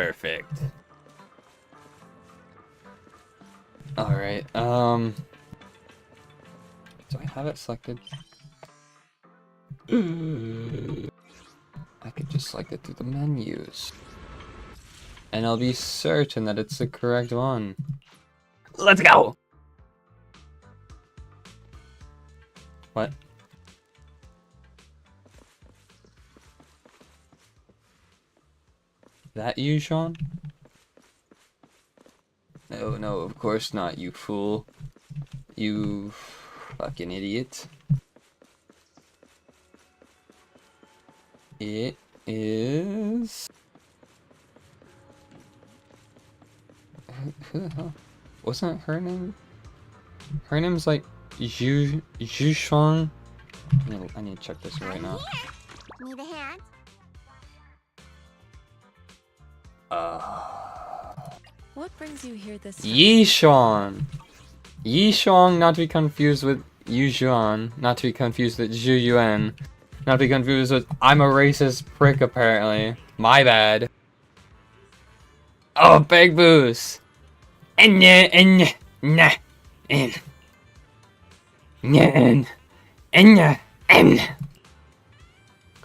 Perfect. Alright, do I have it selected? I could just select it through the menus. And I'll be certain that it's the correct one. Let's go! What? That you, Sean? No, no, of course not, you fool. You fucking idiot. It is... Who the hell? Wasn't her name? Her name's like Zhushang. I need to check this right now. Need a hand? What brings you here this time? Yishuan. Yishuang, not to be confused with Yujuan, not to be confused with Zhu Yuan, not to be confused with I'm a racist prick apparently. My bad. Oh, big boost.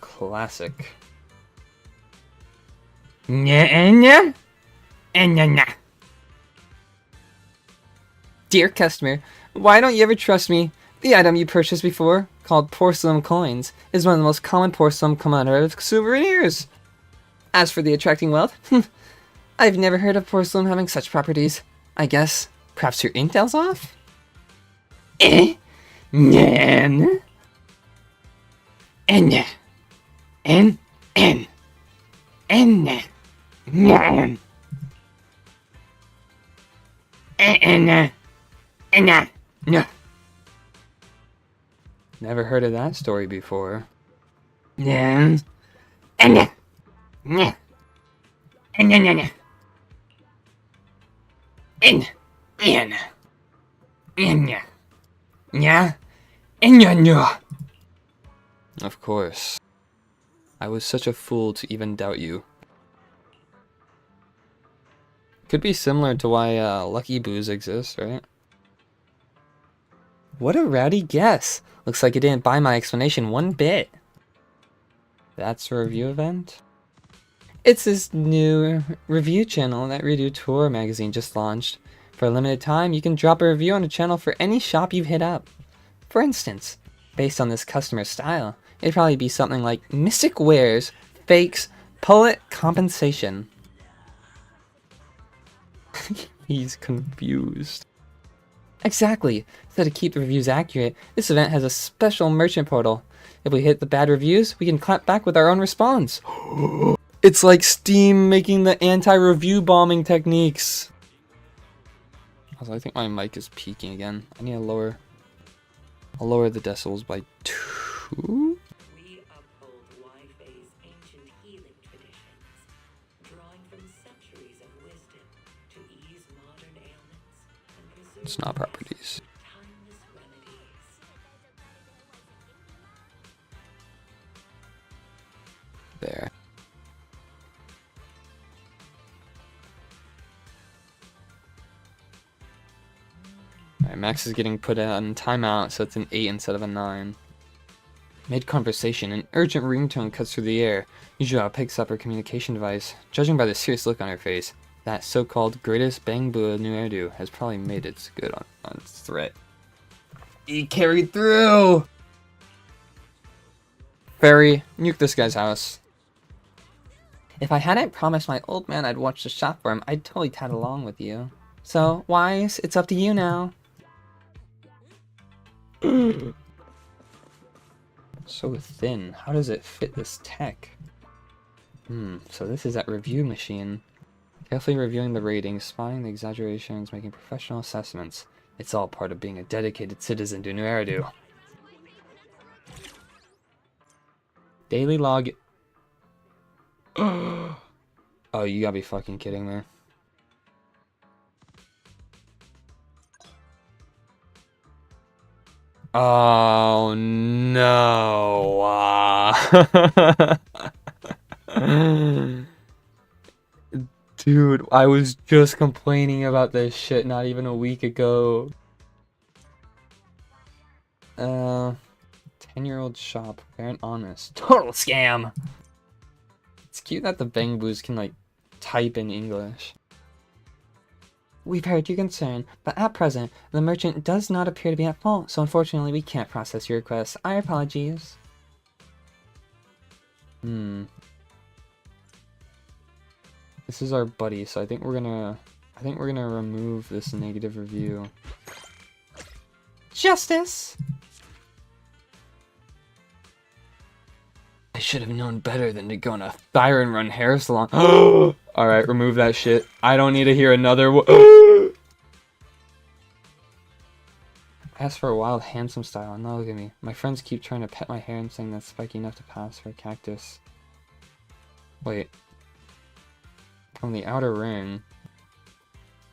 Classic. Dear customer, why don't you ever trust me? The item you purchased before, called porcelain coins, is one of the most common porcelain commemorative souvenirs. As for the attracting wealth, I've never heard of porcelain having such properties. I guess, perhaps your intel's off? Nyan. N. N. N. N. Nyan. N. N. No. Never heard of that story before. Nyan. N. N. N. N. In. In. In. Yeah. In. Of course. I was such a fool to even doubt you. Could be similar to why Lucky Boos exists, right? What a rowdy guess. Looks like you didn't buy my explanation one bit. That's a review event? It's this new review channel that Redo Tour magazine just launched. For a limited time, you can drop a review on the channel for any shop you've hit up. For instance, based on this customer style, it'd probably be something like Mystic Wares fakes Poet Compensation. He's confused. Exactly. So to keep the reviews accurate, this event has a special merchant portal. If we hit the bad reviews, we can clap back with our own response. It's like Steam making the anti-review bombing techniques. Also, I think my mic is peaking again. I need to lower... I'll lower the decibels by 2? We uphold Wi-Fi's ancient healing traditions, drawing from centuries of wisdom to ease modern ailments and preserve It's not properties. timeless remedies. There. Alright, Max is getting put on timeout, so it's an 8 instead of a 9. Mid-conversation, an urgent ringtone cuts through the air. Yuzhou picks up her communication device. Judging by the serious look on her face, that so-called greatest Bang Bua new hairdo has probably made its good on its threat. He carried through! Fairy, nuke this guy's house. If I hadn't promised my old man I'd watch the shop for him, I'd totally tag along with you. So, Wise, it's up to you now. So thin. How does it fit this tech? So this is that review machine. Carefully reviewing the ratings, spotting the exaggerations, making professional assessments. It's all part of being a dedicated citizen to New Eridu. Daily log... Oh, you gotta be fucking kidding me. Oh no. I was just complaining about this shit not even a week ago. 10-year-old shop, parent honest. Total scam! It's cute that the Bang Boos can, like, type in English. We've heard your concern, but at present, the merchant does not appear to be at fault, so unfortunately we can't process your request. Our apologies. This is our buddy, so I think we're gonna remove this negative review. Justice! I should have known better than to go on a Thyron Run hair salon. Alright, remove that shit. I don't need to hear another I asked for a wild, handsome style, and now look at me. My friends keep trying to pet my hair and saying that's spiky enough to pass for a cactus. Wait. From the outer ring.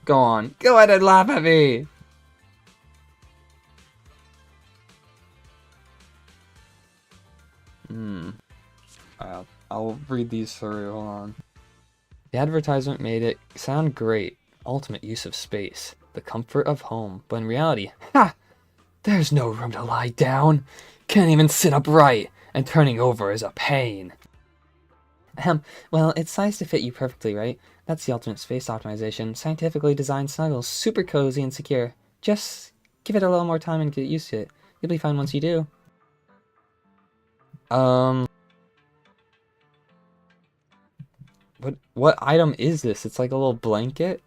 Go on. Go ahead and laugh at me! I'll read these through, hold on. The advertisement made it sound great. Ultimate use of space. The comfort of home. But in reality, ha! There's no room to lie down. Can't even sit upright. And turning over is a pain. Well, it's sized to fit you perfectly, right? That's the ultimate space optimization. Scientifically designed snuggles. Super cozy and secure. Just give it a little more time and get used to it. You'll be fine once you do. What item is this? It's like a little blanket?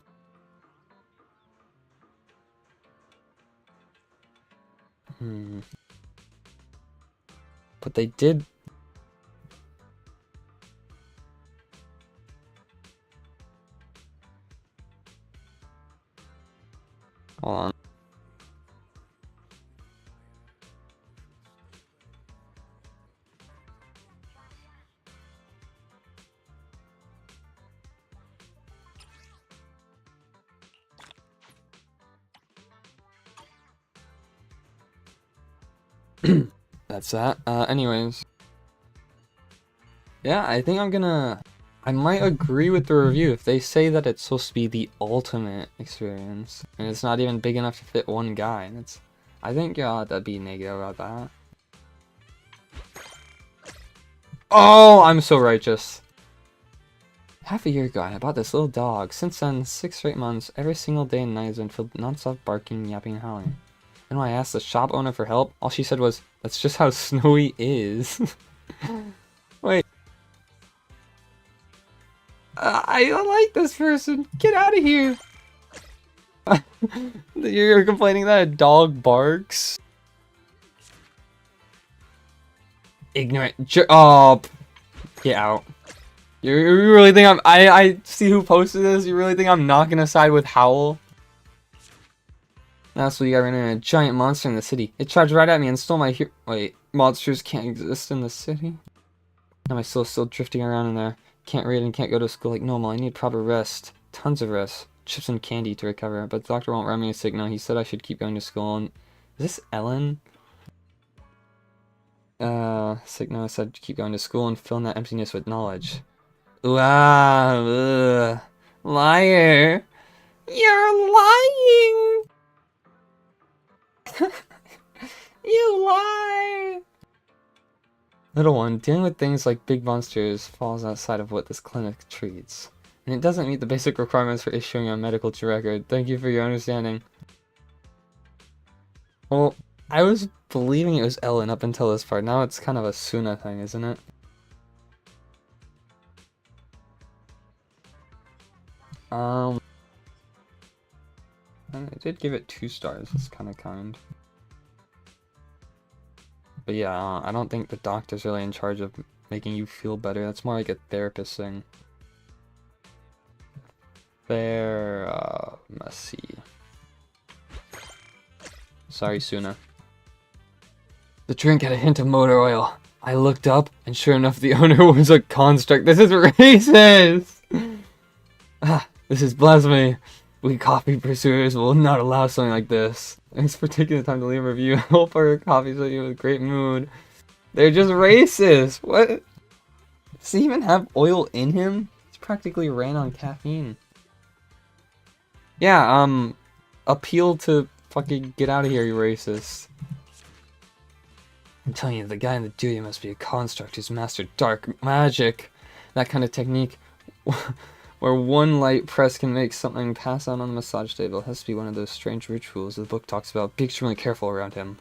But they did... Hold on. That's that. Anyways. Yeah, I think I might agree with the review if they say that it's supposed to be the ultimate experience. And it's not even big enough to fit one guy. I think you'll have to be negative about that. Oh, I'm so righteous. Half a year ago, I bought this little dog. Since then, 6 straight months, every single day and night has been filled with non-stop barking, yapping, and howling. And when I asked the shop owner for help, all she said was, "That's just how Snowy is." Wait. I don't like this person. Get out of here. You're complaining that a dog barks? Ignorant oh, get out. You really think I see who posted this? You really think I'm not gonna side with Howl? Last week I ran into a giant monster in the city. It charged right at me and stole my wait, monsters can't exist in the city? Now my soul's still drifting around in there. Can't read and can't go to school like normal. I need proper rest. Tons of rest. Chips and candy to recover. But the doctor won't write me a signal. He said I should keep going to school. And is this Ellen? Signal said to keep going to school and fill in that emptiness with knowledge. Wow. Liar. You're lying. You lie! Little one, dealing with things like big monsters falls outside of what this clinic treats. And it doesn't meet the basic requirements for issuing a medical record. Thank you for your understanding. Well, I was believing it was Ellen up until this part. Now it's kind of a Suna thing, isn't it? I did give it 2 stars. It's kind of kind. But yeah, I don't think the doctor's really in charge of making you feel better. That's more like a therapist thing. Pharmacy. Sorry, Suna. The drink had a hint of motor oil. I looked up, and sure enough, the owner was a construct. This is racist! This is blasphemy. We coffee pursuers will not allow something like this. Thanks for taking the time to leave a review. I hope our coffee's with you with a great mood. They're just racist. What? Does he even have oil in him? He's practically ran on caffeine. Yeah, appeal to fucking get out of here, you racist. I'm telling you, the guy in the duty must be a construct who's mastered dark magic. That kind of technique where one light press can make something pass out on the massage table. It has to be one of those strange rituals the book talks about. Be extremely careful around him.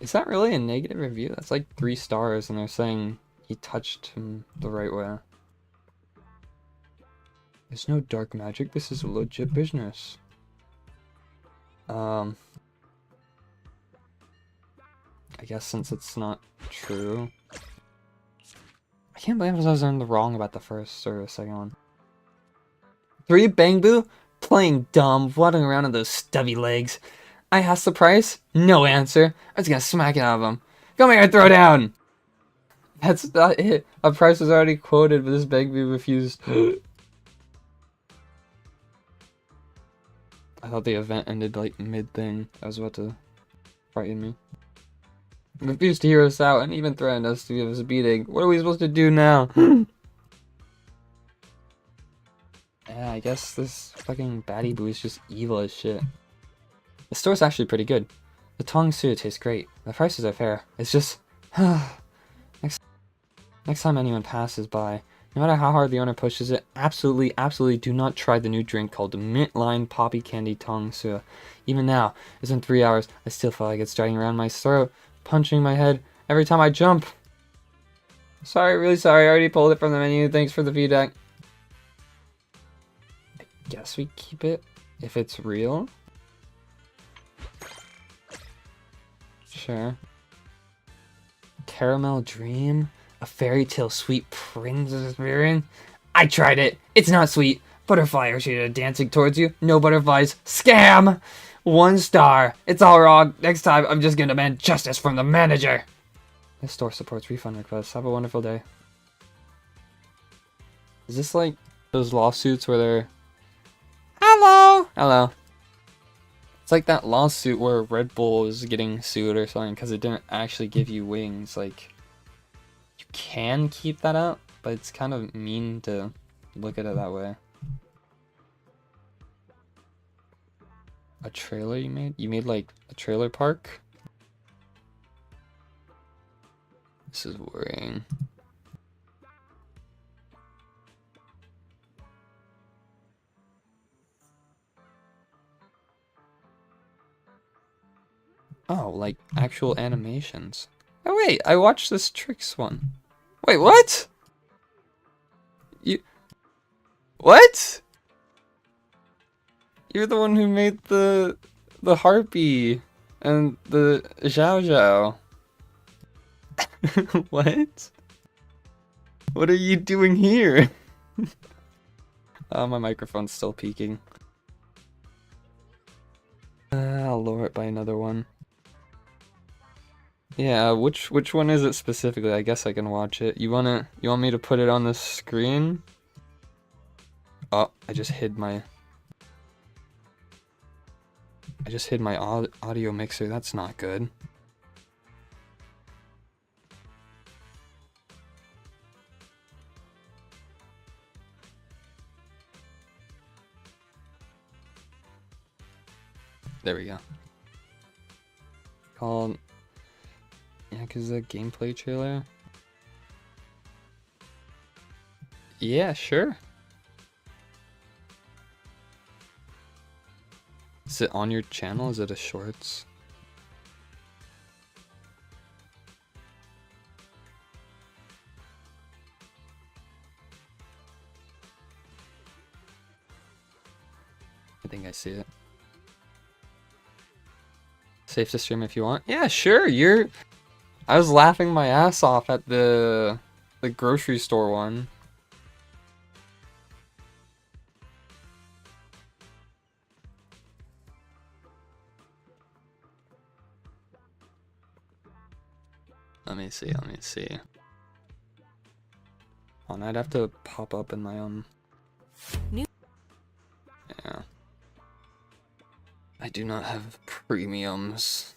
Is that really a negative review? That's like 3 stars and they're saying he touched him the right way. There's no dark magic, this is a legit business. I guess since it's not true. I can't believe I was in the wrong about the first or the second one. 3 Bangbu? Playing dumb, waddling around on those stubby legs. I asked the price? No answer. I was gonna smack it out of him. Come here, throw down! That's not it. A price was already quoted, but this Bangbu refused. I thought the event ended like mid-thing. That was about to frighten me. He refused to hear us out and even threatened us to give us a beating. What are we supposed to do now? Yeah, I guess this fucking baddie boo is just evil as shit. The store's actually pretty good. The tong su tastes great. The prices are fair. It's just... next time anyone passes by, no matter how hard the owner pushes it, absolutely do not try the new drink called the Mint Lime Poppy Candy Tong Su. Even now, it's been 3 hours, I still feel like it's starting around my throat, punching my head every time I jump. Sorry, really sorry, I already pulled it from the menu, thanks for the feedback. I guess we keep it if it's real. Sure. Caramel Dream? A fairy tale sweet princess experience? I tried it. It's not sweet. Butterfly are shaded dancing towards you. No butterflies. Scam! 1 star. It's all wrong. Next time, I'm just gonna demand justice from the manager. This store supports refund requests. Have a wonderful day. Is this like those lawsuits where they're... Hello! Hello. It's like that lawsuit where Red Bull is getting sued or something because it didn't actually give you wings. Like, you can keep that up, but it's kind of mean to look at it that way. A trailer you made? You made like a trailer park? This is worrying. Oh, like actual animations. Oh wait, I watched this Tricks one. Wait, what? You... What? You're the one who made the harpy and the Zhao Zhao. What? What are you doing here? Oh, my microphone's still peaking. I'll lower it by another one. Yeah, which one is it specifically? I guess I can watch it. You want me to put it on the screen? Oh, I just hid my audio mixer. That's not good. There we go. Called Yakuza gameplay trailer. Yeah, sure. Is it on your channel? Is it a shorts? I think I see it. Safe to stream if you want. Yeah, sure. I was laughing my ass off at the grocery store one. Let me see. Oh, I'd have to pop up in my Yeah. I do not have premiums.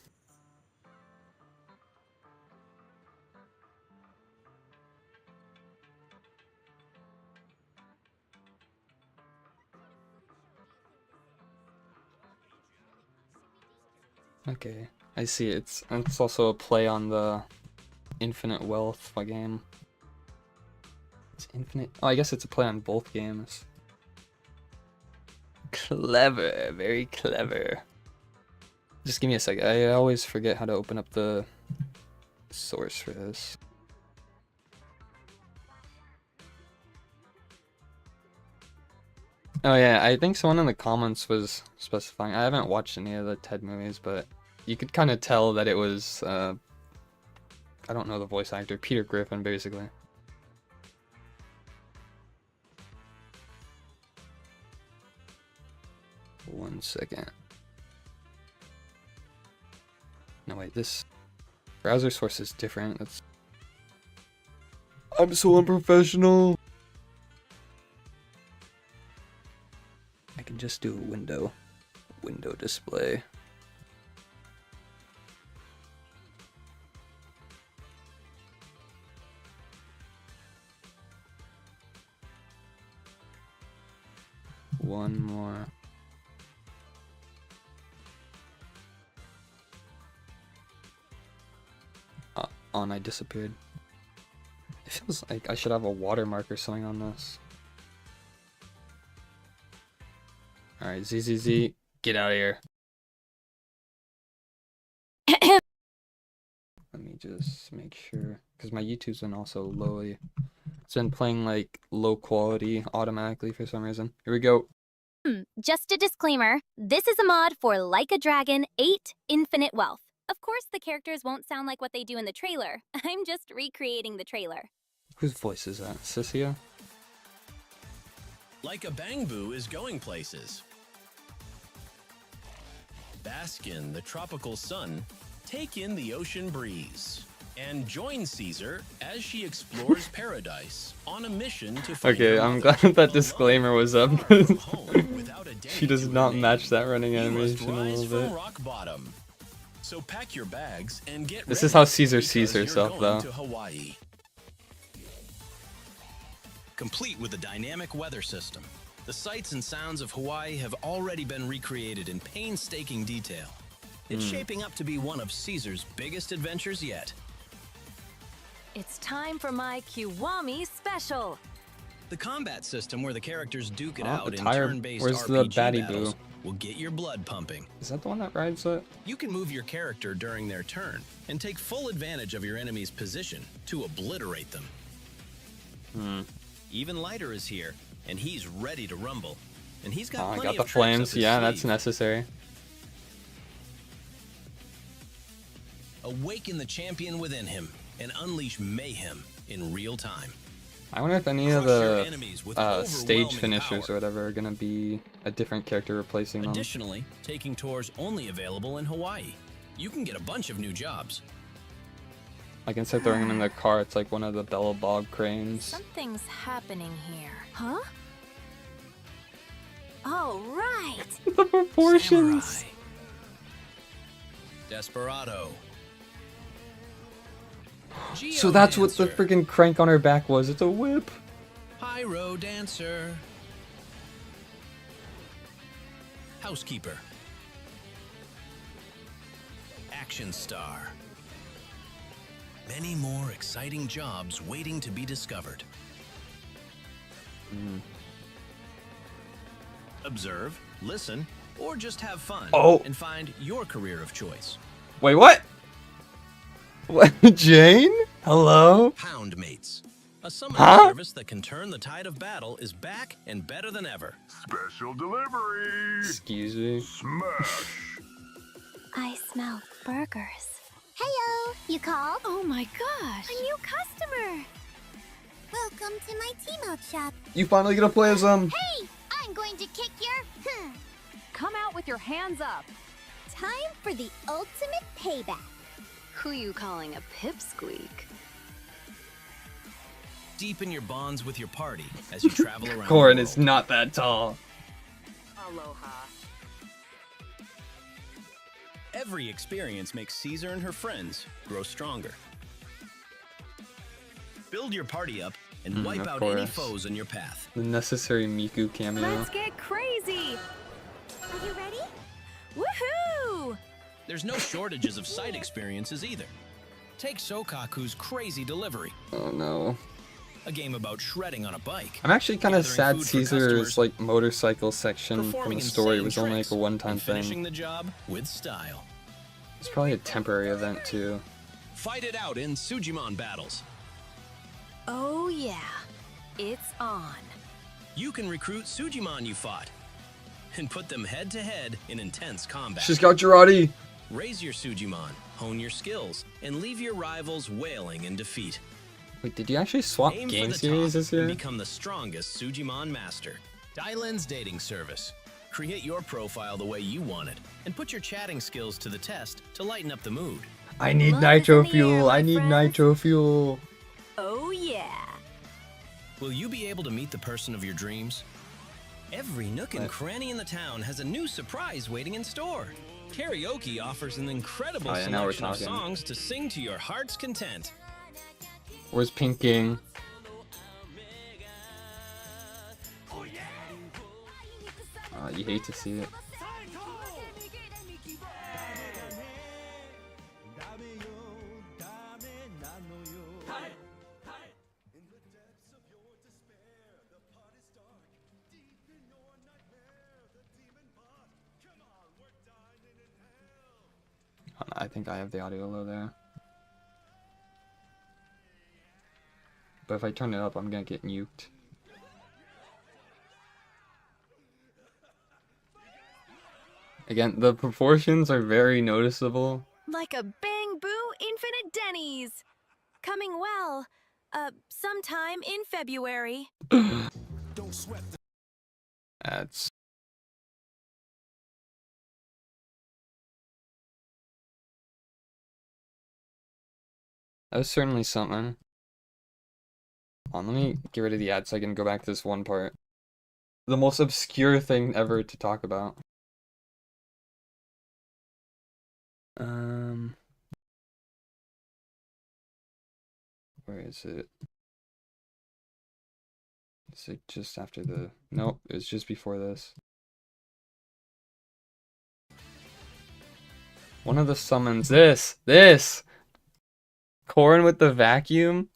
Okay, I see. It's also a play on the Infinite Wealth game. It's infinite. Oh, I guess it's a play on both games. Clever, very clever. Just give me a second. I always forget how to open up the source for this. Oh yeah, I think someone in the comments was specifying. I haven't watched any of the Ted movies, but you could kind of tell that it was, I don't know the voice actor, Peter Griffin, basically. One second. No wait, this browser source is different. That's... I'm so unprofessional. I can just do a window display. One more. On, I disappeared. It feels like I should have a watermark or something on this. Alright, ZZZ, get out of here. Let me just make sure, because my YouTube's been also lowly. It's been playing like low quality automatically for some reason. Here we go. Just a disclaimer, this is a mod for Like a Dragon 8 Infinite Wealth. Of course, the characters won't sound like what they do in the trailer. I'm just recreating the trailer. Whose voice is that? Cyssia? Like a Bangbu is going places. Bask in the tropical sun, take in the ocean breeze, and join Caesar as she explores paradise on a mission to find Okay, her I'm mother. glad that disclaimer was up. Far from home without a She daddy does to not her match name, that running you must animation a rise little from bit. rock bottom. So pack your bags and get This ready, is how Caesar because sees you're herself, going though. to Hawaii. Complete with a dynamic weather system, the sights and sounds of Hawaii have already been recreated in painstaking detail. It's shaping up to be one of Caesar's biggest adventures yet. It's time for my Kiwami special. The combat system where the characters duke it Oh, out the in tire- turn-based where's RPG the baddie battles boo? will get your blood pumping. Is that the one that rides it? You can move your character during their turn and take full advantage of your enemy's position to obliterate them. Even Lighter is here, and he's ready to rumble. And he's got Oh, I plenty got the of tricks up flames. his Yeah, that's sleeve. necessary. Awaken the champion within him and unleash mayhem in real time. I wonder if any of Crush your the enemies with stage overwhelming finishers power. or whatever are gonna be a different character replacing them. Additionally, taking tours only available in Hawaii. You can get a bunch of new jobs. Like instead of throwing them in the car, it's like one of the Bellabog cranes. Something's happening here. Huh? Oh, right. The proportions! Samurai. Desperado. So that's what the Geodancer. freaking crank on her back was. It's a whip. Pyro Dancer. Housekeeper. Action Star. Many more exciting jobs waiting to be discovered. Observe, listen, or just have fun Oh. and find your career of choice. Wait, what? What? Jane? Hello? Hound Mates. A summoning Huh? service that can turn the tide of battle is back and better than ever. Special delivery! Excuse me. Smash! I smell burgers. Heyo, you called? Oh my gosh. A new customer. Welcome to my T-Mouth shop. You finally get to play as Hey, I'm going to kick your... Come out with your hands up. Time for the ultimate payback. Who you calling a pipsqueak? Deepen your bonds with your party as you travel around. Corin the is world. not that tall. Aloha. Every experience makes Caesar and her friends grow stronger. Build your party up and wipe of out any course. foes in your path. The necessary Miku cameo. Let's get crazy. Are you ready? Woohoo! There's no shortages of site experiences either. Take Sokaku's Crazy Delivery, Oh no. a game about shredding on a bike. I'm actually kind of Gathering sad food for Caesar's customers, like motorcycle section from performing the story insane was only like tricks, a one-time and finishing thing. the job with style. It's probably a temporary event too. Fight it out in Sujimon battles. Oh yeah, it's on. You can recruit Sujimon you fought and put them head to head in intense combat. She's got Girardi! Raise your Sujimon, hone your skills, and leave your rivals wailing in defeat. Wait, did you actually swap Aim game for the series top this and year? become the strongest Sujimon master. Dylan's dating service. Create your profile the way you want it, and put your chatting skills to the test to lighten up the mood. I need Love is nitro in the air, fuel! my I need friends. nitro fuel! Oh yeah. Will you be able to meet the person of your dreams? Every nook and What? cranny in the town has a new surprise waiting in store. Karaoke offers an incredible Oh, yeah, now we're selection of talking. songs to sing to your heart's content. Where's Pink King? You hate to see it. I think I have the audio low there. But if I turn it up, I'm gonna get nuked. Again, the proportions are very noticeable. Like a bang boo infinite Denny's. Coming well, sometime in February. That's... That was certainly something. Hold on, let me get rid of the ad so I can go back to this one part. The most obscure thing ever to talk about. Where is it? Is it just after the... Nope, it was just before this. One of the summons. This! Corn with the vacuum?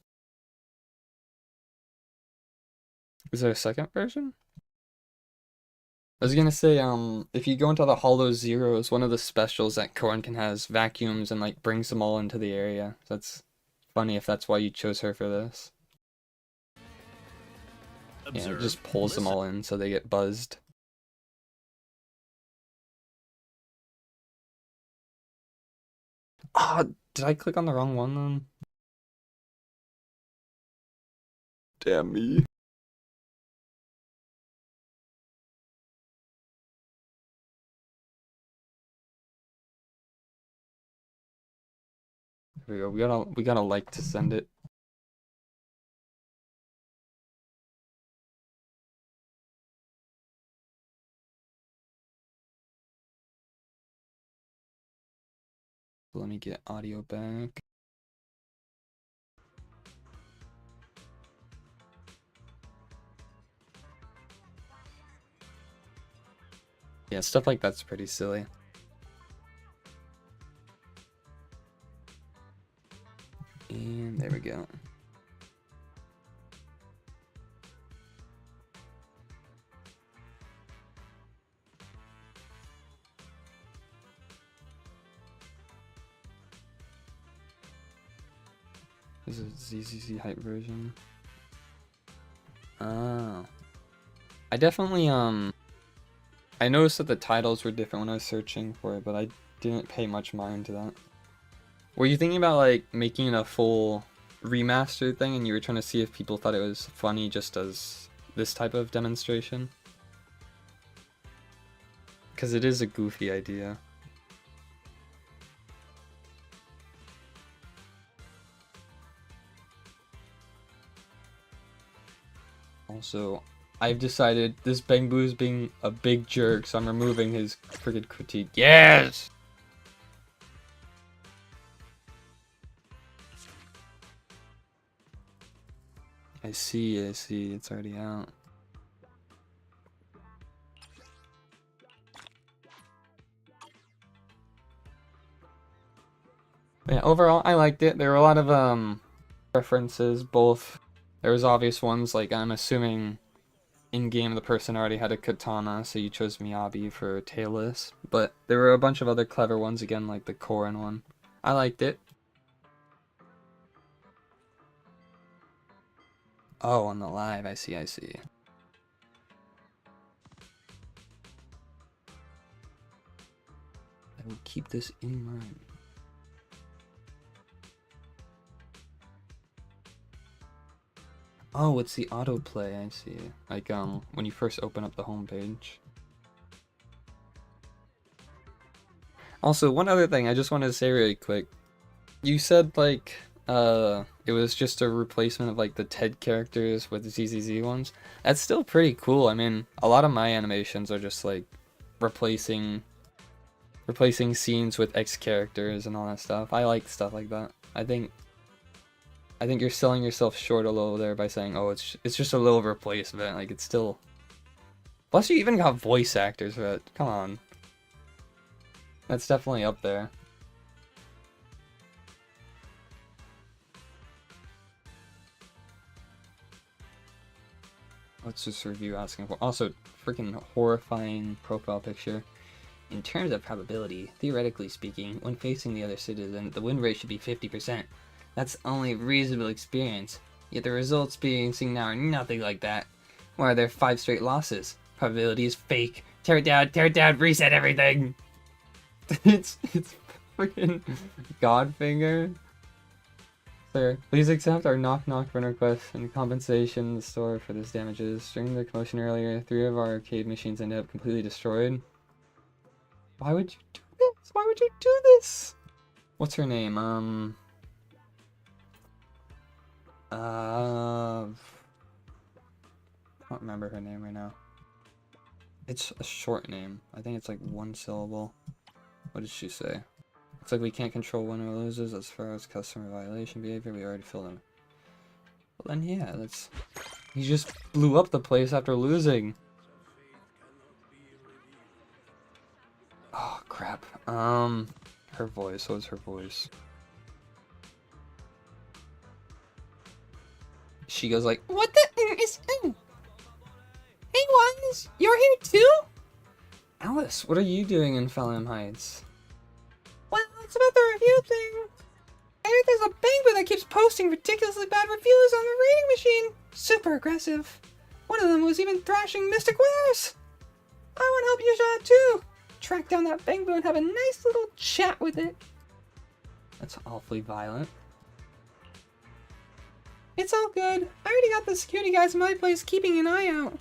Is there a second version? I was gonna say, if you go into the Hollow Zeros, one of the specials that Corn can has vacuums and like brings them all into the area. That's funny if that's why you chose her for this. Yeah, it just pulls them all in so they get buzzed. Ah, did I click on the wrong one then? Damn me. Here we go. We gotta like to send it. Let me get audio back. Yeah, stuff like that's pretty silly. And there we go. This is ZZZ hype version. Oh. I definitely, I noticed that the titles were different when I was searching for it, but I didn't pay much mind to that. Were you thinking about, like, making it a full remastered thing and you were trying to see if people thought it was funny just as this type of demonstration? Because it is a goofy idea. Also, I've decided this Bangbu is being a big jerk, so I'm removing his crooked critique. Yes! I see, it's already out. Yeah, overall, I liked it. There were a lot of references, both. There was obvious ones, like I'm assuming in-game the person already had a katana, so you chose Miyabi for tailless. But there were a bunch of other clever ones, again, like the Korin one. I liked it. Oh, on the live, I see, I see. I will keep this in mind. Oh, it's the autoplay, I see. Like, when you first open up the homepage. Also, one other thing I just wanted to say really quick. You said, like, it was just a replacement of, like, the TED characters with the ZZZ ones. That's still pretty cool. I mean, a lot of my animations are just, like, replacing scenes with X characters and all that stuff. I like stuff like that. I think you're selling yourself short a little there by saying, oh, it's just a little replacement. Like, it's still... Plus, you even got voice actors for it. Come on. That's definitely up there. What's this review asking for? Also, freaking horrifying profile picture. In terms of probability, theoretically speaking, when facing the other citizen, the win rate should be 50%. That's only reasonable experience. Yet the results being seen now are nothing like that. Why are there 5 straight losses? Probability is fake. Tear it down, reset everything! it's freaking Godfinger. Sir, please accept our knock-knock friend request and compensation the store for this damages. During the commotion earlier, 3 of our arcade machines ended up completely destroyed. Why would you do this? Why would you do this? What's her name? I don't remember her name right now. It's a short name. I think it's like 1 syllable. What did she say? Looks like we can't control winner loses as far as customer violation behavior. We already filled in. Well then, yeah, let's... He just blew up the place after losing. Oh, crap. Her voice. What was her voice? She goes like, what the is... Hey, ones! You're here too? Alice, what are you doing in Felham Heights? Well, it's about the review thing. I heard there's a bank that keeps posting ridiculously bad reviews on the rating machine. Super aggressive. One of them was even thrashing Mystic Wares. I want to help you out too. Track down that Bangbu and have a nice little chat with it. That's awfully violent. It's all good. I already got the security guys in my place keeping an eye out.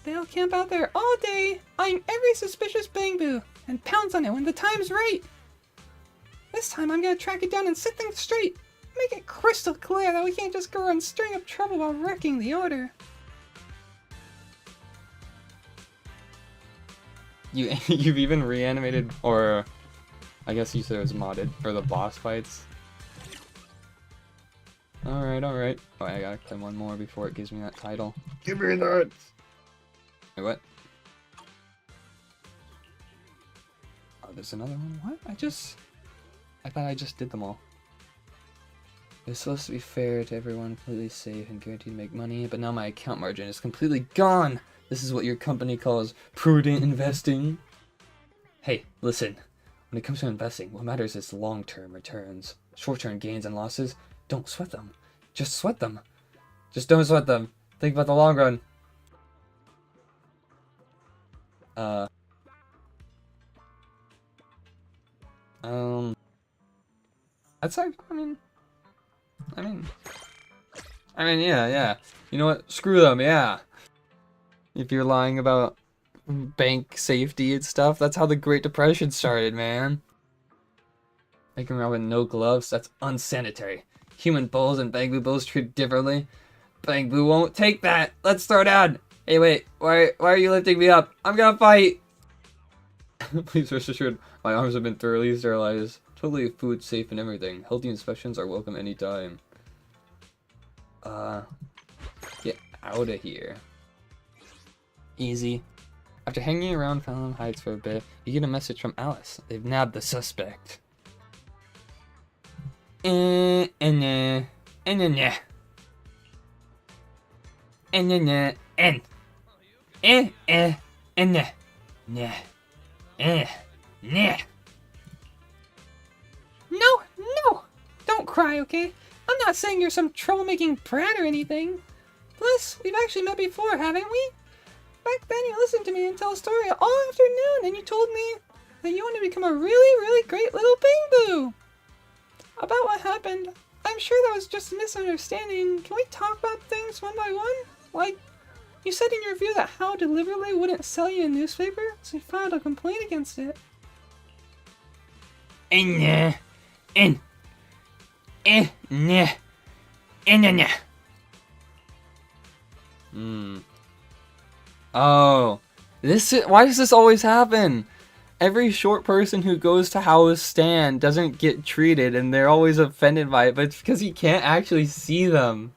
They'll camp out there all day, eyeing every suspicious Bangbu, and pounce on it when the time's right. This time I'm gonna track it down and set things straight. Make it crystal clear that we can't just go around stirring up trouble while wrecking the order. You've even reanimated, or I guess you said it was modded, for the boss fights. Alright, alright. Oh, I gotta claim one more before it gives me that title. Give me that! Wait, what? Oh, there's another one? What? I thought I just did them all. It's supposed to be fair to everyone, completely safe and guaranteed to make money, but now my account margin is completely gone! This is what your company calls prudent investing. Hey, listen. When it comes to investing, what matters is long-term returns. Short-term gains and losses, don't sweat them. Just sweat them. Just don't sweat them. Think about the long run. That's like, I mean, yeah. You know what? Screw them, yeah. If you're lying about bank safety and stuff, that's how the Great Depression started, man. Making around with no gloves, that's unsanitary. Human bulls and Bangbu bulls treated differently. Bangbu won't take that. Let's throw down. Hey, wait. Why are you lifting me up? I'm gonna fight. Please rest assured, my arms have been thoroughly sterilized. Totally food safe and everything. Healthy inspections are welcome anytime. Get out of here. Easy. After hanging around Felham Heights for a bit, you get a message from Alice. They've nabbed the suspect. And and and No, no! Don't cry, okay? I'm not saying you're some troublemaking brat or anything. Plus, we've actually met before, haven't we? Back then you listened to me and tell a story all afternoon, and you told me that you wanted to become a really, really great little Bing About what happened, I'm sure that was just a misunderstanding. Can we talk about things one by one? Like, you said in your review that How deliberately wouldn't sell you a newspaper, so you filed a complaint against it. Oh, why does this always happen? Every short person who goes to Howe's stand doesn't get treated, and they're always offended by it, but it's because he can't actually see them.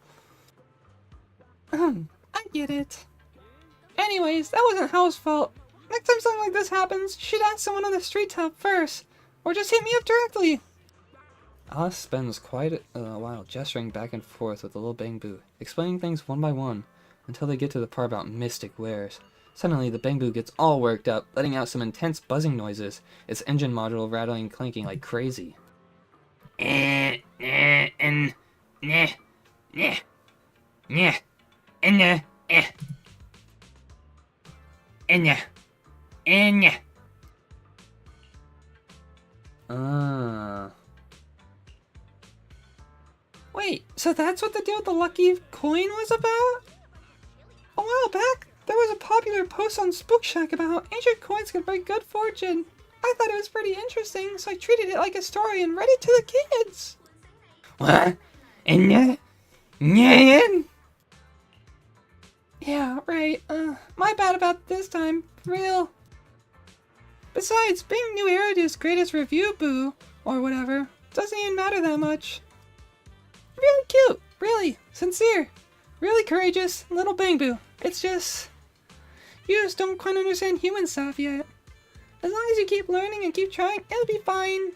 I get it. Anyways, that wasn't Howe's fault. Next time something like this happens, you should ask someone on the street to help first, or just hit me up directly. Alice spends quite a while gesturing back and forth with the little Bangbu, explaining things one by one, until they get to the part about mystic wares. Suddenly, the Bangbu gets all worked up, letting out some intense buzzing noises, its engine module rattling and clanking like crazy. Wait, so that's what the deal with the lucky coin was about? A while back, there was a popular post on Spook Shack about how ancient coins could bring good fortune. I thought it was pretty interesting, so I treated it like a story and read it to the kids. What? Yeah, right. My bad about this time. For real. Besides, being New Erida's greatest review boo, or whatever, doesn't even matter that much. Really cute, really, sincere, really courageous, little Bangbu. It's just, you just don't quite understand human stuff yet. As long as you keep learning and keep trying, it'll be fine.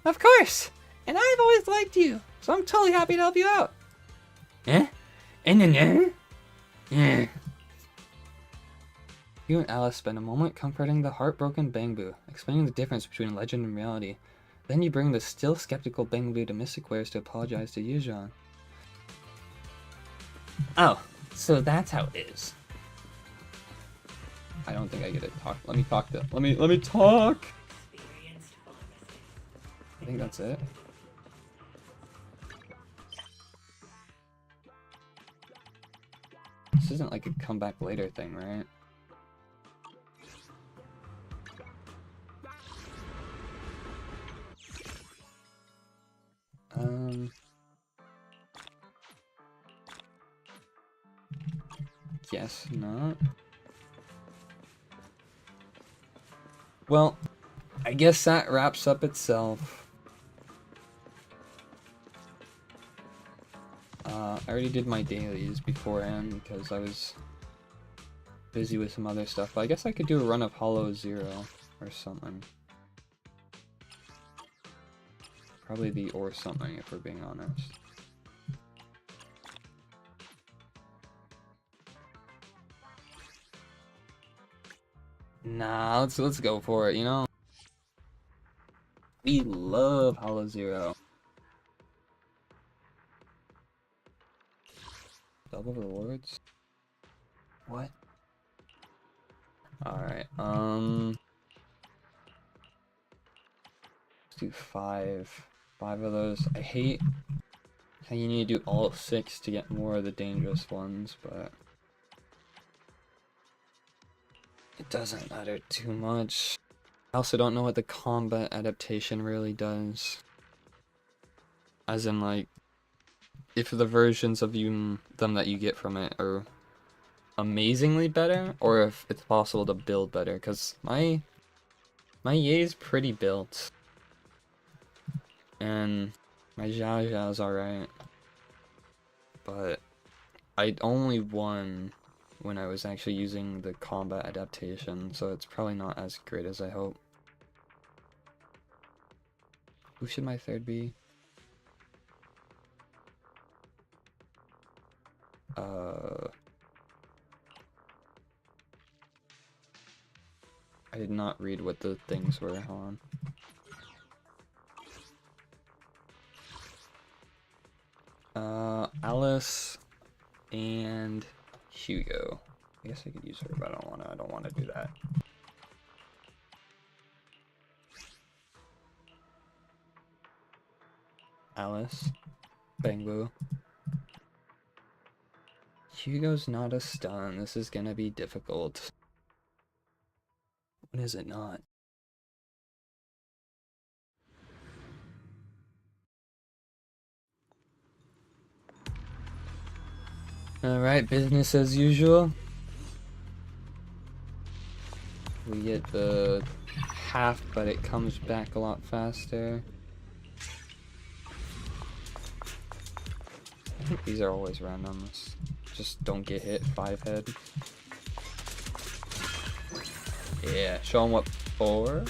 Of course! And I've always liked you, so I'm totally happy to help you out. You and Alice spend a moment comforting the heartbroken Bangbu, explaining the difference between legend and reality. Then you bring the still skeptical Bangbu to Mystic Wares to apologize to Yuuzhan. Oh, so that's how it is. I don't think I get to talk. Let me talk. Let me talk. I think that's it. This isn't like a come back later thing, right? Guess not. Well, I guess that wraps up itself. I already did my dailies beforehand because I was busy with some other stuff, but I guess I could do a run of Hollow Zero or something. Probably the or something if we're being honest. Nah, let's go for it, you know? We love Hollow Zero. Double rewards? What? Alright, let's do 5. 5 of those. I hate how you need to do all 6 to get more of the dangerous ones, but it doesn't matter too much. I also don't know what the combat adaptation really does. As in, like, if the versions of them that you get from it are amazingly better, or if it's possible to build better, because my Ye's pretty built. And my Xiao Xiao's alright. But I only won when I was actually using the combat adaptation, so it's probably not as great as I hope. Who should my third be? I did not read what the things were. Hold on. Alice and Hugo. I guess I could use her, but I don't wanna do that. Alice. Bangbo. Hugo's not a stun. This is gonna be difficult. When is it not? Alright, business as usual. We get the half, but it comes back a lot faster. I think these are always randoms. Just don't get hit, 5 head. Yeah, show him what for.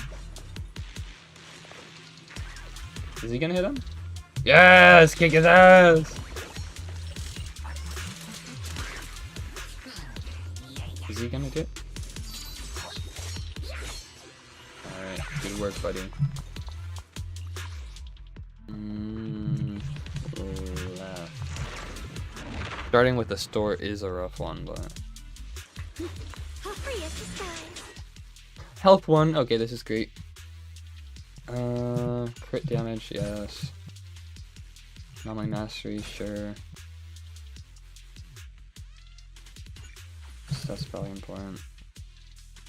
Is he gonna hit him? Yes! Kick his ass! Is he gonna get? Alright, good work, buddy. Left. Starting with the store is a rough one, but... Health 1, okay, this is great. Crit damage, yes. Not my mastery, sure. That's probably important.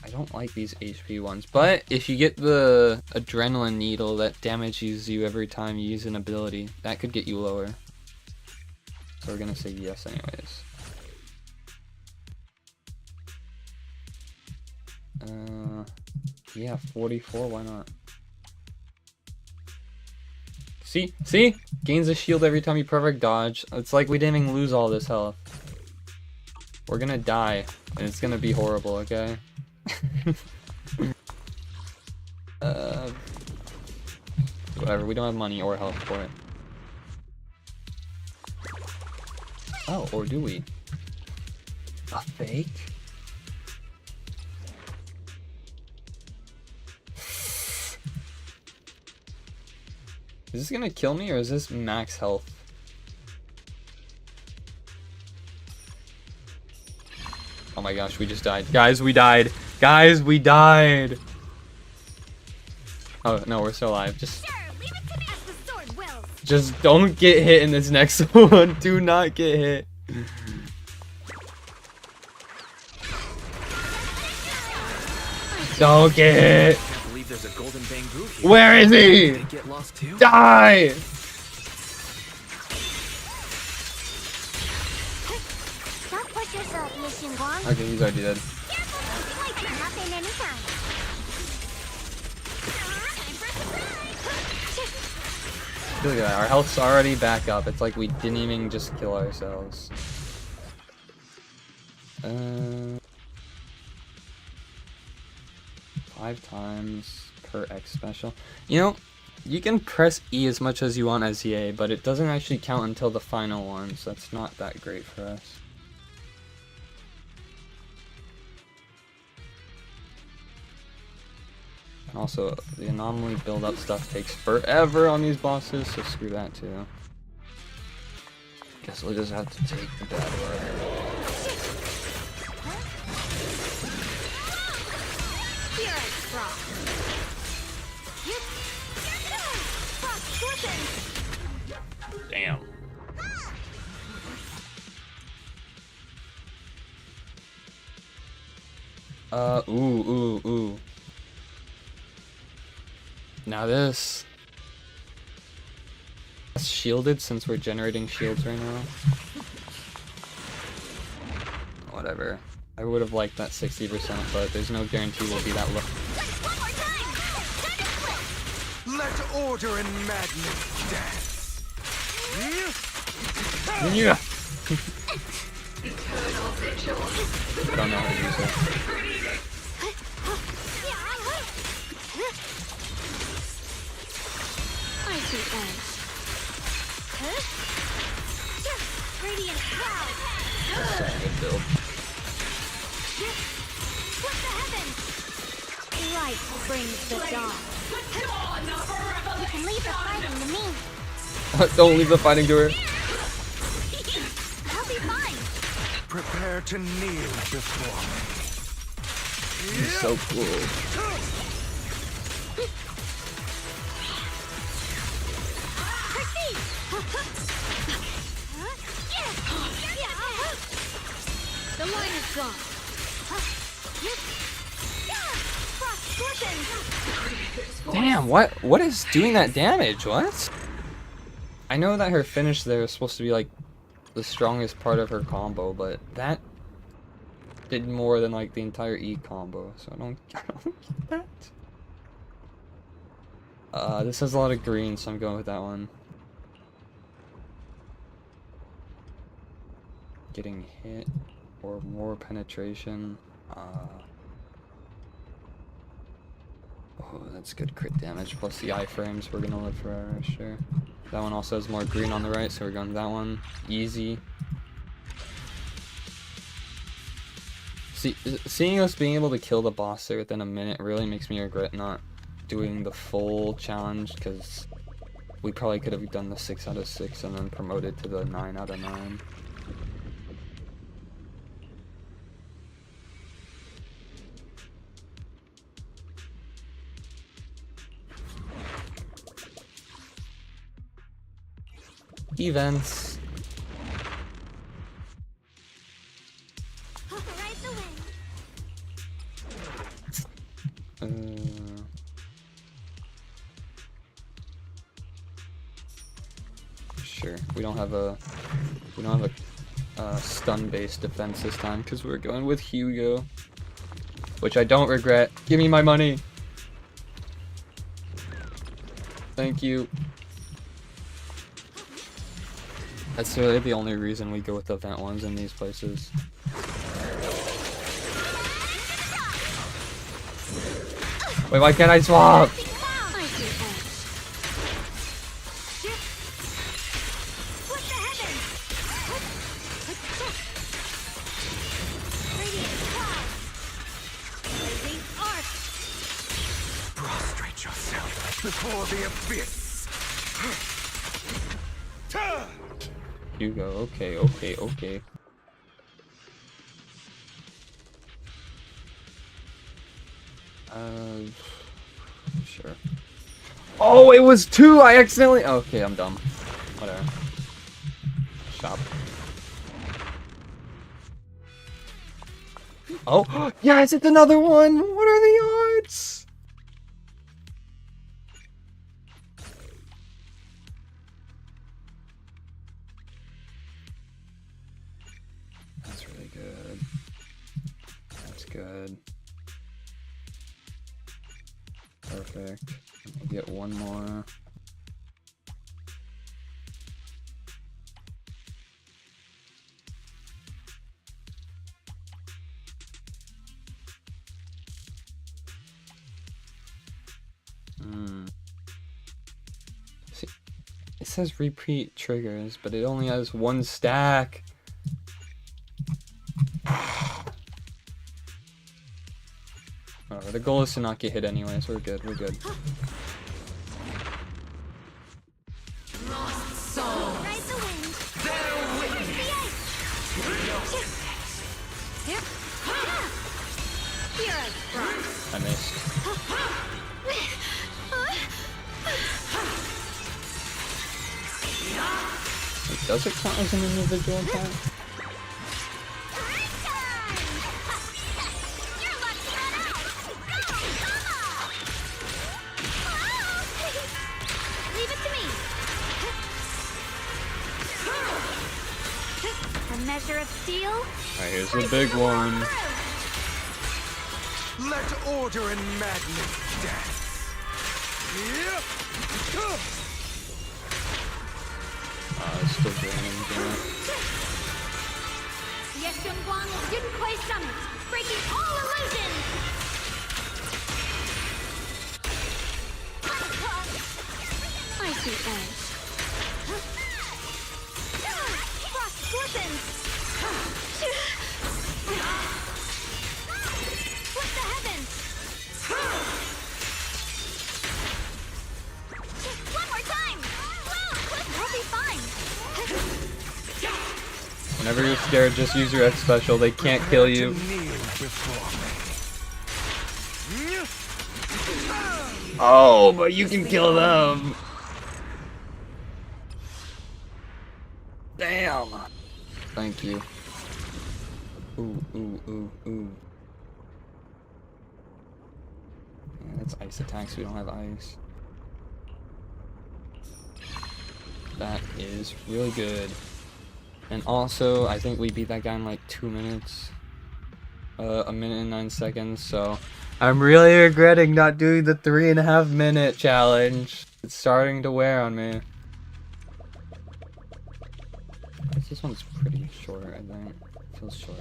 I don't like these HP ones, but if you get the adrenaline needle that damages you every time you use an ability, that could get you lower. So we're gonna say yes anyways. Yeah, 44, why not? See? See? Gains a shield every time you perfect dodge. It's like we didn't even lose all this health. We're gonna die, and it's gonna be horrible, okay? Whatever, we don't have money or health for it. Oh, or do we? A fake? Is this gonna kill me, or is this max health? Oh my gosh, we just died. Guys, we died. Guys, we died. Oh, no, we're still alive. Just don't get hit in this next one. Do not get hit. Don't get hit. Where is he? Die! Okay, he's already dead. Look at that, our health's already back up. It's like we didn't even just kill ourselves. 5 times per X special. You know, you can press E as much as you want as EA, but it doesn't actually count until the final one, so that's not that great for us. And also, the anomaly build-up stuff takes forever on these bosses, so screw that too. Guess we'll just have to take the bad one. Damn. Ooh. Now this. It's shielded since we're generating shields right now. Whatever. I would have liked that 60%, but there's no guarantee we'll be that low. Let order and madness dance. Yeah. I don't know how to use it. Icy edge. Radiant cloud. That's such a good build. Split the heavens. Light brings the dawn. You can leave the fighting to me. Don't leave the fighting to her. I'll be fine. Prepare to kneel before me. He's so cool. Proceed. The line is gone. Frost scorching. Damn, what is doing that damage? What? I know that her finish there is supposed to be like the strongest part of her combo, but that did more than like the entire E combo, so I don't get that. This has a lot of green, so I'm going with that one. Getting hit or more penetration. Oh, that's good crit damage. Plus the iframes, we're gonna live forever, sure. That one also has more green on the right, so we're going to that one. Easy. Seeing us being able to kill the boss there within a minute really makes me regret not doing the full challenge, because we probably could have done the 6 out of 6 and then promoted to the 9 out of 9. Events. Ride the wind. Sure. We don't have a stun-based defense this time because we're going with Hugo, which I don't regret. Give me my money. Thank you. That's really the only reason we go with event ones in these places. Wait, why can't I swap? Prostrate yourself before the abyss. Hugo, okay. Sure. Oh, it was 2! I accidentally... Okay, I'm dumb. Whatever. Shop. Oh, yes, it's another one! What are the odds? That's really good. That's good. Perfect. We'll get one more. See, it says repeat triggers, but it only has 1 stack. Alright, the goal is to not get hit anyways. We're good, we're good. Ride the wind. I missed. Wait, does it count as an individual attack? Leave it to me. A measure of steel. Alright, here's the big one. Let order and madness dance. It's still draining. breaking all illusions! Icy edge. Frost glistens! Split the heavens! One more time! We'll be fine! Whenever you're scared, just use your X special. They can't kill you. Oh, but you can kill them. Damn. Thank you. Ooh, ooh, ooh, ooh. Yeah, that's ice attacks. We don't have ice. That is really good. And also, I think we beat that guy in like 2 minutes. 1 minute and 9 seconds, so I'm really regretting not doing the 3.5 minute challenge. It's starting to wear on me. This one's pretty short, I think. It feels short.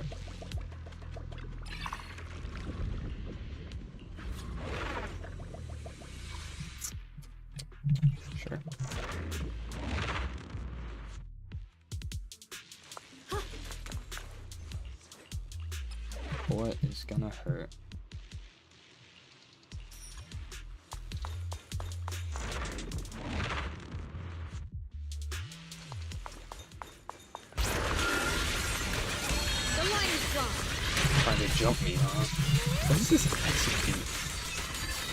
Sure. What is gonna hurt? The line is drawn. Trying to jump me, huh? What is this execute?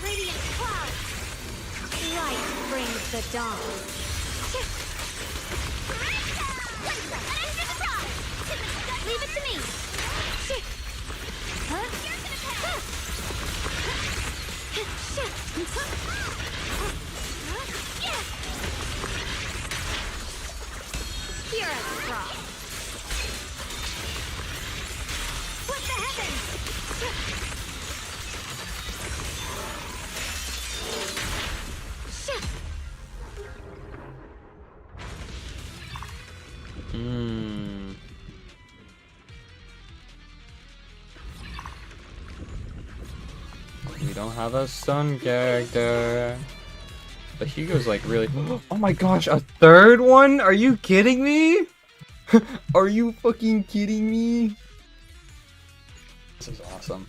Radiant cloud. Light brings the dawn. Leave it to me. Huh? Here are the frost. What the heavens? We don't have a stun character. But Hugo's like really. Oh my gosh, a third one? Are you kidding me? Are you fucking kidding me? This is awesome.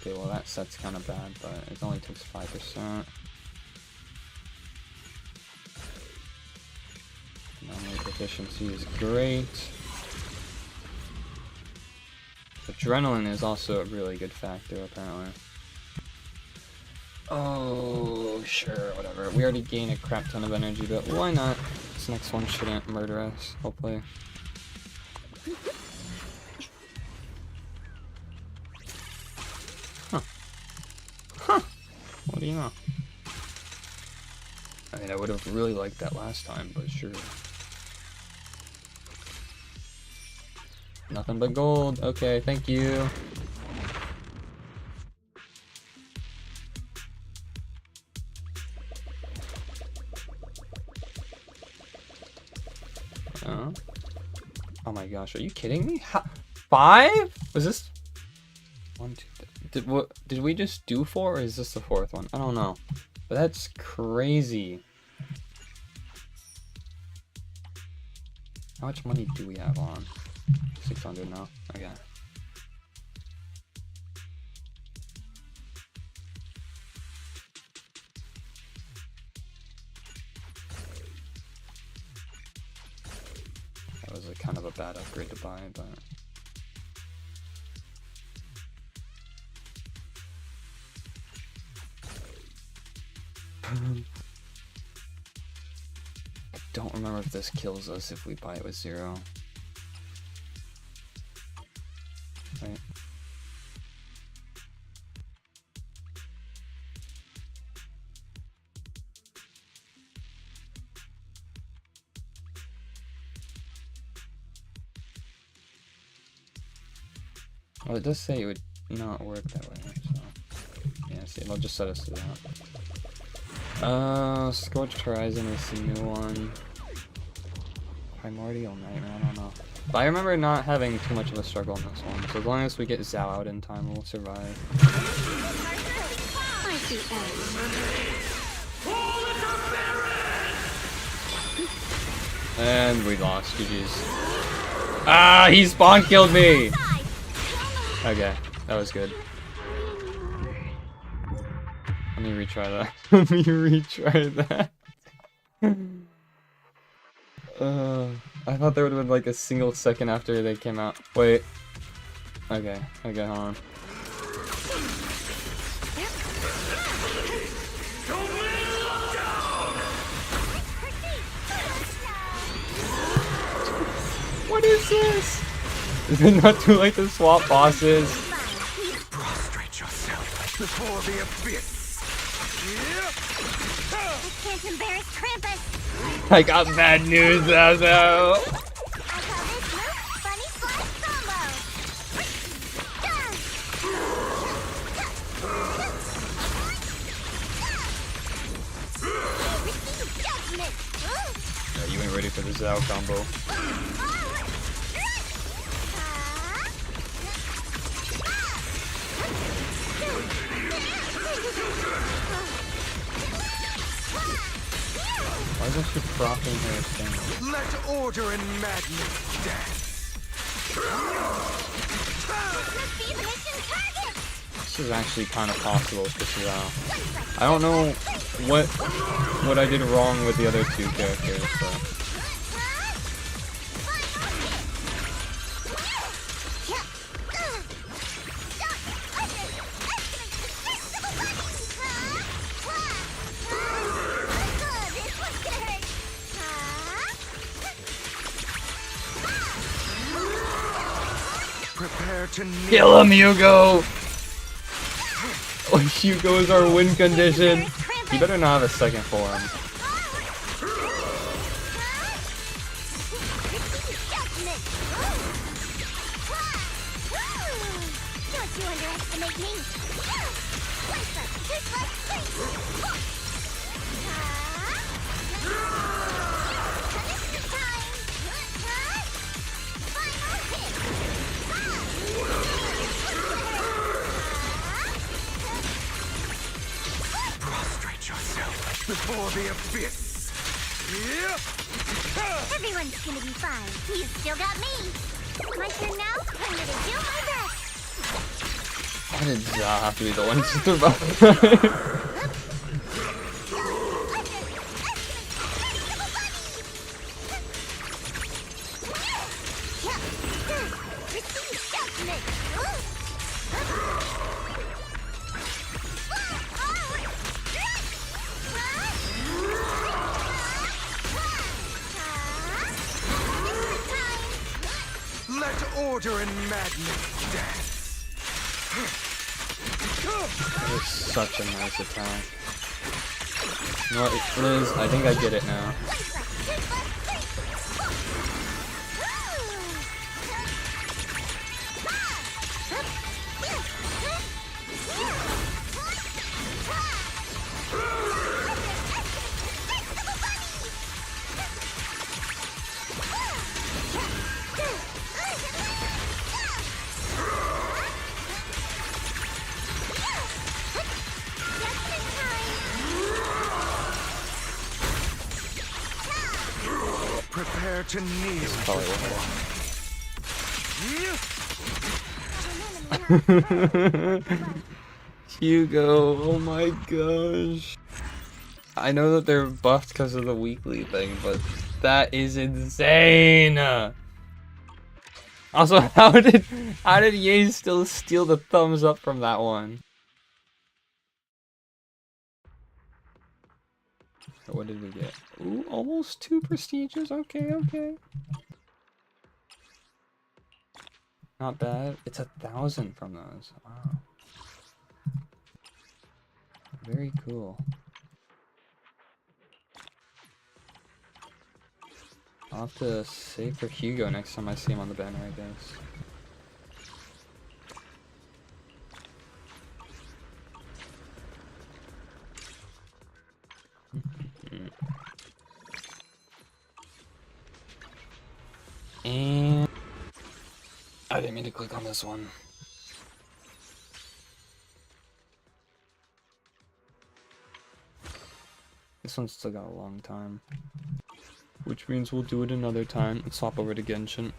Okay, well that set's kind of bad, but it only takes 5%. Memory efficiency is great. Adrenaline is also a really good factor, apparently. Oh, sure, whatever. We already gained a crap ton of energy, but why not? This next one shouldn't murder us, hopefully. Huh. Huh. What do you know? I mean, I would have really liked that last time, but sure. Nothing but gold. Okay, thank you. Oh my gosh, are you kidding me? 5? Was this 1, 2, did we just do 4 or is this the 4th one? I don't know. But that's crazy. How much money do we have on? 600 now. Okay. That was a kind of a bad upgrade to buy, but I don't remember if this kills us if we buy it with 0. Right. Well, it does say it would not work that way, so yeah, see, it'll just set us to that. Scorched Horizon is the new one. Primordial Nightmare, I don't know. But I remember not having too much of a struggle in this one, so as long as we get Zhao out in time, we'll survive. And we lost, GG's. Ah, he spawn killed me! Okay, that was good. Let me retry that. Let me retry that. I thought there would have been like a single second after they came out. Wait. Okay, hold on. What is this? Is it not too late to swap bosses? Prostrate yourself before the abyss. I can't embarrass Krampus. I got bad news, Zazo. I call this move Funny Slice Combo. Receive judgment. Yeah, you ain't ready for the Zhao combo. Why isn't she propping her thing? Let order and madness dance. Must be the mission target. This is actually kind of possible with Zhao. I don't know what I did wrong with the other two characters, but... Prepare to kneel. Kill him, Hugo! Oh, Hugo is our win condition. You better not have a second form. Don't you underestimate me. Prostrate yourself before the abyss. Everyone's gonna be fine. You've still got me. My turn now. I'm gonna do my best. Why did Zhao have to be the one to survive? Let order and madness dance. That was such a nice attack. You know what, Liz? I think I get it now. Prepare to kneel. Probably Hugo, oh my gosh. I know that they're buffed because of the weekly thing, but that is insane. Also, how did Ye still steal the thumbs up from that one? What did we get? Ooh, almost 2 prestiges. Okay, okay. Not bad. It's 1,000 from those. Wow. Very cool. I'll have to save for Hugo next time I see him on the banner, I guess. I didn't mean to click on this one. This one's still got a long time. Which means we'll do it another time. Let's swap over to Genshin.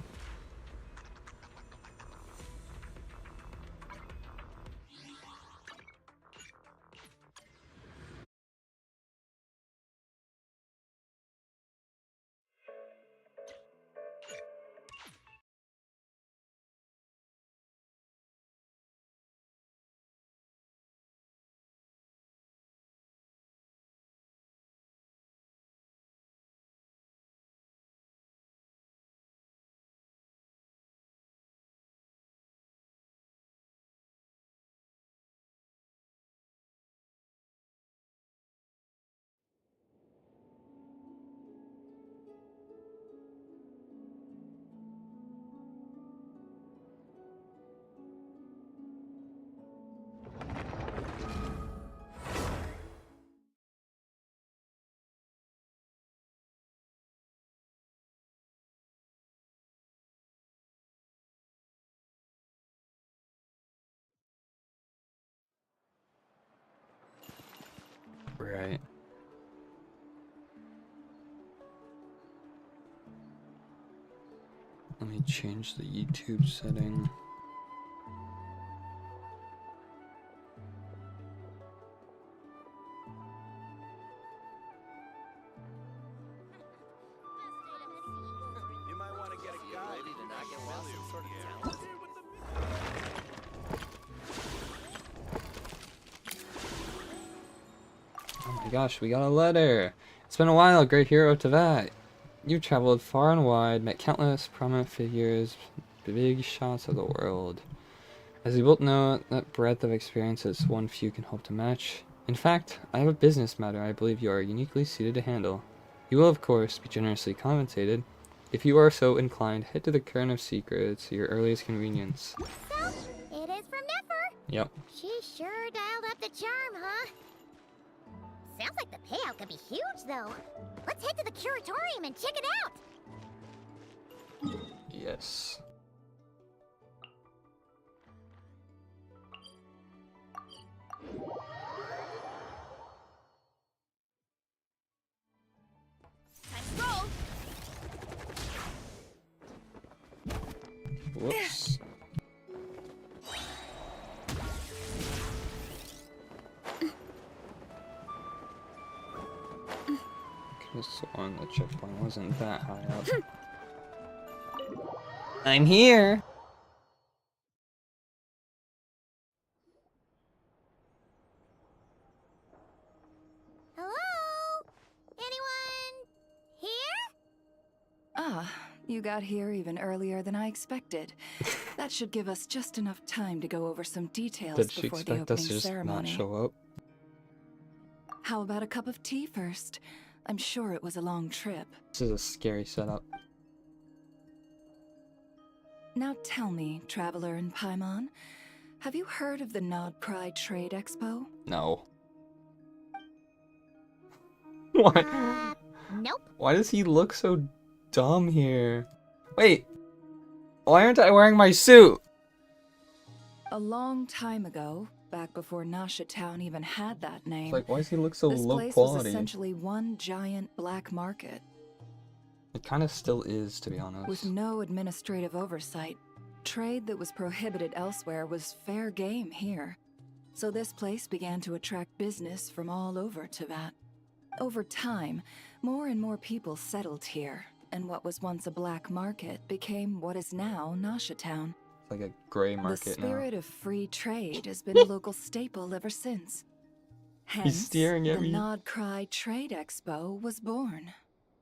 Right. Let me change the YouTube setting. You might want to get a guide to not get lost in sort of talent. Oh my gosh, we got a letter! It's been a while, great hero Tevat. You've traveled far and wide, met countless prominent figures, big shots of the world. As we both know, that breadth of experience is one few can hope to match. In fact, I have a business matter I believe you are uniquely suited to handle. You will, of course, be generously compensated. If you are so inclined, head to the Cairn of Secrets at your earliest convenience. So, it is from Nefer. Yep. She sure dialed up the charm, huh? Sounds like the payout could be huge, though. Let's head to the curatorium and check it out. Yes. Whoops. This one, the checkpoint wasn't that high up. I'm here! Hello? Anyone here? Ah, you got here even earlier than I expected. That should give us just enough time to go over some details Did she before the expect us opening to just ceremony. not show up? How about a cup of tea first? I'm sure it was a long trip. This is a scary setup. Now tell me, Traveler in Paimon, have you heard of the Nod Pride Trade Expo? No. Why? Nope. Why does he look so dumb here? Wait. Why aren't I wearing my suit? A long time ago, back before Nasha Town even had that name, Like, why does he look so this low place was quality? essentially one giant black market. It kind of still is, to be honest. With no administrative oversight, trade that was prohibited elsewhere was fair game here. So this place began to attract business from all over Tevat. Over time, more and more people settled here, and what was once a black market became what is now Nasha Town. It's like a gray The market now. spirit of free trade has been a local staple ever since. Hence, staring at the me. Nod Cry Trade Expo was born.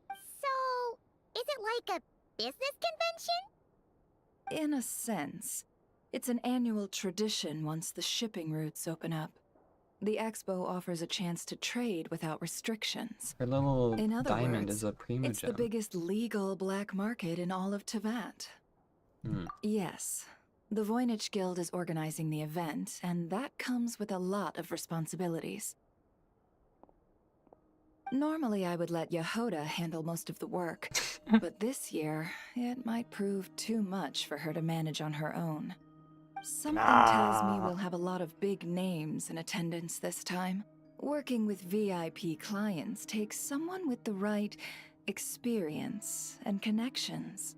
So, is it like a business convention? In a sense, it's an annual tradition once the shipping routes open up. The expo offers a chance to trade without restrictions. Her little In other diamond words, is a primo It's the gem. biggest legal black market in all of Tevat. Hmm. Yes, the Voynich Guild is organizing the event, and that comes with a lot of responsibilities. Normally, I would let Yehoda handle most of the work, but this year, it might prove too much for her to manage on her own. Something tells me we'll have a lot of big names in attendance this time. Working with VIP clients takes someone with the right experience and connections.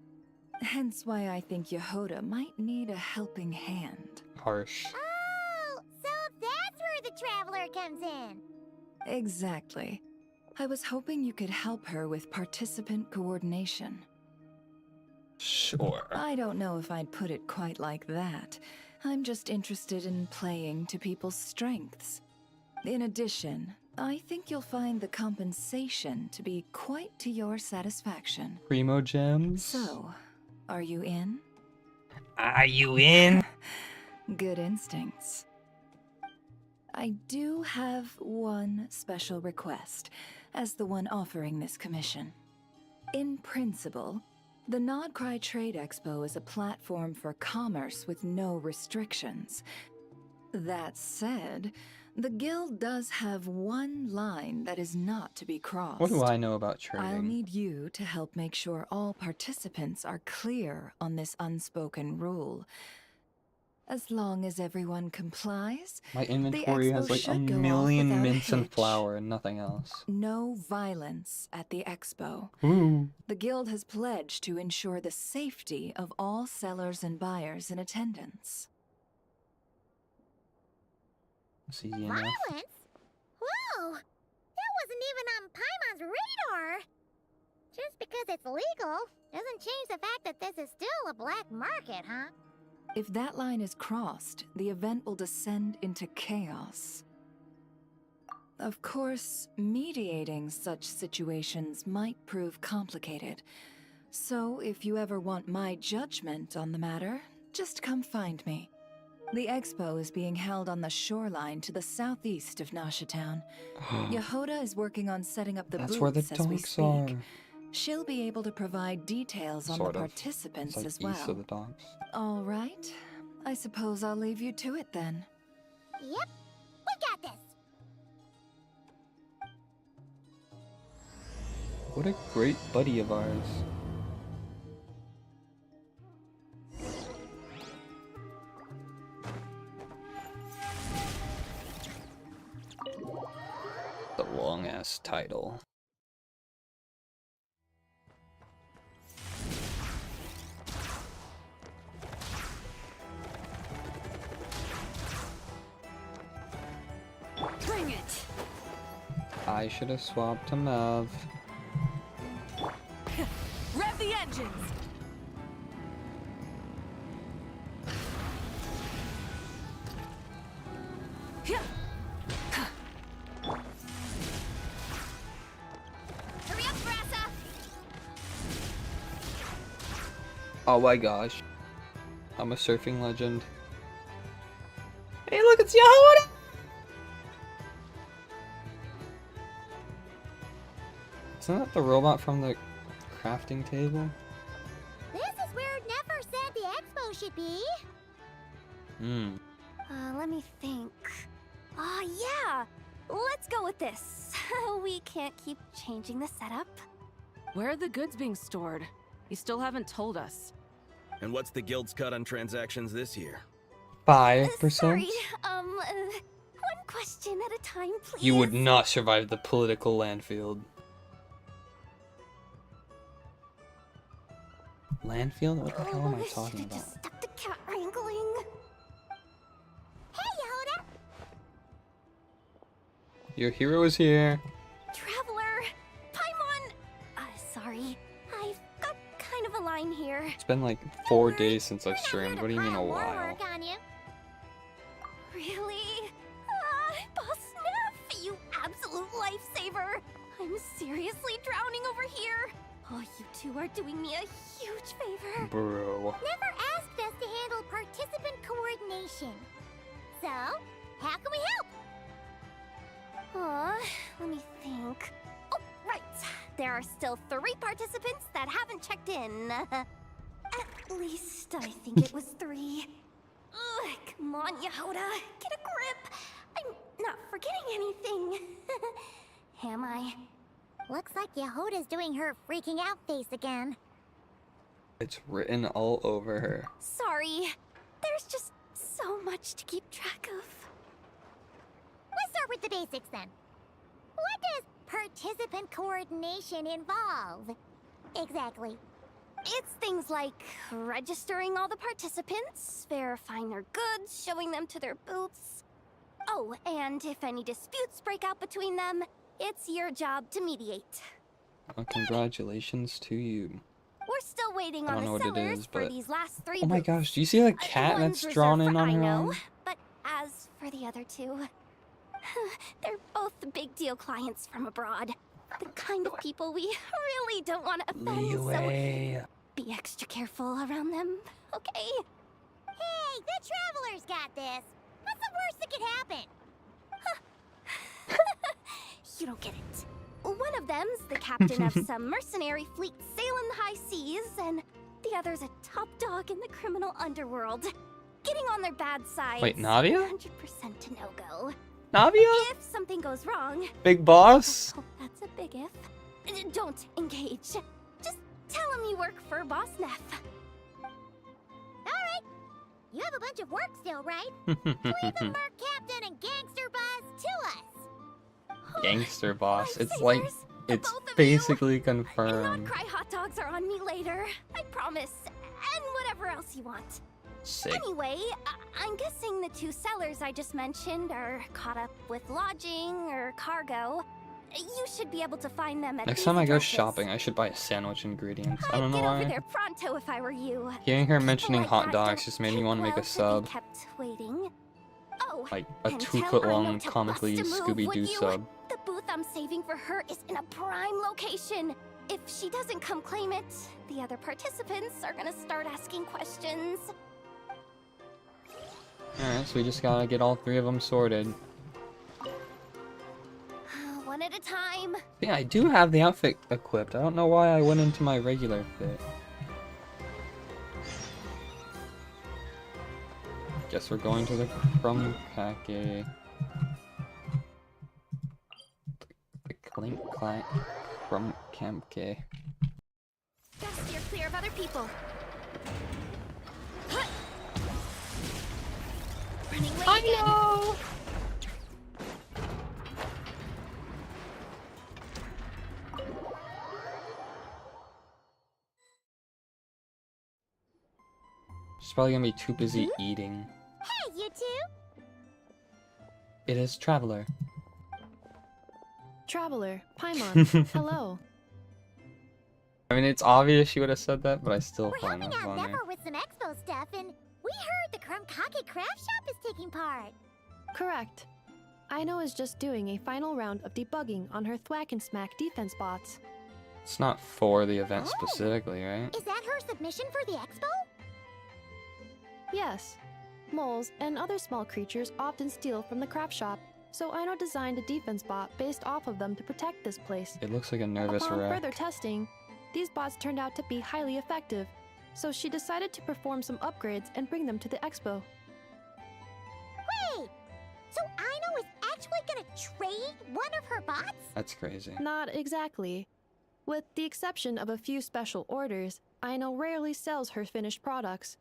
Hence why I think Yehoda might need a helping hand. Harsh. Oh, so that's where the traveler comes in. Exactly. I was hoping you could help her with participant coordination. Sure. I don't know if I'd put it quite like that. I'm just interested in playing to people's strengths. In addition, I think you'll find the compensation to be quite to your satisfaction. Primo gems. So, are you in? Are you in? Good instincts. I do have one special request, as the one offering this commission. In principle, the Nodcry Trade Expo is a platform for commerce with no restrictions. That said, the guild does have one line that is not to be crossed. What do I know about trading? I'll need you to help make sure all participants are clear on this unspoken rule. As long as everyone complies, My inventory expo has like a should go off million without a mints and hitch. flour and nothing else. no violence at the expo. Ooh. The guild has pledged to ensure the safety of all sellers and buyers in attendance. It's easy enough. Violence? Whoa! That wasn't even on Paimon's radar! Just because it's legal doesn't change the fact that this is still a black market, huh? If that line is crossed, the event will descend into chaos. Of course, mediating such situations might prove complicated. So if you ever want my judgment on the matter, just come find me. The expo is being held on the shoreline to the southeast of Nasha Town. Yehoda is working on setting up the That's booths where the as we docks speak. are. She'll be able to provide details on Sort the of. participants It's like as well. east of the docks. All right. I suppose I'll leave you to it then. Yep, we got this! What a great buddy of ours. The long ass title. Bring it! I should have swapped to Mev. Rev the engines! Hurry up, Brassa! Oh my gosh. I'm a surfing legend. Hey look, it's Yehoda! Isn't that the robot from the crafting table? This is where Nefer said the expo should be. Hmm. Let me think. Yeah! Let's go with this. We can't keep changing the setup. Where are the goods being stored? You still haven't told us. And what's the guild's cut on transactions this year? 5%? Sorry, one question at a time, please. You would not survive the political landfill. Landfill? What the hell am I I talking should've about? just stuck to cat wrangling. Hey, Yehoda! Your hero is here. Traveler! Paimon! Sorry. I've got kind of a line here. It's been like 4 worry, days since we're I've not streamed. gonna What do you mean a pile more while? work on you. Really? Boss Neff, you absolute lifesaver! I'm seriously drowning over here. Oh, you two are doing me a huge favor. Bro. Never asked us to handle participant coordination. So, how can we help? Let me think. Oh, right. There are still 3 participants that haven't checked in. At least I think it was 3. Ugh, come on, Yehoda. Get a grip. I'm not forgetting anything. Am I? Looks like Yehoda's doing her freaking out face again. It's written all over her. Sorry. There's just so much to keep track of. Let's start with the basics then. What does participant coordination involve? Exactly. It's things like registering all the participants, verifying their goods, showing them to their booths. Oh, and if any disputes break out between them, it's your job to mediate. Well, congratulations to you. We're still waiting I on don't know the what it sellers is, for but... these last 3 Oh my booths. gosh, do you see the The cat ones that's drawn reserved in for on her Aino, arm? but as for the other two, they're both big deal clients from abroad. The kind of people we really don't want to offend, Leeway. so be extra careful around them, okay? Hey, the Travelers got this. What's the worst that could happen? You don't get it. One of them's the captain of some mercenary fleet sailing the high seas, and the other's a top dog in the criminal underworld. Getting on their bad side. Wait, Navia? 100% a no-go. Navia? If something goes wrong, Big boss? oh, that's a big if. Don't engage. Just tell him you work for Boss Neff. Alright. You have a bunch of work still, right? Leave the Merc Captain and Gangster Buzz to us. Gangster boss. My It's like, sailors, it's both of you. basically Not confirmed. cry hot dogs are on me later. I promise. And whatever else you want. Sick. Anyway, I'm guessing the 2 sellers I just mentioned are caught up with lodging or cargo. You should be able to find them at Next these time I go addresses. shopping, I should buy sandwich ingredients. I I'd don't know get over why. there pronto if I were you. Hearing her People mentioning like hot that dogs don't just made me take want to make well a to be sub. kept waiting. Oh, Like a and 2 tell foot Aino long to comically bust a move, Scooby would Doo you? sub. The booth I'm saving for her is in a prime location. If she doesn't come claim it, the other participants are gonna start asking questions. Alright, so we just gotta get all 3 of them sorted. One at a time. Yeah, I do have the outfit equipped. I don't know why I went into my regular fit. Guess we're going to the Krumkake. The Clink Clank Krumkake. Just steer clear of other people. Running late again. She's probably gonna be too busy eating. Hey, you two. It is Traveler. Traveler, Paimon, hello. I mean, it's obvious she would have said that, but I still We're find helping it out funny. Never with some expo stuff, and we heard the Krumkake craft shop is taking part. Correct. Aino is just doing a final round of debugging on her Thwack and Smack defense bots. It's not for the event Oh. specifically, right? Is that her submission for the expo? Yes, moles and other small creatures often steal from the craft shop, so Aino designed a defense bot based off of them to protect this place. It looks like a nervous Upon wreck. further testing, these bots turned out to be highly effective, so she decided to perform some upgrades and bring them to the expo. Wait! So Aino is actually gonna trade one of her bots? That's crazy. Not exactly. With the exception of a few special orders, Aino rarely sells her finished products.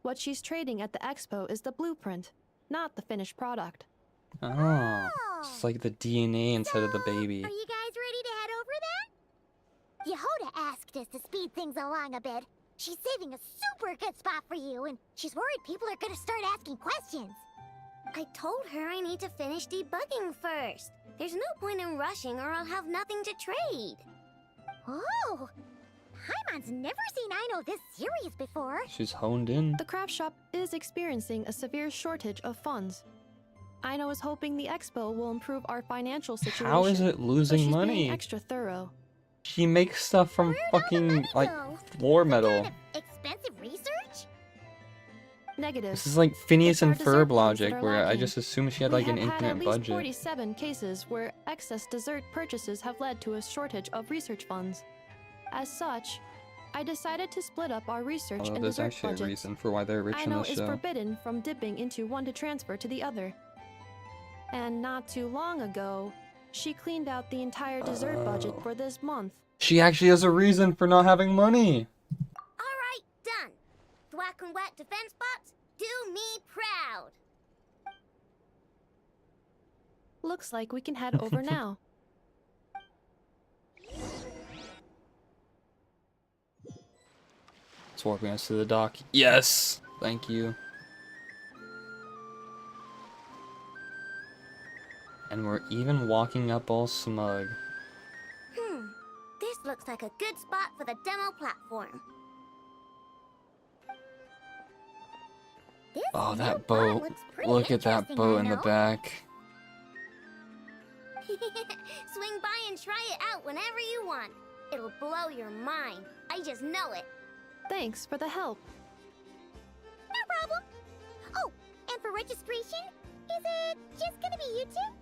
What she's trading at the expo is the blueprint, not the finished product. Oh, it's like the DNA instead of the baby. Are you guys ready to head over then? Yehoda asked us to speed things along a bit. She's saving a super good spot for you, and she's worried people are gonna start asking questions. I told her I need to finish debugging first. There's no point in rushing or I'll have nothing to trade. Oh! Paimon's never seen Aino this serious before. She's honed in. The craft shop is experiencing a severe shortage of funds. Aino is hoping the expo will improve our financial situation. How is it so losing she's money? being extra thorough. She makes stuff from Where'd all the fucking, money like, go? floor Some metal. kind of expensive research? Negative. This is like Phineas It's our and dessert Ferb funds that logic, are where I lacking. just assume she had We like an have had infinite at least budget. 47 cases where excess dessert purchases have led to a shortage of research funds. As such, I decided to split up our research Although and there's dessert actually a budgets. reason for why they're rich in Aino this is show. forbidden from dipping into one to transfer to the other. And not too long ago, She cleaned out the entire dessert budget for this month. She actually has a reason for not having money. Alright, done. Thwack and whack defense bots, do me proud. Looks like we can head over now. It's warping us to the dock. Yes! Thank you. And we're even walking up all smug. This looks like a good spot for the demo platform. This Oh, new that bot boat. looks pretty Look at that interesting, boat in the Rhino. back. Swing by and try it out whenever you want. It'll blow your mind. I just know it. Thanks for the help. No problem. Oh, and for registration, is it just gonna be you two?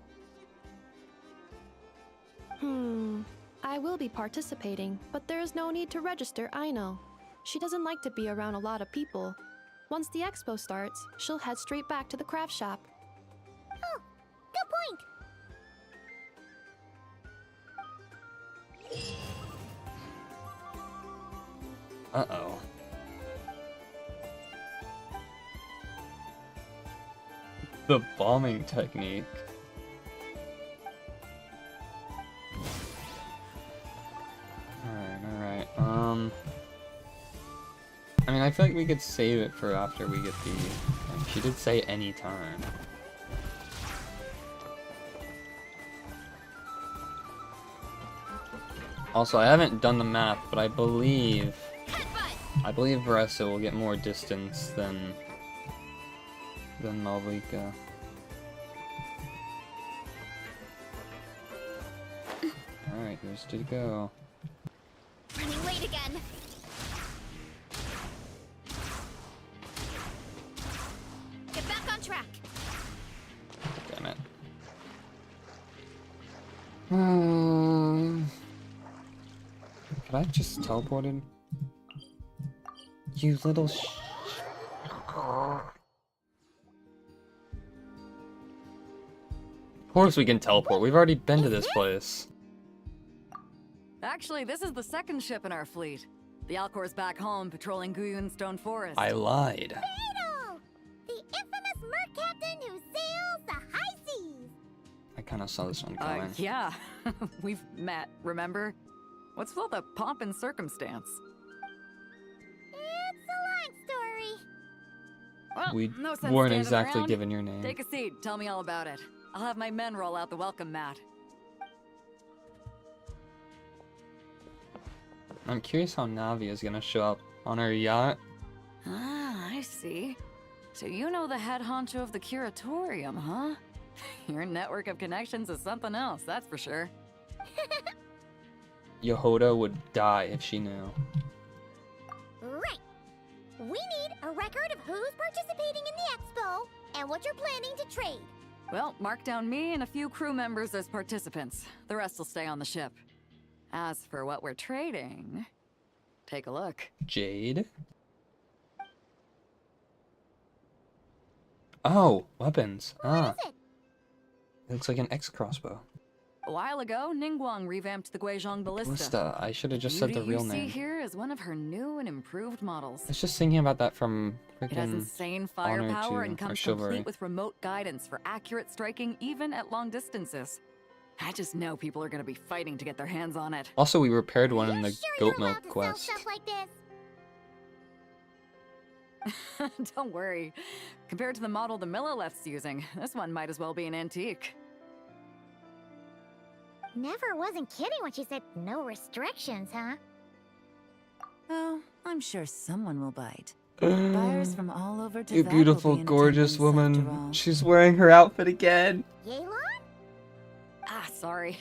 I will be participating, but there is no need to register, I know. She doesn't like to be around a lot of people. Once the expo starts, she'll head straight back to the craft shop. Oh, good point. Uh-oh. The bombing technique. Alright. I mean, I feel like we could save it for after we get the... She did say any time. Also, I haven't done the math, but I believe Varessa will get more distance than Malvika. Alright, here's to go. Running late again. Get back on track. Damn it. Could I just teleport in? You little Of course we can teleport. We've already been to this place. Actually, this is the second ship in our fleet. The Alcor's back home patrolling Guyun Stone Forest. I lied. Beto! The infamous merc captain who sails the high seas! I kind of saw this one coming. Yeah. We've met, remember? What's with all the pomp and circumstance? It's a long story. Well, We no sense weren't standing exactly around. given your name. Take a seat, tell me all about it. I'll have my men roll out the welcome mat. I'm curious how Navi is gonna show up on her yacht. Ah, I see. So you know the head honcho of the curatorium, huh? Your network of connections is something else, that's for sure. Yehoda would die if she knew. Right. We need a record of who's participating in the expo and what you're planning to trade. Well, mark down me and a few crew members as participants. The rest will stay on the ship. As for what we're trading, take a look. Jade? Oh, weapons. What is it? It looks like an X crossbow. A while ago, Ningguang revamped the Guizhong Ballista. I should have just said the beauty real you see name. here is one of her new and improved models. I was just thinking about that from It has freaking insane Honor firepower 2 and or comes Chivalry. complete with remote guidance for accurate striking even at long distances. I just know people are going to be fighting to get their hands on it. Also, we repaired one in the Sure goat you're allowed milk to quest. sell stuff like this? Don't worry. Compared to the model the Milleleth's using, this one might as well be an antique. Never wasn't kidding when she said no restrictions, huh? Oh, I'm sure someone will bite. Buyers from all over You Tibet will beautiful, be in gorgeous attendance after woman. all. She's wearing her outfit again. Yelan? Ah, sorry.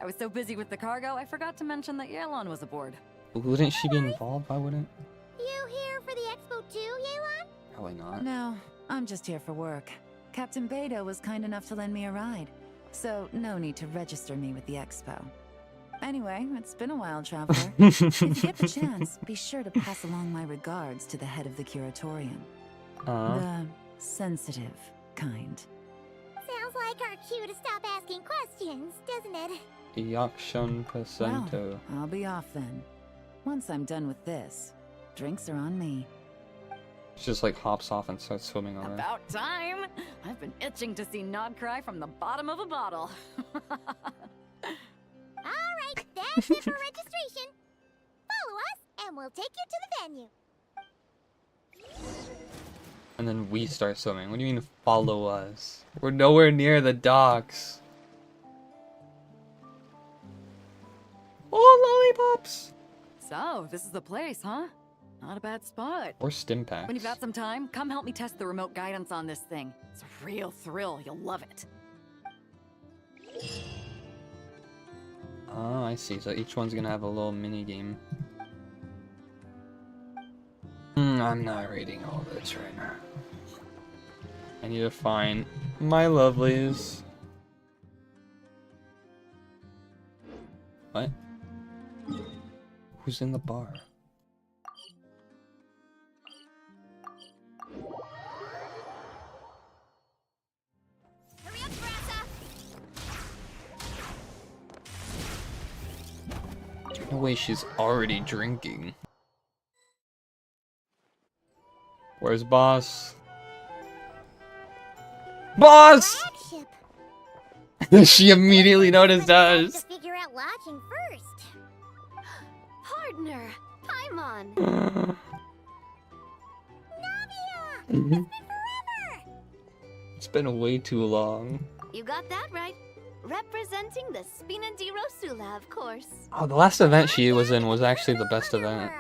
I was so busy with the cargo, I forgot to mention that Yelan was aboard. Wouldn't she be involved? Why wouldn't? You here for the expo too, Yelan? Probably not. No, I'm just here for work. Captain Beto was kind enough to lend me a ride, so no need to register me with the expo. Anyway, it's been a while, traveler. If you get the chance, be sure to pass along my regards to the head of the curatorium. The sensitive kind. Sounds Feels like our cue to stop asking questions, doesn't it? Yakshon Presento. Well, I'll be off then. Once I'm done with this, drinks are on me. She just like hops off and starts swimming already. About time! I've been itching to see Nod cry from the bottom of a bottle. Alright, that's it for registration. Follow us, and we'll take you to the venue. And then we start swimming. What do you mean follow us? We're nowhere near the docks. Oh, lollipops! So, this is the place, huh? Not a bad spot. Or stim packs. When you've got some time, come help me test the remote guidance on this thing. It's a real thrill. You'll love it. Oh, I see. So each one's gonna have a little mini game. I'm not reading all this right now. I need to find my lovelies. What? Who's in the bar? Hurry up, Grassa! No way she's already drinking. Where's boss? Boss! She immediately noticed us. To figure out lodging first. Partner! Paimon! Navia! It's been way too long. You got that right. Representing the Spina di Rosula, of course. Oh, the last event she was in was actually the best event.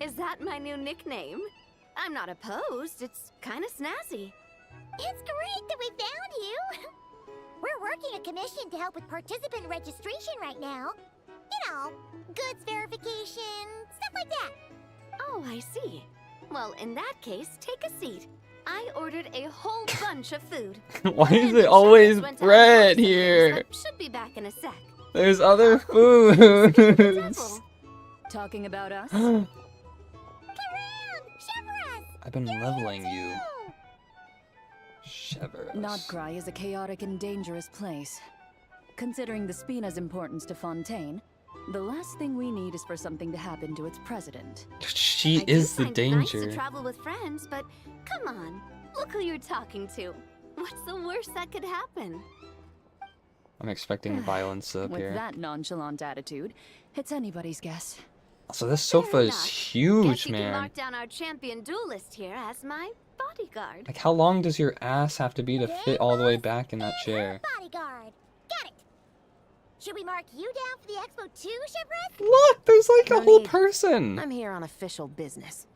Is that my new nickname? I'm not opposed. It's kind of snazzy. It's great that we found you. We're working a commission to help with participant registration right now. You know, goods verification, stuff like that. Oh, I see. Well, in that case, take a seat. I ordered a whole bunch of food. Why is it always bread here? Should be back in a sec. There's other foods. Talking about us? I've been leveling you. Shivers. Nodcry is a chaotic and dangerous place. Considering the Spina's importance to Fontaine, the last thing we need is for something to happen to its president. She is the danger. Nice to travel with friends, but come on, look who you're talking to. What's the worst that could happen? I'm expecting violence up With here. that nonchalant attitude, it's anybody's guess. So this sofa is Guess huge, you can man. mark down our champion duelist here as my bodyguard. Like, how long does your ass have to be to fit all the way back in that chair? Bodyguard. Got it. Should we mark you down for the expo too, Shivers? Look, there's like a No whole need. person. I'm here on official business.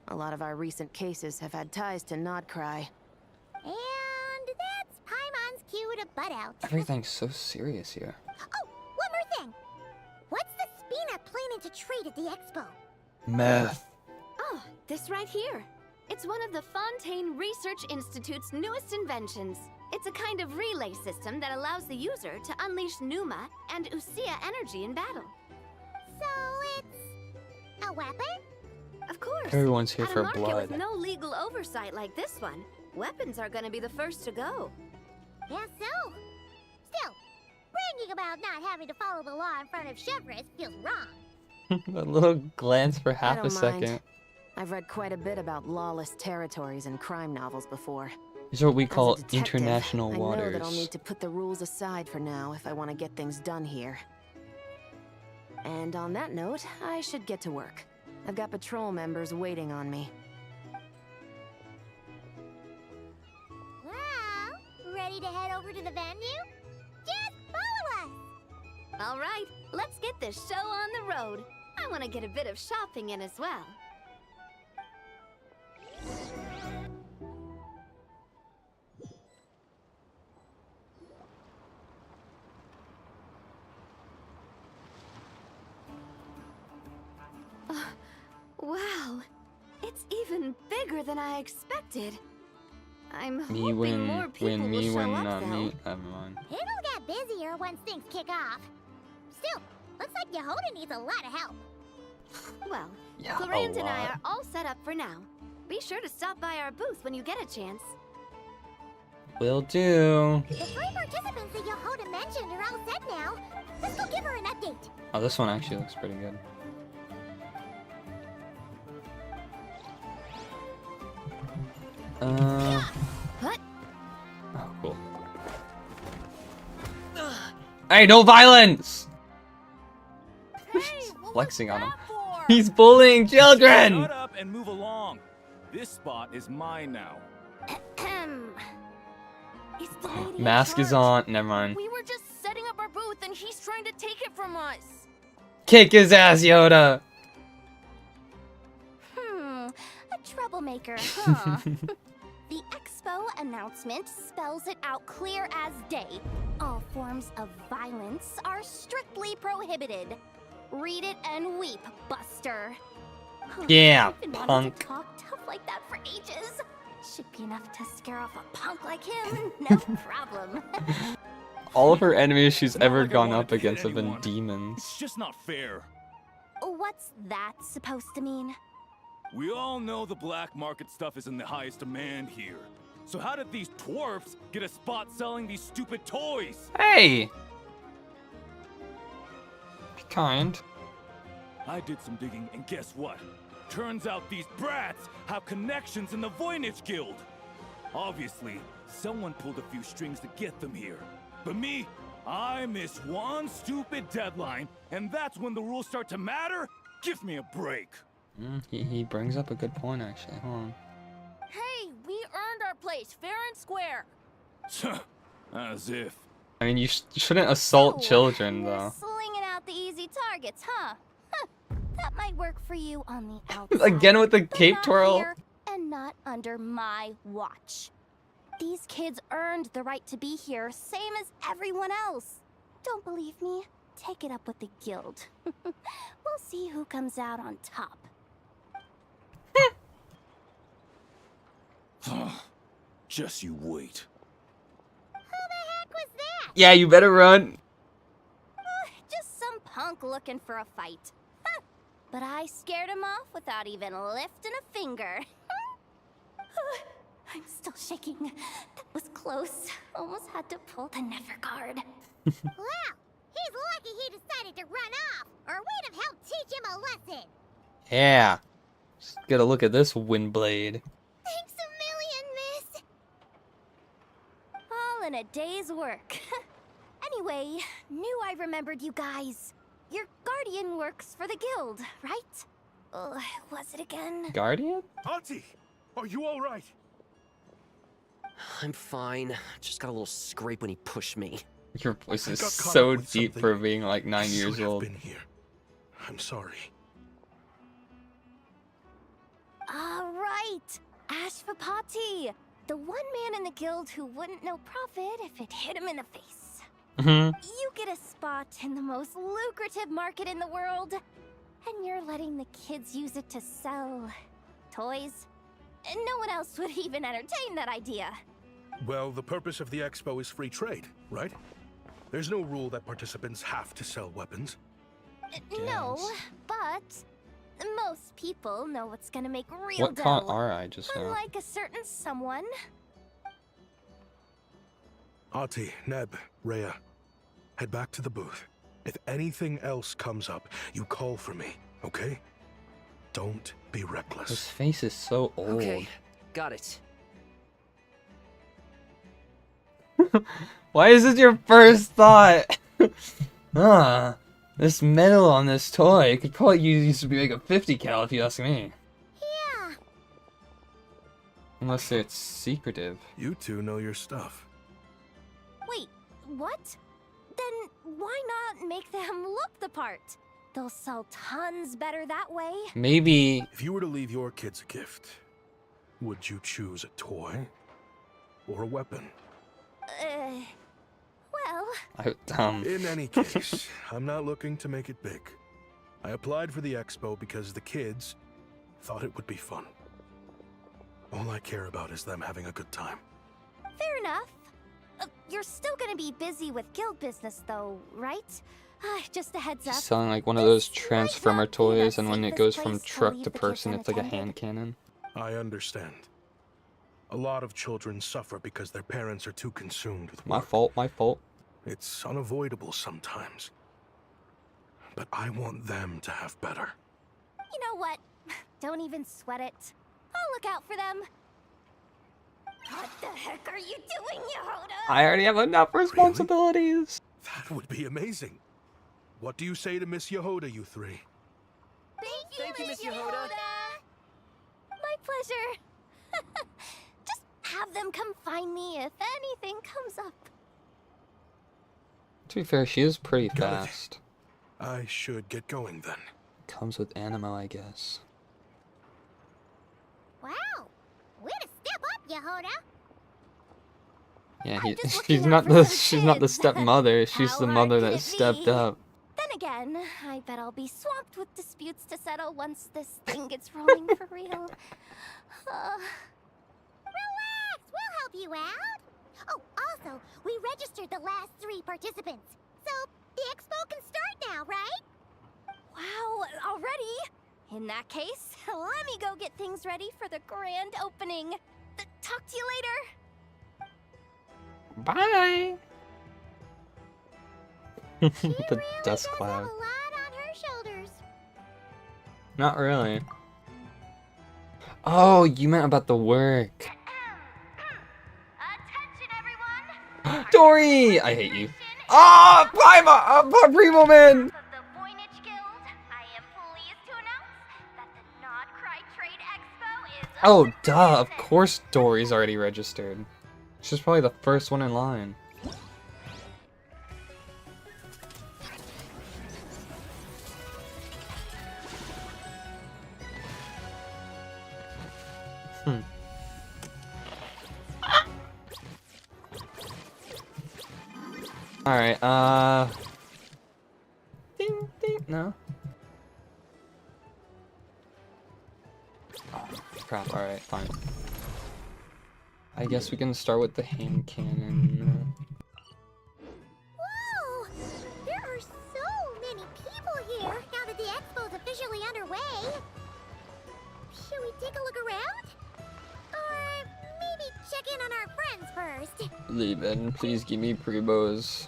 A lot of our recent cases have had ties to Nodcry. And that's Paimon's cue to butt out. Everything's so serious here. Oh, one more thing. What's the Spina planning to trade at the expo? Meth. Oh, this right here. It's one of the Fontaine Research Institute's newest inventions. It's a kind of relay system that allows the user to unleash Numa and Usia energy in battle. So it's a weapon? Of course. Everyone's here At for a market blood. with no legal oversight like this one, weapons are going to be the first to go. Guess so. Still, bragging about not having to follow the law in front of Chevres feels wrong. A little glance for I half don't a second. mind. I've read quite a bit about lawless territories and crime novels before. These are what we As a call detective, international I know waters. that I'll need to put the rules aside for now if I want to get things done here. And on that note, I should get to work. I've got patrol members waiting on me. Well, ready to head over to the venue? Just follow us! All right, let's get this show on the road. I want to get a bit of shopping in as well. Wow, it's even bigger than I expected. I'm hoping more people will show up, not though. me. Never mind. It'll get busier once things kick off. Still, looks like Yehoda needs a lot of help. Well, Yeah, Clarence a and I lot. are all set up for now. Be sure to stop by our booth when you get a chance. Will do. The 3 participants that Yohoda mentioned are all set now. Let's go give her an update. Oh, this one actually looks pretty good. What? Oh, cool. Hey, no violence! Flexing on him. He's bullying children! Shut up and move along. This spot is mine now. It's the lady in Mask is charge. on. Never mind. We were just setting up our booth and he's trying to take it from us. Kick his ass, Yoda! A troublemaker, huh? The expo announcement spells it out clear as day. All forms of violence are strictly prohibited. Read it and weep, Buster. Yeah, I've been wanting punk. to talk tough like that for ages. Should be enough to scare off a punk like him. No problem. All of her enemies she's ever like I gone wanted up to hit against have been anyone. demons. It's just not fair. What's that supposed to mean? We all know the black market stuff is in the highest demand here. So how did these dwarfs get a spot selling these stupid toys? Hey! Be kind. I did some digging, and guess what? Turns out these brats have connections in the Voynich Guild. Obviously, someone pulled a few strings to get them here. But me, I missed one stupid deadline, and that's when the rules start to matter? Give me a break. He brings up a good point, actually. Hold on. Hey, we earned our place fair and square. As if. I mean, you shouldn't assault So, children, you're though. slinging out the easy targets, huh? That might work for you on the outside. Again with the but cape not twirl? here and not under my watch. These kids earned the right to be here, same as everyone else. Don't believe me? Take it up with the guild. We'll see who comes out on top. Just you wait. Who the heck was that? Yeah, you better run. Just some punk looking for a fight. Huh. But I scared him off without even lifting a finger. I'm still shaking. That was close. Almost had to pull the never guard. Well, he's lucky he decided to run off, or we'd have helped teach him a lesson. Yeah. Just get a look at this windblade. Thanks a million, miss. All in a day's work. Anyway, knew I remembered you guys. Your guardian works for the guild, right? Was it again? Guardian? Auntie, are you all right? I'm fine. Just got a little scrape when he pushed me. Your voice is got caught so up with deep something for being like 9 I years should have old. been here. I'm sorry. Right. Ashvapati. The one man in the guild who wouldn't know profit if it hit him in the face. You get a spot in the most lucrative market in the world, and you're letting the kids use it to sell toys. And no one else would even entertain that idea. Well, the purpose of the expo is free trade, right? There's no rule that participants have to sell weapons. No, but most people know what's gonna make real What caught dough. our eye just now? Unlike a certain someone. Ati, Neb, Rhea, head back to the booth. If anything else comes up, you call for me, okay? Don't be reckless. His face is so old. Okay, got it. Why is this your first thought? This metal on this toy could probably use to be like a 50 cal if you ask me. Yeah. Unless it's secretive. You two know your stuff. Wait, what? Then why not make them look the part? They'll sell tons better that way. Maybe. If you were to leave your kids a gift, would you choose a toy or a weapon? Well... In any case, I'm not looking to make it big. I applied for the expo because the kids thought it would be fun. All I care about is them having a good time. Fair enough. You're still gonna be busy with guild business though, right? Just a heads up. He's selling like one of those transformer toys, and when it goes from truck to person, it's like a hand cannon. I understand. A lot of children suffer because their parents are too consumed with My work. fault, my fault. It's unavoidable sometimes. But I want them to have better. You know what? Don't even sweat it. I'll look out for them. What the heck are you doing, Yehoda? I already have enough responsibilities. That would be amazing. What do you say to Miss Yehoda, you three? Thank you, Miss Yehoda. My pleasure. Just have them come find me if anything comes up. To be fair, she is pretty Got it. fast. I should get going then. Comes with animo, I guess. Wow! Way to step up, Yehoda! Yeah, I'm just looking she's out not for the some not the kids. stepmother. She's How the hard mother can that it stepped be? up. Then again, I bet I'll be swamped with disputes to settle once this thing gets rolling for real. Relax! We'll help you out! Oh, also, we registered the last 3 participants. So, the expo can start now, right? Wow, already? In that case, let me go get things ready for the grand opening. Talk to you later. Bye. She The really dust does cloud. have a lot on her shoulders. Not really. Oh, you meant about the work. Attention, everyone. Dory! I hate you. Ah, Primo Man! Of the Voynich Guild, I am pleased to announce that the Nod Cry Trade Expo is Oh, duh. Of course Dory's already registered. She's probably the first one in line. Alright, ding, ding, no. Oh, crap, alright, fine. I guess we can start with the hand cannon. Whoa! There are so many people here now that the expo's officially underway. Should we take a look around? Or maybe check in on our friends first? Leavin, please give me Primos.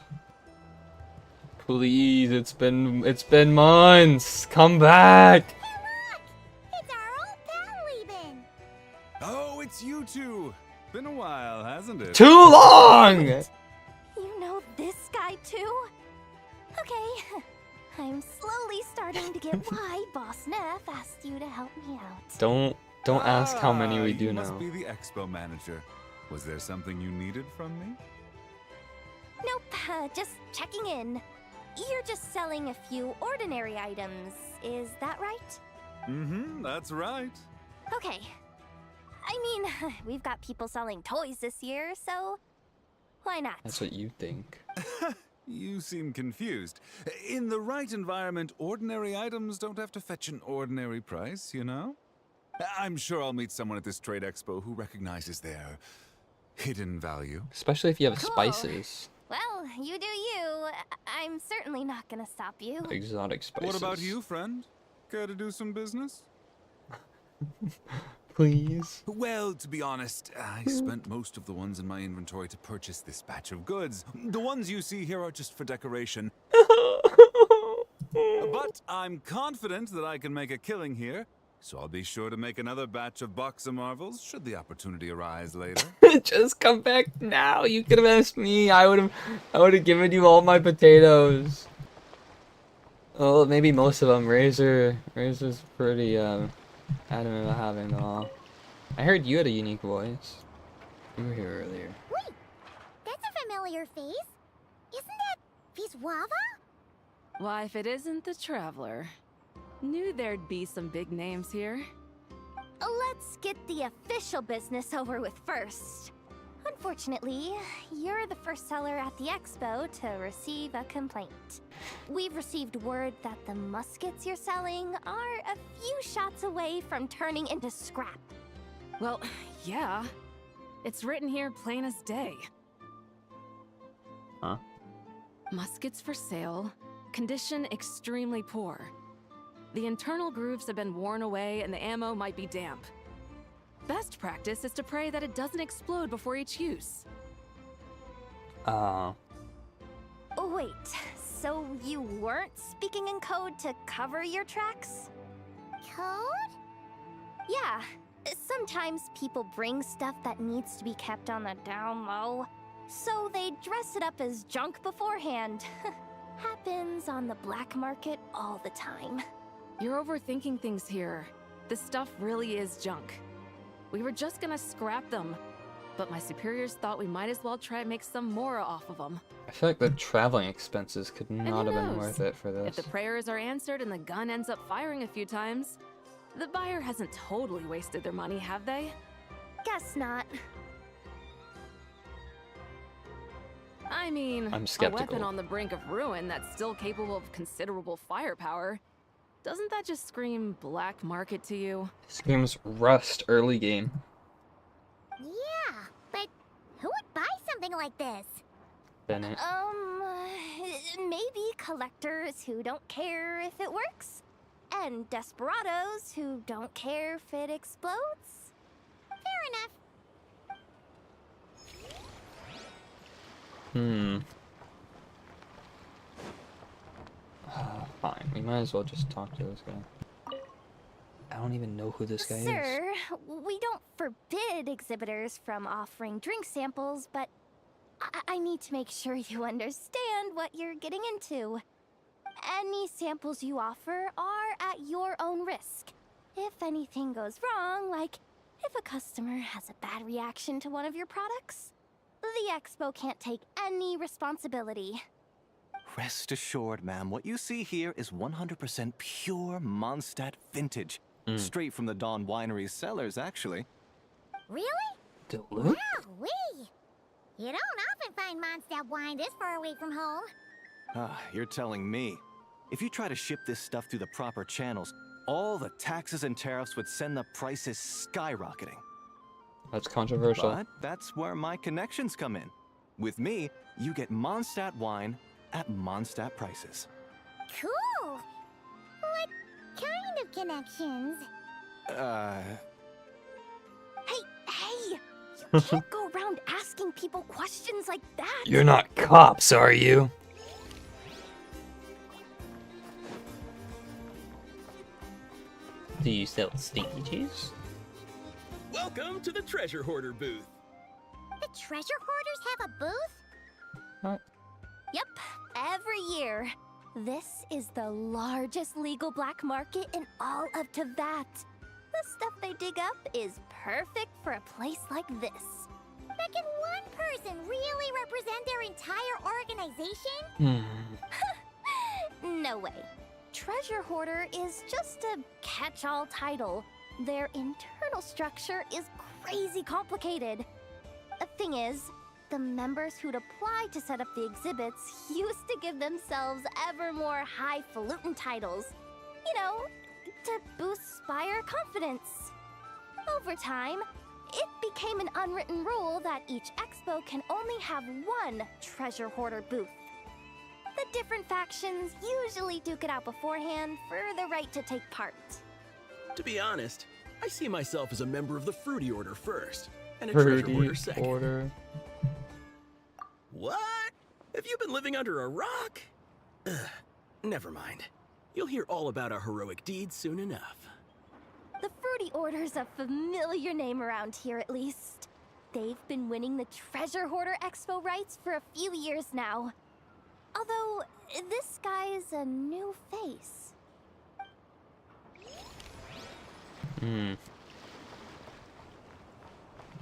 Please, it's been months. Come back. Hey, look! It's our old pal Lieben. Oh, it's you two. Been a while, hasn't it? Too long. You know this guy too? Okay, I'm slowly starting to get why Boss Neff asked you to help me out. Don't ask how many we do you now. must be the expo manager. Was there something you needed from me? Nope, just checking in. You're just selling a few ordinary items, is that right? Mm-hmm, that's right. Okay. I mean, we've got people selling toys this year, so why not? That's what you think. You seem confused. In the right environment, ordinary items don't have to fetch an ordinary price, you know? I'm sure I'll meet someone at this trade expo who recognizes their hidden value. Especially if you have Cool. spices. Well, you do you. I'm certainly not gonna stop you. Exotic spices. What about you, friend? Care to do some business? Please. Well, to be honest, I spent most of the ones in my inventory to purchase this batch of goods. The ones you see here are just for decoration. But I'm confident that I can make a killing here, so I'll be sure to make another batch of Box of Marvels should the opportunity arise later. Just come back now. You could have asked me. I would have given you all my potatoes. Oh, maybe most of them. Razor's pretty adamant about having them all. I heard you had a unique voice. You were here earlier. Wait! That's a familiar face. Isn't that Viswava? Why, if it isn't the Traveler. Knew there'd be some big names here. Let's get the official business over with first. Unfortunately, you're the first seller at the expo to receive a complaint. We've received word that the muskets you're selling are a few shots away from turning into scrap. Well, yeah. It's written here plain as day. Huh? Muskets for sale. Condition extremely poor. The internal grooves have been worn away and the ammo might be damp. Best practice is to pray that it doesn't explode before each use. Oh, wait, so you weren't speaking in code to cover your tracks? Code? Yeah, sometimes people bring stuff that needs to be kept on the down low, so they dress it up as junk beforehand. Happens on the black market all the time. You're overthinking things here. This stuff really is junk. We were just gonna scrap them, but my superiors thought we might as well try to make some more off of them. I feel like the traveling expenses could And not who have been knows? worth it for If this. the prayers are answered and the gun ends up firing a few times, the buyer hasn't totally wasted their money, have they? Guess not. I mean, I'm a skeptical. weapon on the brink of ruin that's still capable of considerable firepower. Doesn't that just scream black market to you? Screams Rust early game. Yeah, but who would buy something like this? Bennett. Maybe collectors who don't care if it works, and desperados who don't care if it explodes. Fair enough. Fine, we might as well just talk to this guy. I don't even know who this guy is. Sir, we don't forbid exhibitors from offering drink samples, but I need to make sure you understand what you're getting into. Any samples you offer are at your own risk. If anything goes wrong, like if a customer has a bad reaction to one of your products, the expo can't take any responsibility. Rest assured, ma'am, what you see here is 100% pure Mondstadt vintage. Straight from the Dawn Winery's cellars, actually. Really? Duluth? Wowee! You don't often find Mondstadt wine this far away from home. Ah, you're telling me. If you try to ship this stuff through the proper channels, all the taxes and tariffs would send the prices skyrocketing. That's controversial. But that's where my connections come in. With me, you get Mondstadt wine at Mondstadt prices. Cool! What kind of connections? Hey! You can't go around asking people questions like that! You're not cops, are you? Do you sell stinky cheese? Welcome to the Treasure Hoarder booth. The treasure hoarders have a booth? What? Yep, every year. This is the largest legal black market in all of Teyvat. The stuff they dig up is perfect for a place like this. But can one person really represent their entire organization? No way. Treasure Hoarder is just a catch-all title. Their internal structure is crazy complicated. The thing is, the members who'd apply to set up the exhibits used to give themselves ever more highfalutin titles. You know, to boost buyer confidence. Over time, it became an unwritten rule that each expo can only have one treasure hoarder booth. The different factions usually duke it out beforehand for the right to take part. To be honest, I see myself as a member of the Fruity Order first, and a Treasure Hoarder second. What? Have you been living under a rock? Ugh, never mind. You'll hear all about our heroic deeds soon enough. The Fruity Order's a familiar name around here, at least. They've been winning the Treasure Hoarder Expo rights for a few years now. Although, this guy's a new face.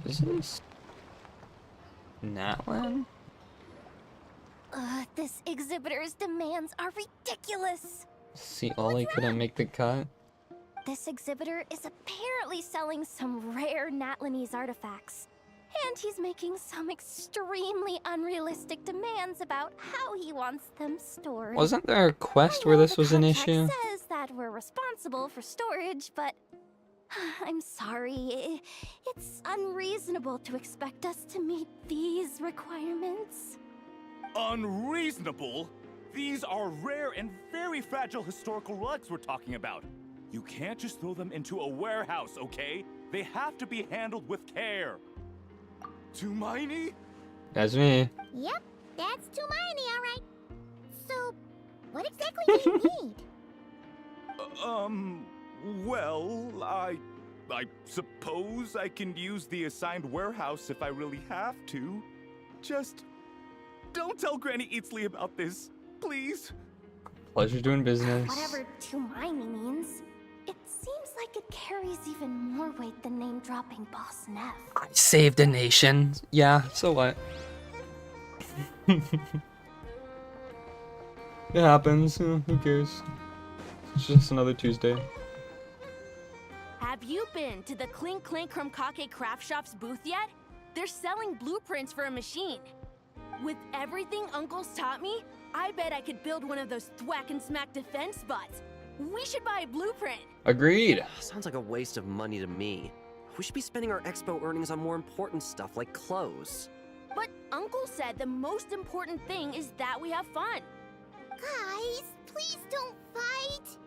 Is this Natlan? This exhibitor's demands are ridiculous. See, Ollie couldn't make the cut. This exhibitor is apparently selling some rare Natlanese artifacts. And he's making some extremely unrealistic demands about how he wants them stored. Wasn't there a quest where this was an issue? It says that we're responsible for storage, but I'm sorry. It's unreasonable to expect us to meet these requirements. Unreasonable? These are rare and very fragile historical relics we're talking about. You can't just throw them into a warehouse, okay? They have to be handled with care. Too miney? That's me. Yep, that's too many, alright. So, what exactly do you need? Well, I suppose I can use the assigned warehouse if I really have to. Just don't tell Granny Eatsley about this, please. Pleasure doing business. Whatever Tumaini means, it seems like it carries even more weight than name-dropping Boss Neff. I saved a nation. Yeah, so what? It happens. Who cares? It's just another Tuesday. Have you been to the Clink Clink Krumkake Craft Shop's booth yet? They're selling blueprints for a machine. With everything Uncle's taught me, I bet I could build one of those thwack and smack defense bots. We should buy a blueprint. Agreed. Sounds like a waste of money to me. We should be spending our expo earnings on more important stuff like clothes. But Uncle said the most important thing is that we have fun. Guys, please don't fight.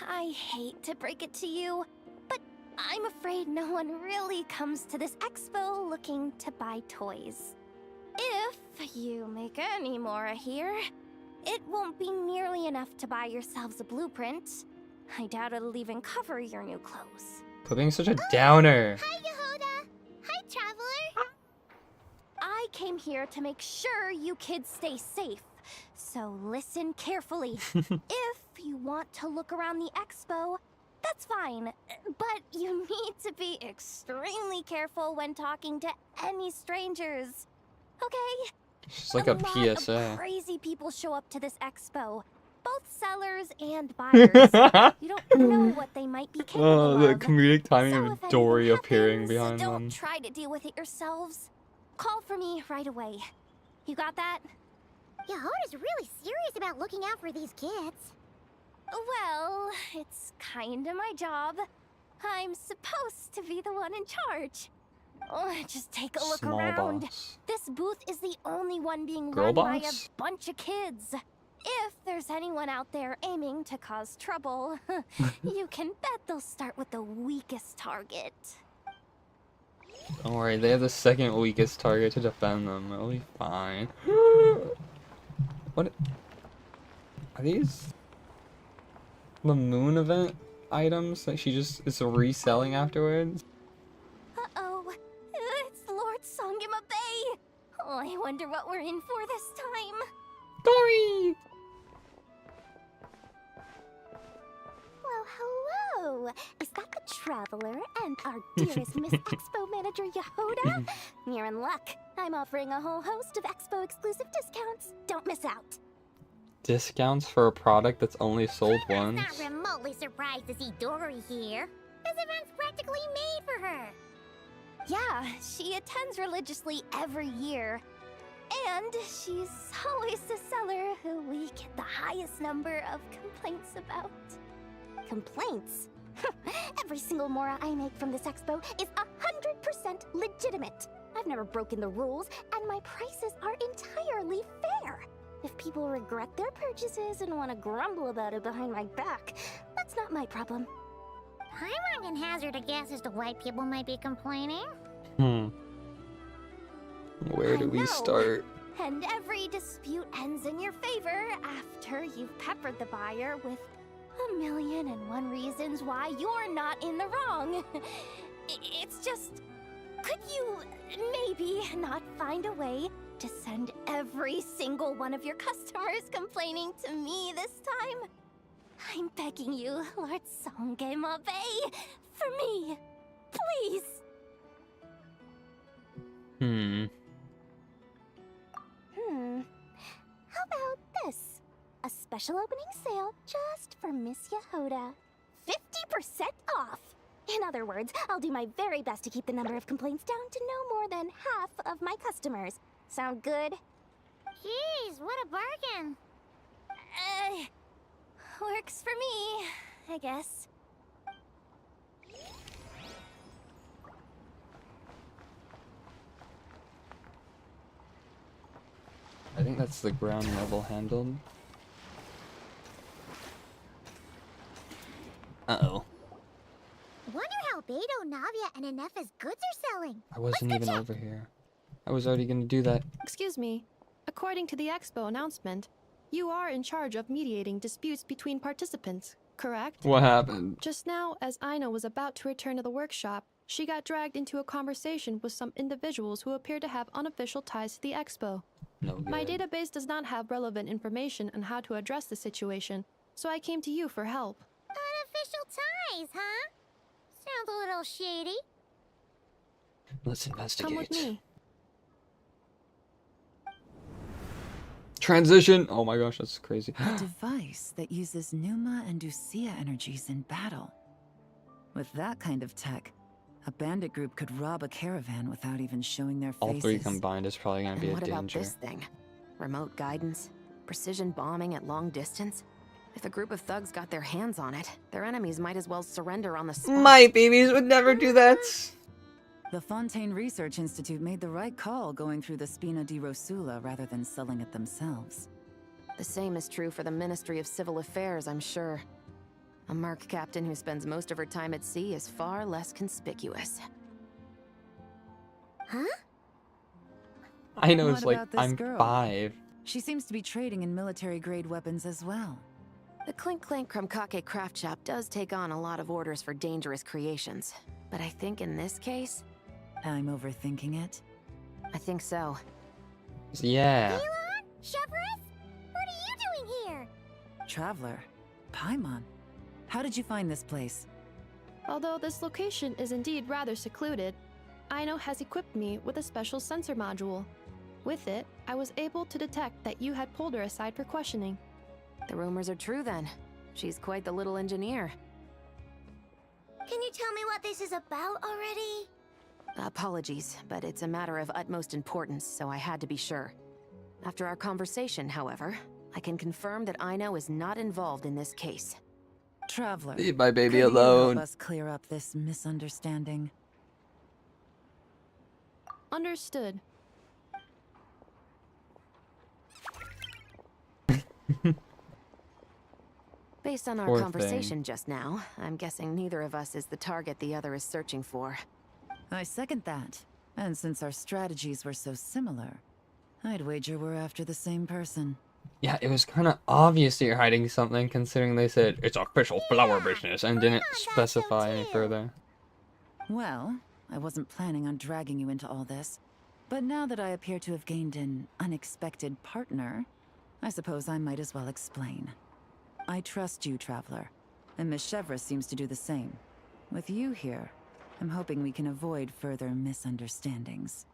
I hate to break it to you, but I'm afraid no one really comes to this expo looking to buy toys. If you make any more here, it won't be nearly enough to buy yourselves a blueprint. I doubt it'll even cover your new clothes. Quit being such a downer. Hi, Yehuda. Hi, Traveler. I came here to make sure you kids stay safe. So listen carefully. If you want to look around the expo, that's fine. But you need to be extremely careful when talking to any strangers. Okay? It's like a lot PSA. of crazy people show up to this expo. Both sellers and buyers. You don't know what they might be capable Oh, the of. comedic timing So of if anything Dory appearing happens, behind don't them. try to deal with it yourselves. Call for me right away. You got that? Yehuda's really serious about looking out for these kids. Well, it's kinda my job. I'm supposed to be the one in charge. Oh, just take a look Small around. boss. This booth is the only one being Girl run by a boss? bunch of kids. If there's anyone out there aiming to cause trouble, you can bet they'll start with the weakest target. Don't worry, they have the second weakest target to defend them. It'll be fine. What? Are these the moon event items that she just is reselling afterwards? Uh-oh, it's Lord Songima Bay. Oh, I wonder what we're in for this time. Dory! Well, hello. Is that the Traveler and our dearest Miss Expo Manager Yehuda? You're in luck. I'm offering a whole host of Expo exclusive discounts. Don't miss out. Discounts for a product that's only sold once? Not remotely surprised to see Dory here. This event's practically made for her. Yeah, she attends religiously every year. And she's always the seller who we get the highest number of complaints about. Complaints? Every single mora I make from this expo is 100% legitimate. I've never broken the rules, and my prices are entirely fair. If people regret their purchases and want to grumble about it behind my back, that's not my problem. I wouldn't hazard a guess as to why people might be complaining. Where do we start? And every dispute ends in your favor after you've peppered the buyer with 1,000,001 reasons why you're not in the wrong. It's just, could you maybe not find a way to send every single one of your customers complaining to me this time? I'm begging you, Lord Songema Bay, for me, please. How about this? A special opening sale just for Miss Yehuda. 50% off! In other words, I'll do my very best to keep the number of complaints down to no more than half of my customers. Sound good? Jeez, what a bargain. Works for me, I guess. I think that's the ground level handled. Uh-oh. Wonder how Beto, Navia, and Inef's goods are selling. I wasn't even over here. I was already gonna do that. Excuse me. According to the expo announcement, you are in charge of mediating disputes between participants, correct? What happened? Just now, as Aino was about to return to the workshop, she got dragged into a conversation with some individuals who appear to have unofficial ties to the expo. No good. My database does not have relevant information on how to address the situation, so I came to you for help. Unofficial ties, huh? Sounds a little shady. Let's investigate. Come with me. Transition! Oh my gosh, that's crazy. A device that uses Numa and Lucia energies in battle. With that kind of tech, a bandit group could rob a caravan without even showing their faces. All three combined is probably gonna be And a what about danger. this thing? Remote guidance? Precision bombing at long distance? If a group of thugs got their hands on it, their enemies might as well surrender on the spot. My babies would never do that. The Fontaine Research Institute made the right call going through the Spina di Rosula rather than selling it themselves. The same is true for the Ministry of Civil Affairs, I'm sure. A merc captain who spends most of her time at sea is far less conspicuous. Huh? I know, What it's like, about this I'm girl? 5. She seems to be trading in military-grade weapons as well. The Clink Clank Krumkake craft shop does take on a lot of orders for dangerous creations. But I think in this case... I'm overthinking it. I think so. Yeah. Elon? Chevron? What are you doing here? Traveler. Paimon. How did you find this place? Although this location is indeed rather secluded, Aino has equipped me with a special sensor module. With it, I was able to detect that you had pulled her aside for questioning. The rumors are true then. She's quite the little engineer. Can you tell me what this is about already? Apologies, but it's a matter of utmost importance, so I had to be sure. After our conversation, however, I can confirm that Aino is not involved in this case. Traveler. Leave my baby could you alone. help us clear up this misunderstanding? Understood. Based on our Poor conversation thing. just now, I'm guessing neither of us is the target the other is searching for. I second that. And since our strategies were so similar, I'd wager we're after the same person. Yeah, it was kind of obvious that you're hiding something, considering they said it's official flower business and didn't specify any further. Well, I wasn't planning on dragging you into all this, but now that I appear to have gained an unexpected partner, I suppose I might as well explain. I trust you, Traveler, and Miss Chevra seems to do the same. With you here, I'm hoping we can avoid further misunderstandings.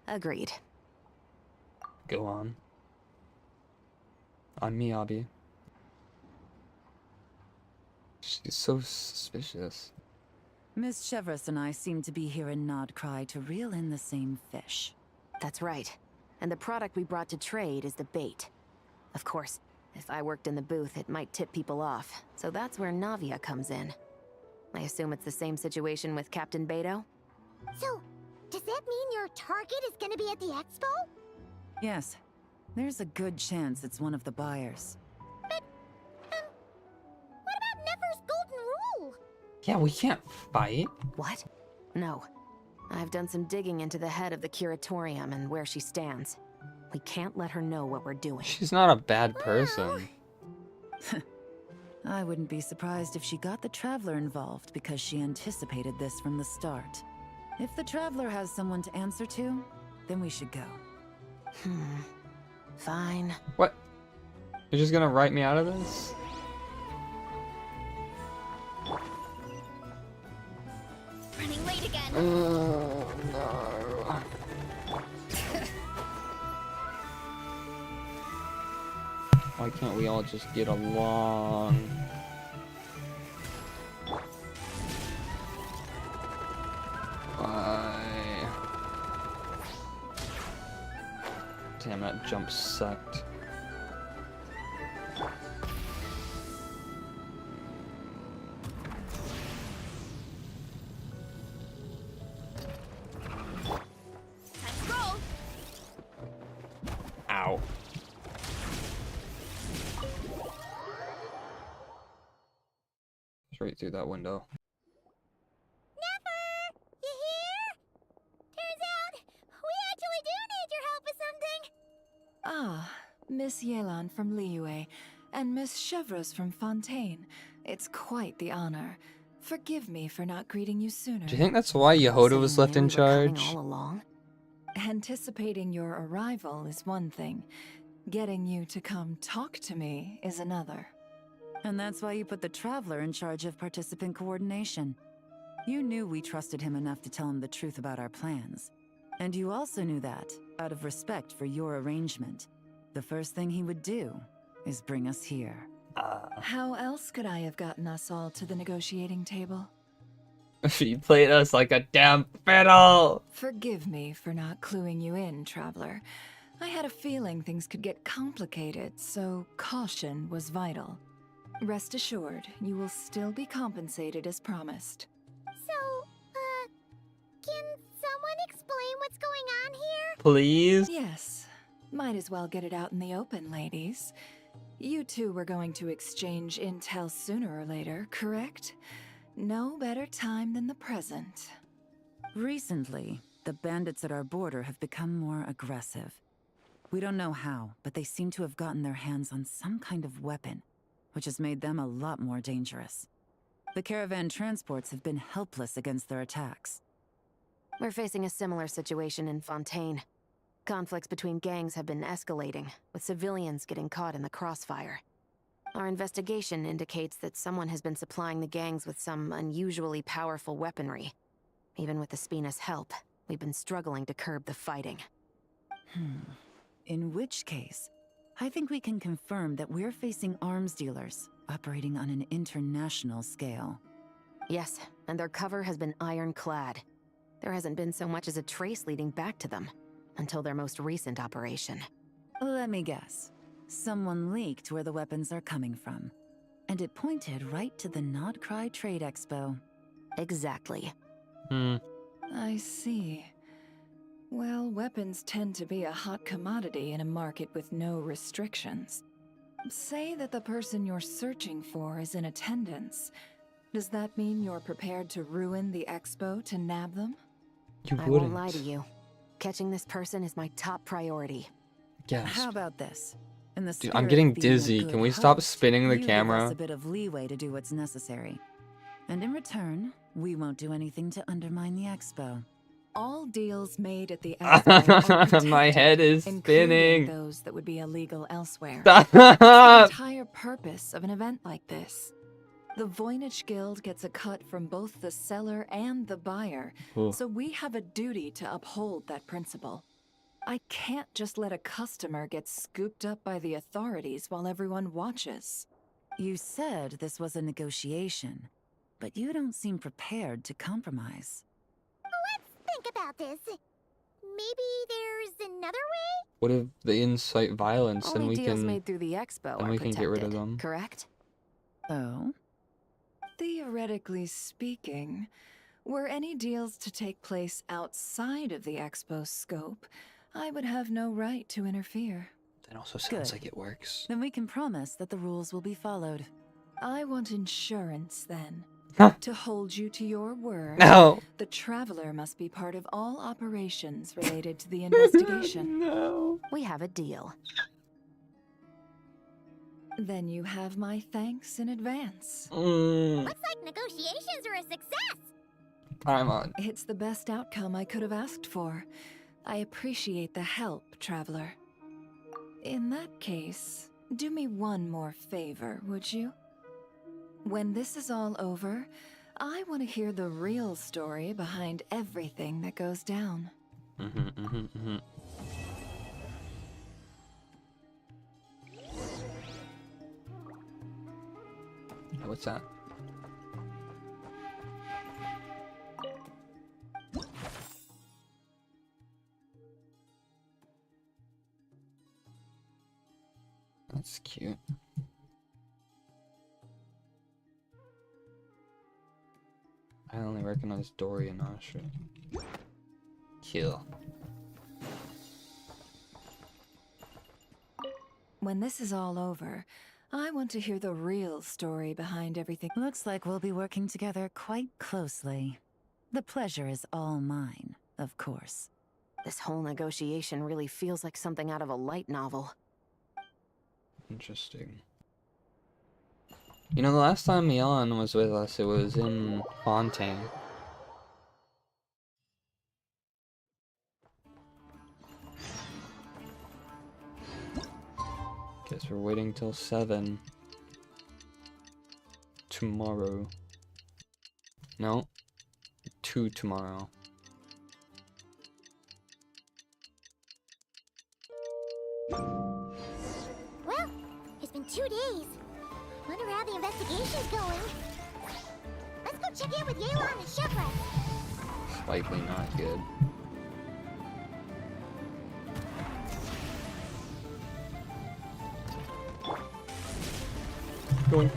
Agreed. Go on. I'm Miyabi. She's so suspicious. Miss Chevras and I seem to be here in Nodcry to reel in the same fish. That's right. And the product we brought to trade is the bait. Of course, if I worked in the booth, it might tip people off, so that's where Navia comes in. I assume it's the same situation with Captain Beto? So, does that mean your target is gonna be at the expo? Yes, there's a good chance it's one of the buyers. But, what about Nefer's golden rule? Yeah, we can't fight. What? No. I've done some digging into the head of the curatorium and where she stands. We can't let her know what we're doing. She's not a bad person. I wouldn't be surprised if she got the Traveler involved because she anticipated this from the start. If the Traveler has someone to answer to, then we should go. Fine. What? You're just gonna write me out of this? Running late again. No. Why can't we all just get along? Why? Damn, that jump sucked. straight through that window. Never! You here? Turns out, we actually do need your help with something. Ah, Miss Yelan from Liyue, and Miss Chevreuse from Fontaine. It's quite the honor. Forgive me for not greeting you sooner. Do you think that's why Yehoda was left in charge? All along? Anticipating your arrival is one thing. Getting you to come talk to me is another. And that's why you put the Traveler in charge of participant coordination. You knew we trusted him enough to tell him the truth about our plans. And you also knew that, out of respect for your arrangement, the first thing he would do is bring us here. How else could I have gotten us all to the negotiating table? She played us like a damn fiddle! Forgive me for not cluing you in, Traveler. I had a feeling things could get complicated, so caution was vital. Rest assured, you will still be compensated as promised. So, can someone explain what's going on here? Please? Yes. Might as well get it out in the open, ladies. You two were going to exchange intel sooner or later, correct? No better time than the present. Recently, the bandits at our border have become more aggressive. We don't know how, but they seem to have gotten their hands on some kind of weapon, which has made them a lot more dangerous. The caravan transports have been helpless against their attacks. We're facing a similar situation in Fontaine. Conflicts between gangs have been escalating, with civilians getting caught in the crossfire. Our investigation indicates that someone has been supplying the gangs with some unusually powerful weaponry. Even with the Spina's help, we've been struggling to curb the fighting. In which case, I think we can confirm that we're facing arms dealers operating on an international scale. Yes, and their cover has been ironclad. There hasn't been so much as a trace leading back to them, until their most recent operation. Let me guess. Someone leaked where the weapons are coming from. And it pointed right to the Nodcry Trade Expo. Exactly. I see. Well, weapons tend to be a hot commodity in a market with no restrictions. Say that the person you're searching for is in attendance. Does that mean you're prepared to ruin the expo to nab them? I won't lie to you. Catching this person is my top priority. Yes. How about this? In the Dude, spirit I'm of getting being a dizzy. good Can we stop host, spinning the you camera? Give us a bit of leeway to do what's necessary. And in return, we won't do anything to undermine the expo. All deals made at the expo are protected, My head is including spinning. those that would be illegal elsewhere. Stop. That's the entire purpose of an event like this. The Voynich Guild gets a cut from both the seller and the buyer, Cool. so we have a duty to uphold that principle. I can't just let a customer get scooped up by the authorities while everyone watches. You said this was a negotiation, but you don't seem prepared to compromise. Let's think about this. Maybe there's another way? What if they incite violence and Only we deals can made through the expo and are we can get rid of protected, them? correct? Oh? Theoretically speaking, were any deals to take place outside of the expo's scope, I would have no right to interfere. That also sounds Good. like it works. Then we can promise that the rules will be followed. I want insurance, then. To hold you to your word, No. the Traveler must be part of all operations related to the investigation. No. We have a deal. Then you have my thanks in advance. Looks like negotiations are a success. I'm on. It's the best outcome I could have asked for. I appreciate the help, Traveler. In that case, do me one more favor, would you? When this is all over, I want to hear the real story behind everything that goes down. What's that? That's cute. I only recognize Dory and Asha. Kill. When this is all over, I want to hear the real story behind everything. Looks like we'll be working together quite closely. The pleasure is all mine, of course. This whole negotiation really feels like something out of a light novel. Interesting. You know, the last time Milan was with us, it was in Fontaine. Guess we're waiting till 7. Tomorrow. No. 2 tomorrow. Well, it's been 2 days. Wonder how the investigation's going. Let's go check in with Yayla and the Shepard. Likely not good. Going.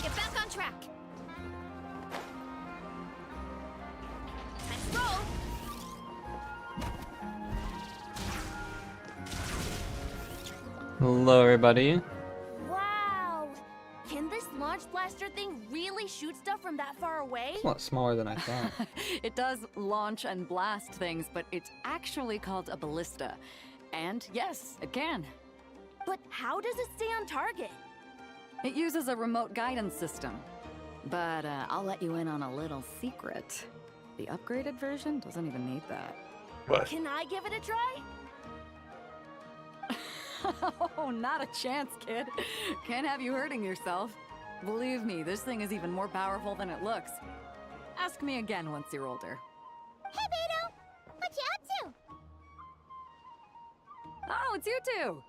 Get back on track. Let's roll. Hello, everybody. Wow! Can this launch blaster thing really shoot stuff from that far away? It's a lot smaller than I thought. It does launch and blast things, but it's actually called a ballista. And yes, it can. But how does it stay on target? It uses a remote guidance system. But I'll let you in on a little secret. The upgraded version doesn't even need that. What? Can I give it a try? Oh, not a chance, kid. Can't have you hurting yourself. Believe me, this thing is even more powerful than it looks. Ask me again once you're older. Hey, Beto! What you up to? Oh, it's you two!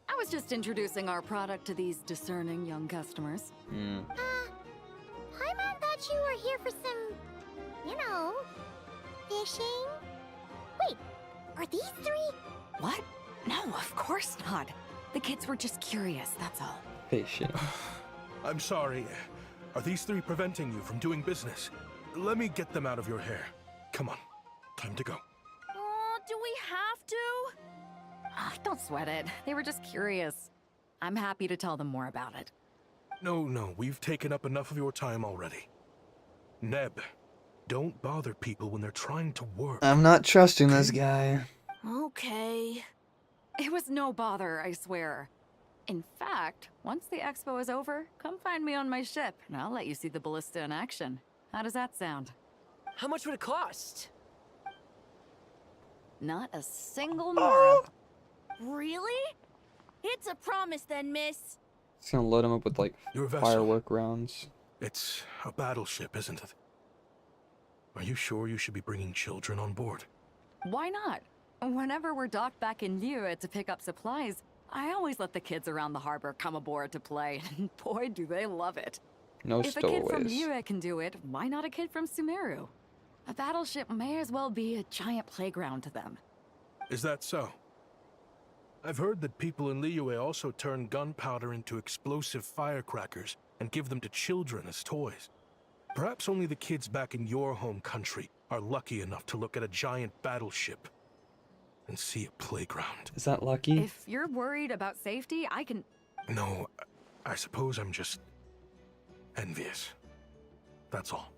I was just introducing our product to these discerning young customers. Paimon thought you were here for some, you know, fishing? Wait, are these 3? What? No, of course not. The kids were just curious, that's all. Fishing. I'm sorry. Are these 3 preventing you from doing business? Let me get them out of your hair. Come on. Time to go. Oh, do we have to? Don't sweat it. They were just curious. I'm happy to tell them more about it. No, we've taken up enough of your time already. Neb, don't bother people when they're trying to work. I'm not trusting this guy. Okay. It was no bother, I swear. In fact, once the expo is over, come find me on my ship, and I'll let you see the ballista in action. How does that sound? How much would it cost? Not a single mora. Really? It's a promise then, miss. It's gonna load him up with, like, Your vessel. firework rounds. It's a battleship, isn't it? Are you sure you should be bringing children on board? Why not? Whenever we're docked back in Liyue to pick up supplies, I always let the kids around the harbor come aboard to play, and boy, do they love it. No If a kid from stowaways. Liyue can do it, why not a kid from Sumeru? A battleship may as well be a giant playground to them. Is that so? I've heard that people in Liyue also turn gunpowder into explosive firecrackers and give them to children as toys. Perhaps only the kids back in your home country are lucky enough to look at a giant battleship and see a playground. Is that lucky? If you're worried about safety, I can... No, I suppose I'm just envious. That's all.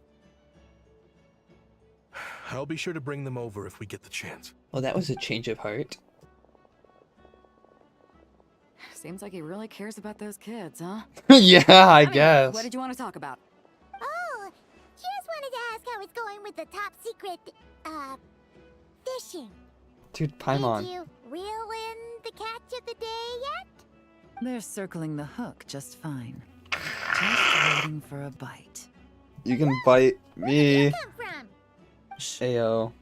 I'll be sure to bring them over if we get the chance. Well, that was a change of heart. Seems like he really cares about those kids, huh? Yeah, I Anyway, guess. What did you want to talk about? Oh, just wanted to ask how it's going with the top secret, fishing. Dude, Paimon. Did you reel in the catch of the day yet? They're circling the hook just fine. Just waiting for a bite. You can bite me. Come from? Ayo.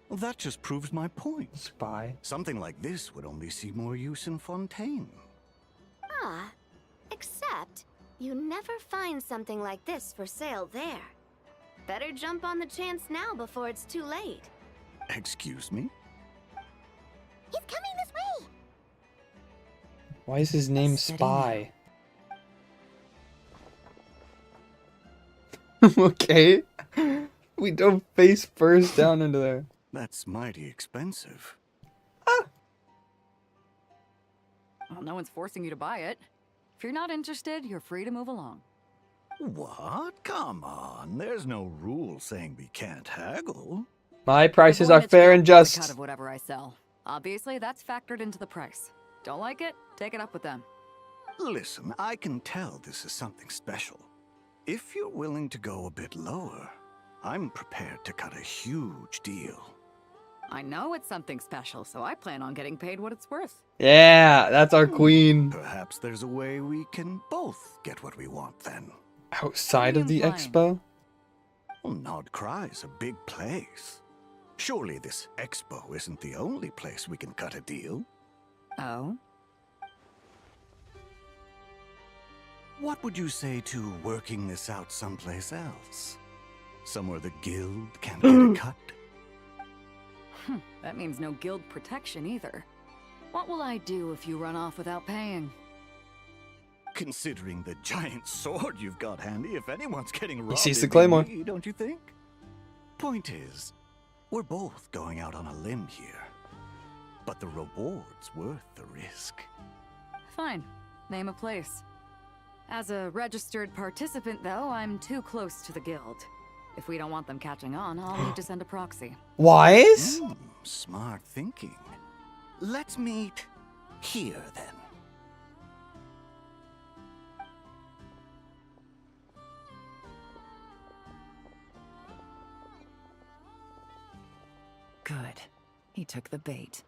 Well, that just proves my point. Spy. Something like this would only see more use in Fontaine. Ah, except you never find something like this for sale there. Better jump on the chance now before it's too late. Excuse me? He's coming this way. Why is his name Steady Spy? Okay. We dove face first down into there. That's mighty expensive. Well, no one's forcing you to buy it. If you're not interested, you're free to move along. What? Come on. There's no rule saying we can't haggle. My prices The are Voynich fair Guild and gets a cut just. of whatever I sell. Obviously, that's factored into the price. Don't like it? Take it up with them. Listen, I can tell this is something special. If you're willing to go a bit lower, I'm prepared to cut a huge deal. I know it's something special, so I plan on getting paid what it's worth. Yeah, that's our queen. Perhaps there's a way we can both get what we want then. Outside of the expo? Well, Nod Cry's a big place. Surely this expo isn't the only place we can cut a deal. Oh? What would you say to working this out someplace else? Somewhere the guild can't get a cut? That means no guild protection either. What will I do if you run off without paying? Considering the giant sword you've got handy, if anyone's getting robbed, sees the it'd be claymore. me, don't you think? Point is, we're both going out on a limb here. But the reward's worth the risk. Fine. Name a place. As a registered participant, though, I'm too close to the guild. If we don't want them catching on, I'll need to send a proxy. Wise? Smart thinking. Let's meet here, then. Good. He took the bait.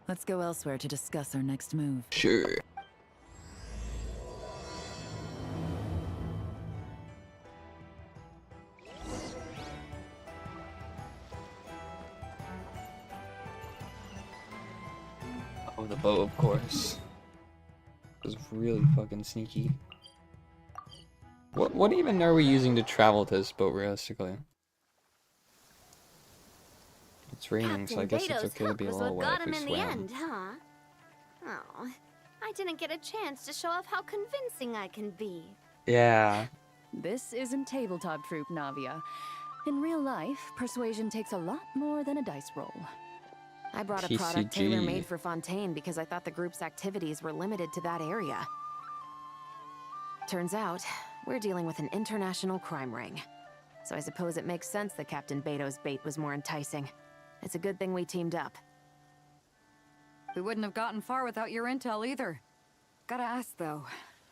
Let's go elsewhere to discuss our next move. Sure. Oh, the bow, of course. It was really fucking sneaky. What even are we using to travel to this boat, realistically? It's raining, so I guess it's okay to be a little wet if we in swim. the end, huh? Oh, I didn't get a chance to show off how convincing I can be. Yeah. This isn't tabletop troop, Navia. In real life, persuasion takes a lot more than a dice roll. I brought a product tailor-made for Fontaine because I thought the group's activities were limited to that area. Turns out, we're dealing with an international crime ring. So I suppose it makes sense that Captain Beto's bait was more enticing. It's a good thing we teamed up. We wouldn't have gotten far without your intel either. Gotta ask though,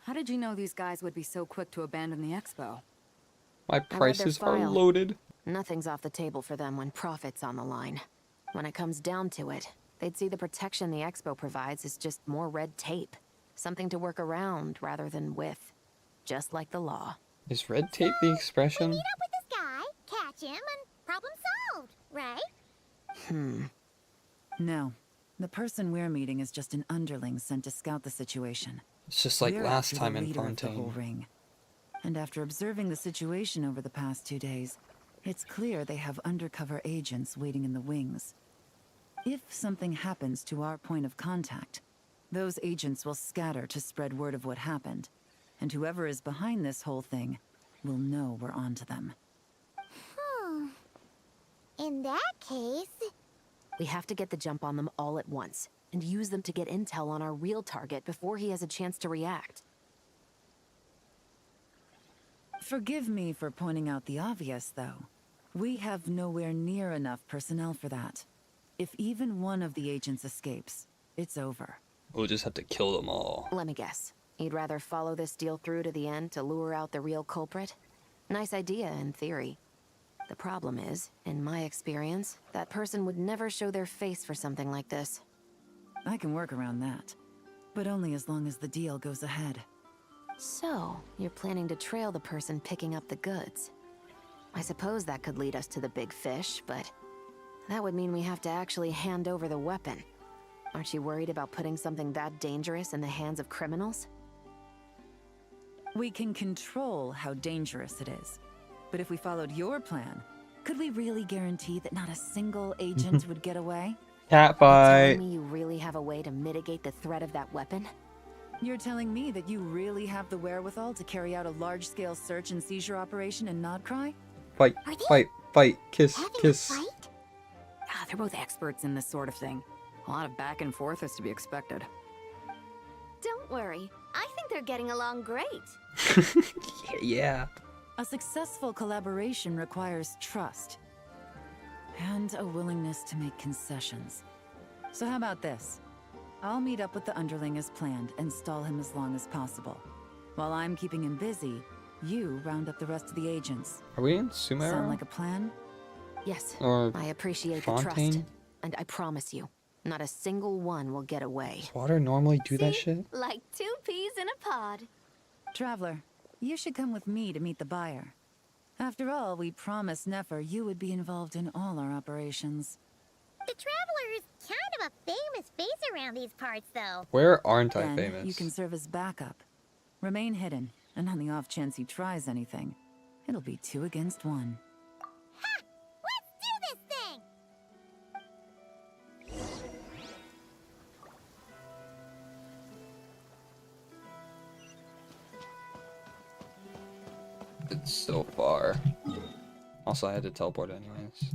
how did you know these guys would be so quick to abandon the expo? My prices are loaded. Nothing's off the table for them when profit's on the line. When it comes down to it, they'd see the protection the expo provides as just more red tape. Something to work around rather than with. Just like the law. Is red tape the expression? Meet up with this guy, catch him, and problem solved, right? No. The person we're meeting is just an underling sent to scout the situation. It's just like We're last after the time in leader of the whole Fontaine. ring. And after observing the situation over the past 2 days, it's clear they have undercover agents waiting in the wings. If something happens to our point of contact, those agents will scatter to spread word of what happened, and whoever is behind this whole thing will know we're onto them. In that case... We have to get the jump on them all at once, and use them to get intel on our real target before he has a chance to react. Forgive me for pointing out the obvious, though. We have nowhere near enough personnel for that. If even one of the agents escapes, it's over. We'll just have to kill them all. Let me guess. You'd rather follow this deal through to the end to lure out the real culprit? Nice idea, in theory. The problem is, in my experience, that person would never show their face for something like this. I can work around that. But only as long as the deal goes ahead. So, you're planning to trail the person picking up the goods. I suppose that could lead us to the big fish, but that would mean we have to actually hand over the weapon. Aren't you worried about putting something that dangerous in the hands of criminals? We can control how dangerous it is. But if we followed your plan, could we really guarantee that not a single agent would get away? Cat You're fight. telling me you really have a way to mitigate the threat of that weapon? You're telling me that you really have the wherewithal to carry out a large-scale search and seizure operation in Nodcry? Fight, fight, fight, kiss, kiss. They're both experts in this sort of thing. A lot of back and forth is to be expected. Don't worry. I think they're getting along great. Yeah. A successful collaboration requires trust and a willingness to make concessions. So how about this? I'll meet up with the underling as planned and stall him as long as possible. While I'm keeping him busy, you round up the rest of the agents. Are we in Sumeru? Sound like a plan? Yes, Or I appreciate the trust. Fontaine? And I promise you, not a single one will get away. Does water normally do that shit? Like 2 peas in a pod. Traveler, you should come with me to meet the buyer. After all, we promised Nefer you would be involved in all our operations. The Traveler is kind of a famous face around these parts, though. Where aren't I Then famous? you can serve as backup. Remain hidden, and on the off chance he tries anything, it'll be 2 against 1. Ha! Let's do this thing! It's so far. Also, I had to teleport anyways.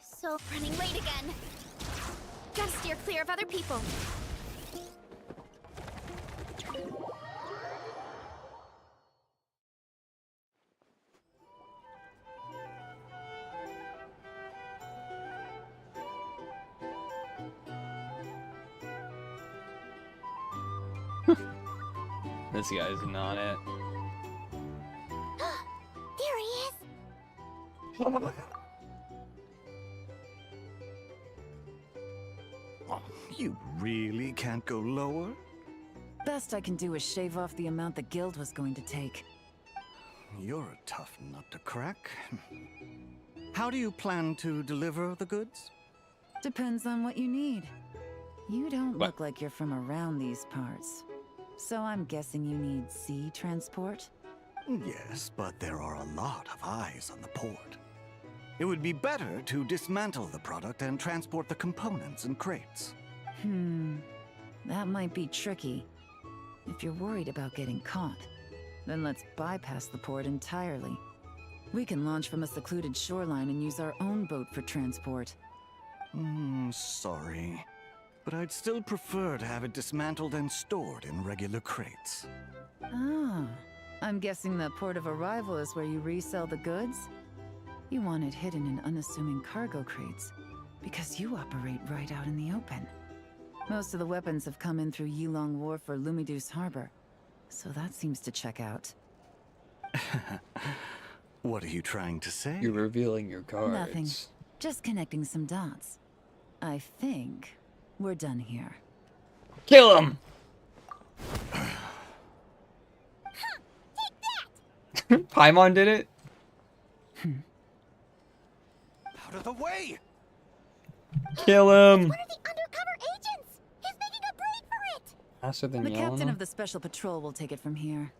So running late again. Gotta steer clear of other people. This guy's not it. There he is! You really can't go lower? Best I can do is shave off the amount the guild was going to take. You're a tough nut to crack. How do you plan to deliver the goods? Depends on what you need. You don't look like you're from around these parts. So I'm guessing you need sea transport? Yes, but there are a lot of eyes on the port. It would be better to dismantle the product and transport the components in crates. That might be tricky. If you're worried about getting caught, then let's bypass the port entirely. We can launch from a secluded shoreline and use our own boat for transport. Sorry. But I'd still prefer to have it dismantled and stored in regular crates. Ah, I'm guessing the port of arrival is where you resell the goods? You want it hidden in unassuming cargo crates, because you operate right out in the open. Most of the weapons have come in through Yilong Wharf or Lumiduce Harbor, so that seems to check out. What are you trying to say? You're revealing your cards. Nothing. Just connecting some dots. I think we're done here. Kill him! Paimon did it? Out of the way! Kill him! One of the undercover agents! He's making a break for it! Faster than The captain Yelena? of the special patrol will take it from here.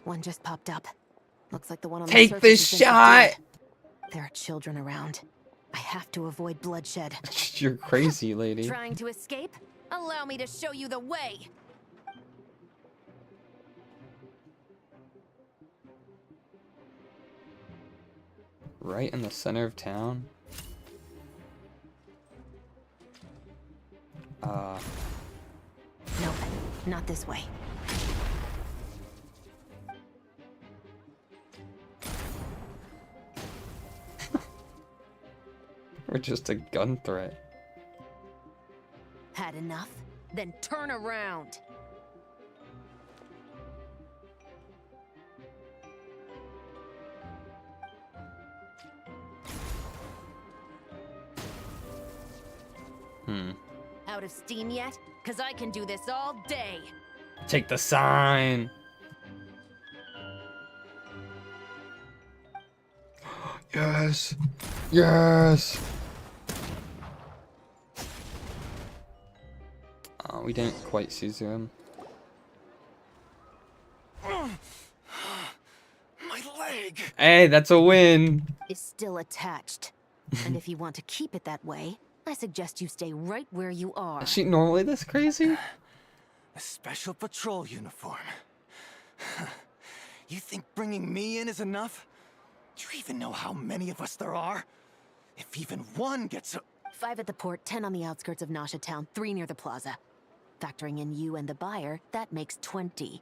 One just popped up. Looks like the one on Take the this surface has been shot! subdued. There are children around. I have to avoid bloodshed. You're crazy, lady. Trying to escape? Allow me to show you the way. Right in the center of town? Nope, not this way. Or just a gun threat. Had enough? Then turn around. Out of steam yet? 'Cause I can do this all day. Take the sign! Yes! Yes! Oh, we didn't quite seize him. My leg! Hey, that's a win! Is still attached. And if you want to keep it that way, I suggest you stay right where you are. Is she normally this crazy? A special patrol uniform. You think bringing me in is enough? Do you even know how many of us there are? If even one gets a... 5 at the port, 10 on the outskirts of Nasha Town, 3 near the plaza. Factoring in you and the buyer, that makes 20.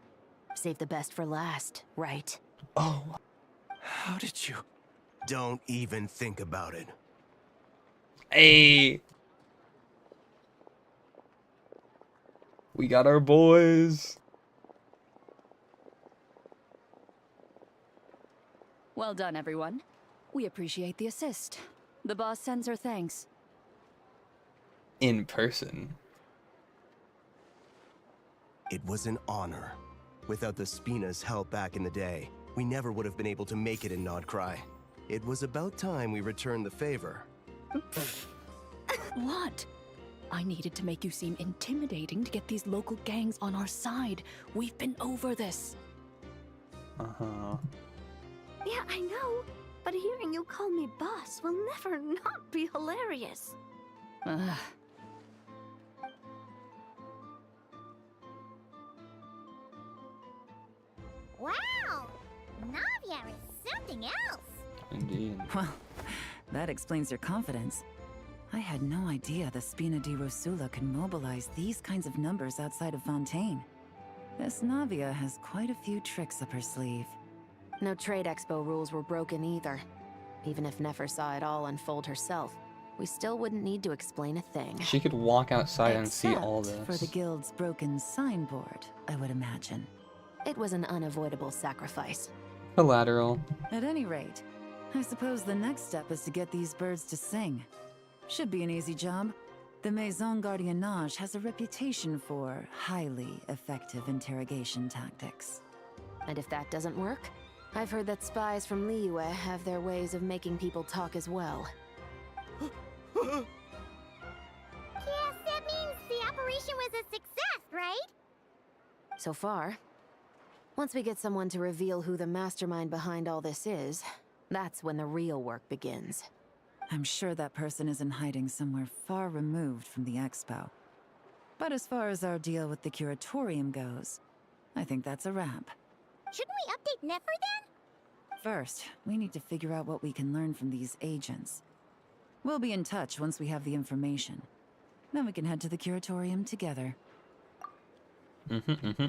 Save the best for last, right? Oh. How did you... Don't even think about it. Hey. We got our boys. Well done, everyone. We appreciate the assist. The boss sends her thanks. In person. It was an honor. Without the Spina's help back in the day, we never would have been able to make it in Nodcry. It was about time we returned the favor. What? I needed to make you seem intimidating to get these local gangs on our side. We've been over this. Uh-huh. Yeah, I know. But hearing you call me boss will never not be hilarious. Ugh. Wow! Navia is something else! Indeed. Well, that explains your confidence. I had no idea the Spina di Rosula can mobilize these kinds of numbers outside of Fontaine. This Navia has quite a few tricks up her sleeve. No trade expo rules were broken either. Even if Nefer saw it all unfold herself, we still wouldn't need to explain a thing. She could walk outside and see all Except this. for the guild's broken signboard, I would imagine. It was an unavoidable sacrifice. Collateral. At any rate, I suppose the next step is to get these birds to sing. Should be an easy job. The Maison Gardiennage has a reputation for highly effective interrogation tactics. And if that doesn't work, I've heard that spies from Liyue have their ways of making people talk as well. Yes, that means the operation was a success, right? So far. Once we get someone to reveal who the mastermind behind all this is, that's when the real work begins. I'm sure that person is in hiding somewhere far removed from the expo. But as far as our deal with the curatorium goes, I think that's a wrap. Shouldn't we update Nefer then? First, we need to figure out what we can learn from these agents. We'll be in touch once we have the information. Then we can head to the curatorium together. Mm-hmm.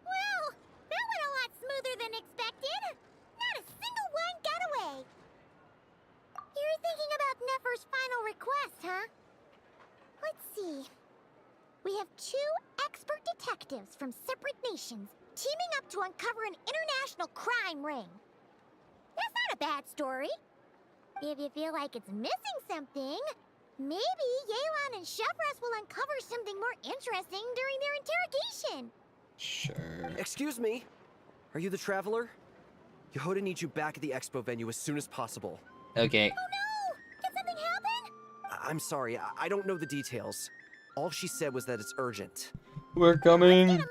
Well, that went a lot smoother than expected. Not a single one got away. You're thinking about Nefer's final request, huh? Let's see. We have 2 expert detectives from separate nations teaming up to uncover an international crime ring. That's not a bad story. If you feel like it's missing something, maybe Yelan and Chevros will uncover something more interesting during their interrogation. Sure. Excuse me? Are you the Traveler? Yehoda needs you back at the expo venue as soon as possible. Okay. Oh no! Did something happen? I'm sorry, I don't know the details. All she said was that it's urgent. We're coming. Move on!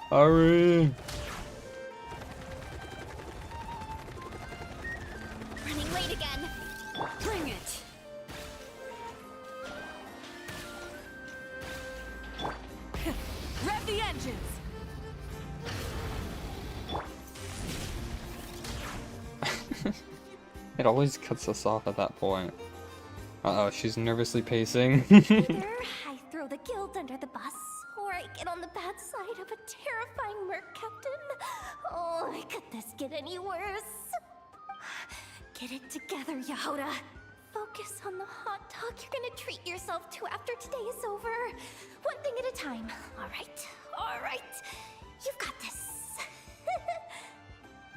Hurry. Running late again. Bring it! Rev the engines! It always cuts us off at that point. Uh-oh, she's nervously pacing. Either I throw the guild under the bus, or I get on the bad side of a terrifying merc captain. Oh, could this get any worse? Get it together, Yehoda. Focus on the hot dog you're gonna treat yourself to after today is over. One thing at a time. All right. You've got this.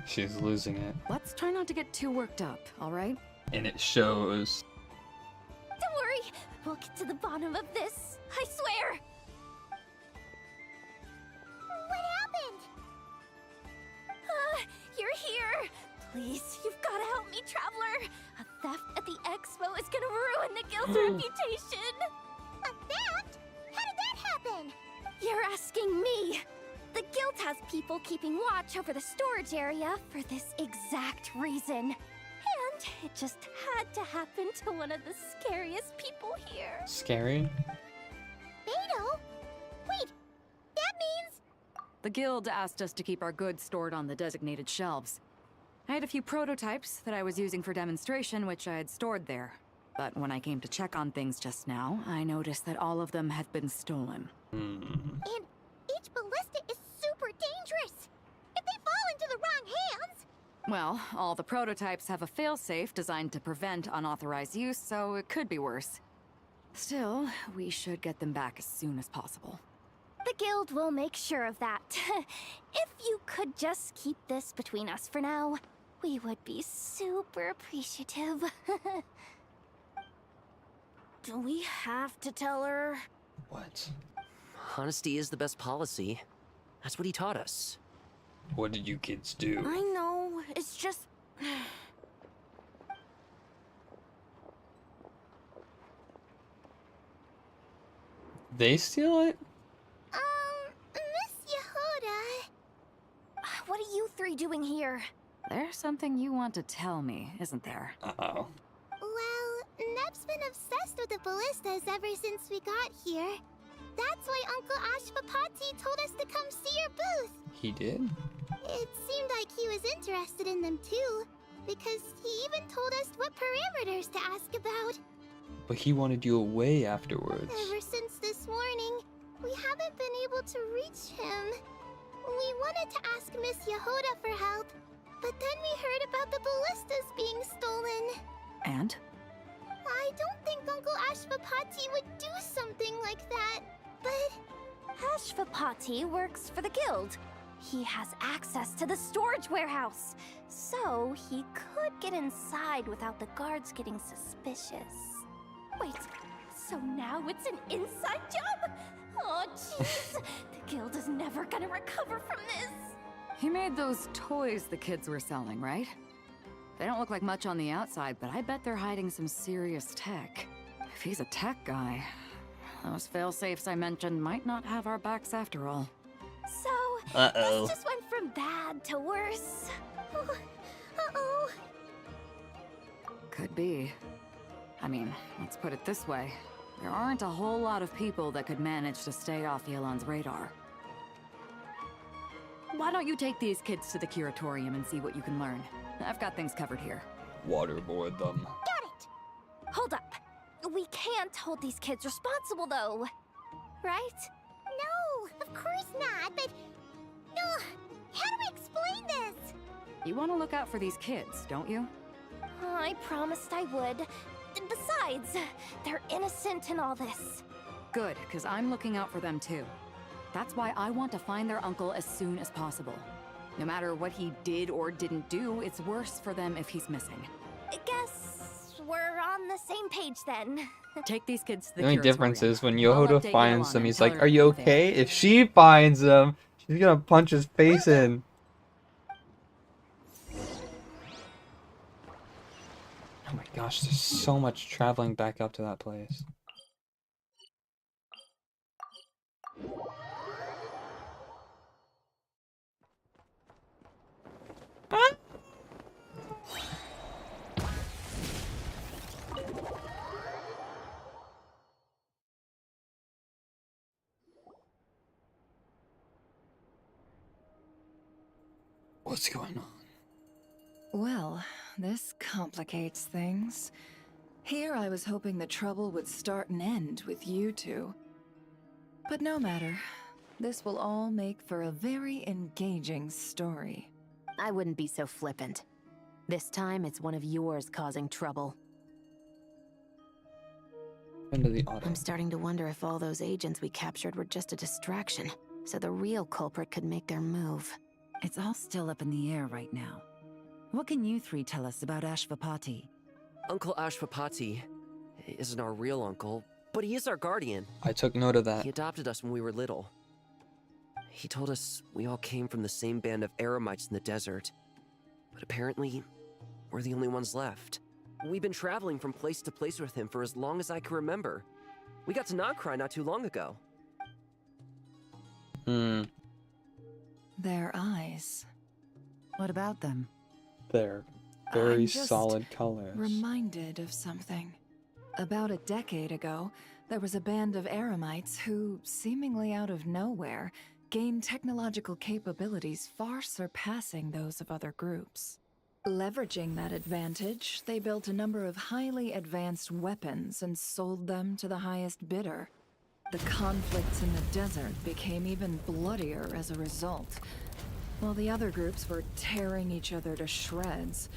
She's losing it. Let's try not to get too worked up, all right? And it shows. Don't worry, we'll get to the bottom of this. I swear. What happened? You're here. Please, you've got to help me, Traveler. A theft at the expo is gonna ruin the guild's reputation. A theft? How did that happen? You're asking me. The guild has people keeping watch over the storage area for this exact reason. And it just had to happen to one of the scariest people here. Scary? Beto? Wait, that means... The guild asked us to keep our goods stored on the designated shelves. I had a few prototypes that I was using for demonstration, which I had stored there. But when I came to check on things just now, I noticed that all of them had been stolen. And each ballista is super dangerous. If they fall into the wrong hands... Well, all the prototypes have a failsafe designed to prevent unauthorized use, so it could be worse. Still, we should get them back as soon as possible. The guild will make sure of that. If you could just keep this between us for now, we would be super appreciative. Do we have to tell her? What? Honesty is the best policy. That's what he taught us. What did you kids do? I know, it's just... They steal it? Miss Yehuda... What are you three doing here? There's something you want to tell me, isn't there? Uh-oh. Well, Neb's been obsessed with the ballistas ever since we got here. That's why Uncle Ashvapati told us to come see your booth. He did? It seemed like he was interested in them too, because he even told us what parameters to ask about. But he wanted you away afterwards. Ever since this morning, we haven't been able to reach him. We wanted to ask Miss Yehuda for help, but then we heard about the ballistas being stolen. And? I don't think Uncle Ashvapati would do something like that, but... Ashvapati works for the guild. He has access to the storage warehouse, so he could get inside without the guards getting suspicious. Wait, so now it's an inside job? Oh, jeez. The guild is never gonna recover from this. He made those toys the kids were selling, right? They don't look like much on the outside, but I bet they're hiding some serious tech. If he's a tech guy, those fail-safes I mentioned might not have our backs after all. So, this just went from bad to worse. Uh-oh. Could be. I mean, let's put it this way. There aren't a whole lot of people that could manage to stay off Yelan's radar. Why don't you take these kids to the curatorium and see what you can learn? I've got things covered here. Waterboard them. Got it! Hold up. We can't hold these kids responsible, though. Right? No, of course not, but... how do we explain this? You want to look out for these kids, don't you? I promised I would. Besides, they're innocent in all this. Good, because I'm looking out for them too. That's why I want to find their uncle as soon as possible. No matter what he did or didn't do, it's worse for them if he's missing. I guess we're on the same page then. Take these kids to the The only curatorium. difference is when I'll Yehuda update finds Yelan them, and he's tell like, her "Are you they're okay?" If she finds them, she's gonna punch his face in. Oh my gosh, there's so much traveling back up to that place. What's going on? Well, this complicates things. Here I was hoping the trouble would start and end with you two. But no matter. This will all make for a very engaging story. I wouldn't be so flippant. This time, it's one of yours causing trouble. Into the auto. I'm starting to wonder if all those agents we captured were just a distraction, so the real culprit could make their move. It's all still up in the air right now. What can you three tell us about Ashvapati? Uncle Ashvapati isn't our real uncle, but he is our guardian. I took note of that. He adopted us when we were little. He told us we all came from the same band of eremites in the desert. But apparently, we're the only ones left. We've been traveling from place to place with him for as long as I can remember. We got to Nagcry not too long ago. their eyes. What about them? They're very I'm just solid colors. reminded of something. About a decade ago, there was a band of Eremites who, seemingly out of nowhere, gained technological capabilities far surpassing those of other groups. Leveraging that advantage, they built a number of highly advanced weapons and sold them to the highest bidder. The conflicts in the desert became even bloodier as a result. While the other groups were tearing each other to shreds,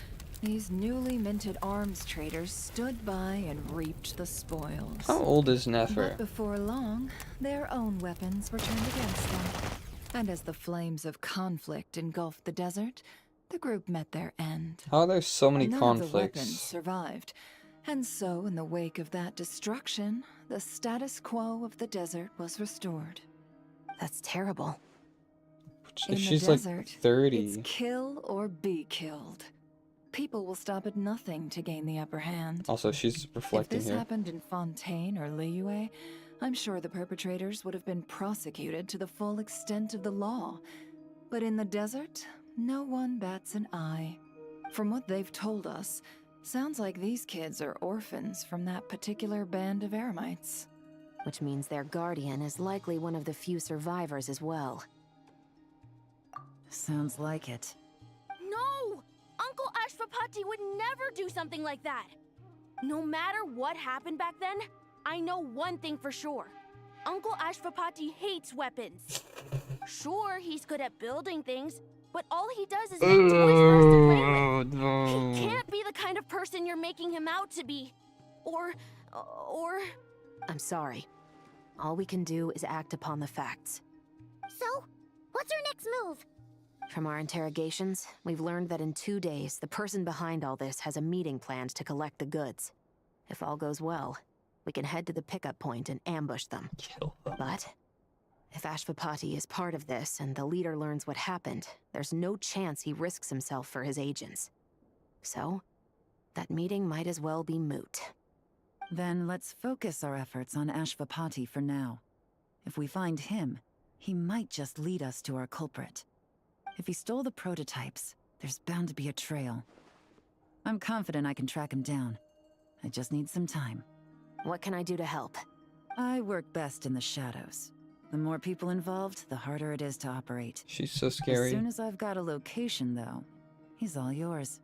these newly minted arms traders stood by and reaped the spoils. How old is Nefer? But before long, their own weapons were turned against them. And as the flames of conflict engulfed the desert, the group met their end. How are there so many None conflicts? of the weapons survived. And so, in the wake of that destruction, the status quo of the desert was restored. That's terrible. In She's the like desert, 30. it's kill or be killed. People will stop at nothing to gain the upper hand. Also, she's reflecting If this here. happened in Fontaine or Liyue, I'm sure the perpetrators would have been prosecuted to the full extent of the law. But in the desert, no one bats an eye. From what they've told us, sounds like these kids are orphans from that particular band of Eremites. Which means their guardian is likely one of the few survivors as well. Sounds like it. No! Uncle Ashvapati would never do something like that! No matter what happened back then, I know one thing for sure. Uncle Ashvapati hates weapons. Sure, he's good at building things, but all he does is make toys for us to play with. No. He can't be the kind of person you're making him out to be. Or... I'm sorry. All we can do is act upon the facts. So, what's our next move? From our interrogations, we've learned that in 2 days, the person behind all this has a meeting planned to collect the goods. If all goes well, we can head to the pickup point and ambush them. Kill them. But if Ashvapati is part of this and the leader learns what happened, there's no chance he risks himself for his agents. So, that meeting might as well be moot. Then let's focus our efforts on Ashvapati for now. If we find him, he might just lead us to our culprit. If he stole the prototypes, there's bound to be a trail. I'm confident I can track him down. I just need some time. What can I do to help? I work best in the shadows. The more people involved, the harder it is to operate. She's so scary. As soon as I've got a location, though, he's all yours.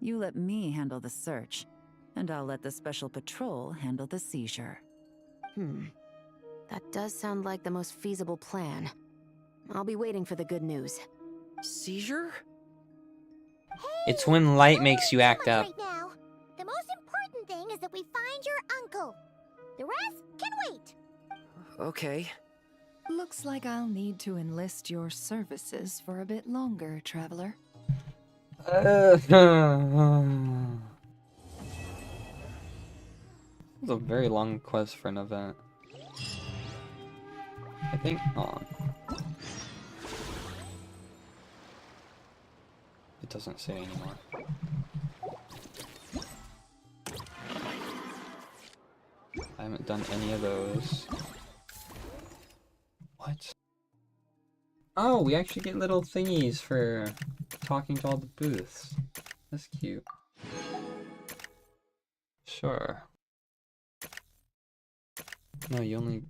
You let me handle the search, and I'll let the special patrol handle the seizure. That does sound like the most feasible plan. I'll be waiting for the good news. Seizure? It's when light makes you act up. Right now, the most important thing is that we find your uncle. The rest can wait. Okay. Looks like I'll need to enlist your services for a bit longer, traveler. It's a very long quest for an event. I think. Hold on. It doesn't say anymore. I haven't done any of those. What? Oh, we actually get little thingies for talking to all the booths. That's cute. Sure. No, you only...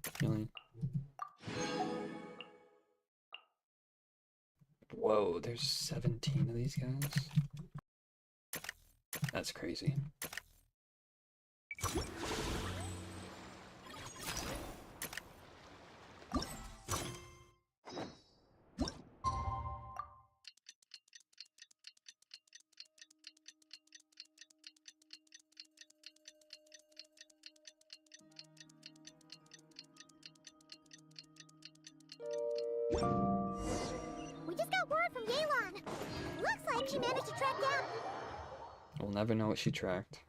Whoa, there's 17 of these guys? That's crazy. We just got word from Yelan. Looks like she managed to track down. We'll never know what she tracked.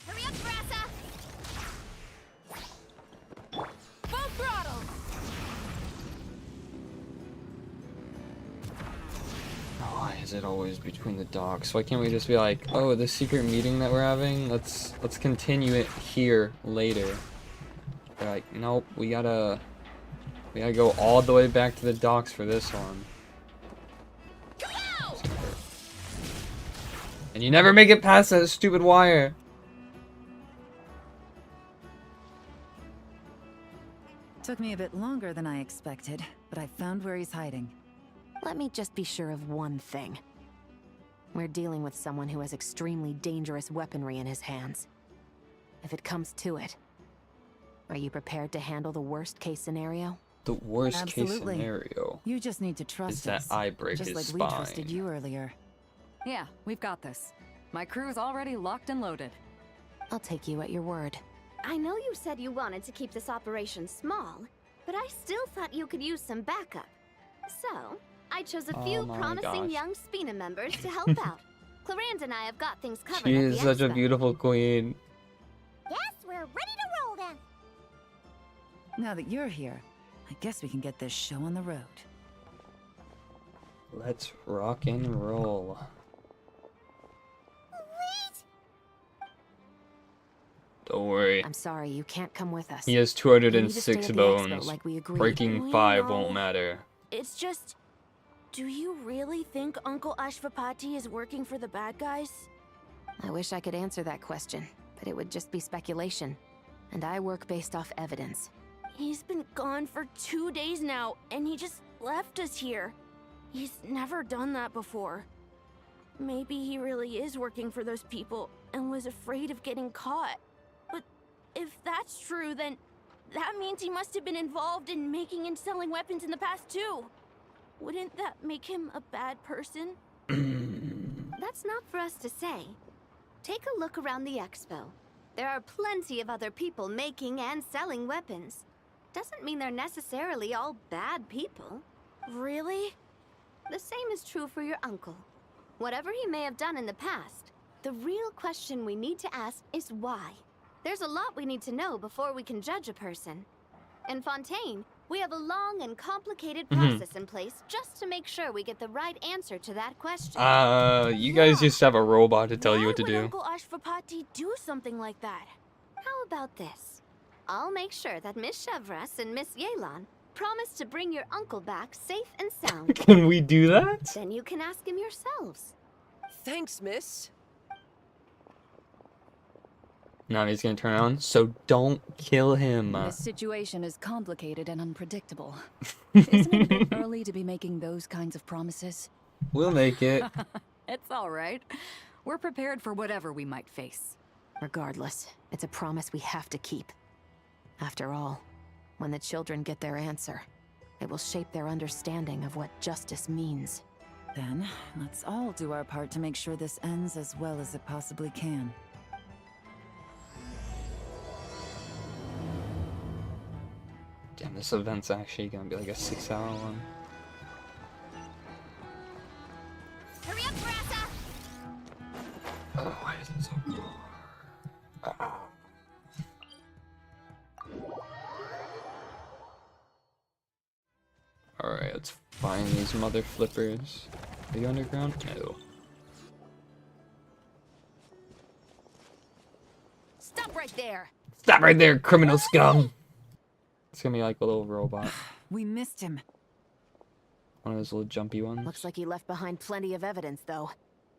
Hurry up, Brassa! Full throttle! Why is it always between the docks? Why can't we just be like, oh, the secret meeting that we're having, let's continue it here later. They're like, nope, we gotta We gotta go all the way back to the docks for this one. And you never make it past that stupid wire. Took me a bit longer than I expected, but I found where he's hiding. Let me just be sure of one thing. We're dealing with someone who has extremely dangerous weaponry in his hands. If it comes to it, are you prepared to handle the worst case scenario? The worst Absolutely. case scenario You just need to trust is that us, I break just his like spine. we trusted you earlier. Yeah, we've got this. My crew's already locked and loaded. I'll take you at your word. I know you said you wanted to keep this operation small, but I still thought you could use some backup. So, I chose a few Oh my promising gosh. young Spina members to help out. Clarence and I have got things covered She at is the such a expo. beautiful queen. Guess we're ready to roll then. Now that you're here, I guess we can get this show on the road. Let's rock and roll. Don't worry. I'm sorry, you can't come with us. He has You need to stay 206 at the expo bones. like we agreed. Breaking We 5 know. won't matter. It's just, do you really think Uncle Ashvapati is working for the bad guys? I wish I could answer that question, but it would just be speculation. And I work based off evidence. He's been gone for 2 days now, and he just left us here. He's never done that before. Maybe he really is working for those people and was afraid of getting caught. But if that's true, then that means he must have been involved in making and selling weapons in the past too. Wouldn't that make him a bad person? That's not for us to say. Take a look around the expo. There are plenty of other people making and selling weapons. Doesn't mean they're necessarily all bad people. Really? The same is true for your uncle. Whatever he may have done in the past, the real question we need to ask is why. There's a lot we need to know before we can judge a person. In Fontaine, we have a long and complicated process in place just to make sure we get the right answer to that question. You guys just have a robot to tell you what to Why would do. Uncle Ashvapati do something like that? How about this? I'll make sure that Miss Chevras and Miss Yelan promise to bring your uncle back safe and sound. Can we do that? Then you can ask him yourselves. Thanks, miss. Now he's gonna turn on, so don't kill him. This situation is complicated and unpredictable. Isn't it a bit early to be making those kinds of promises? We'll make it. It's all right. We're prepared for whatever we might face. Regardless, it's a promise we have to keep. After all, when the children get their answer, it will shape their understanding of what justice means. Then, let's all do our part to make sure this ends as well as it possibly can. Damn, this event's actually gonna be like a 6-hour one. Hurry up, Brassa! Oh, why is it so hard? Alright, let's find these mother flippers. Are you underground? No. Stop right there! Stop right there, criminal scum! It's gonna be like a little robot. We missed him. One of those little jumpy ones. Looks like he left behind plenty of evidence, though.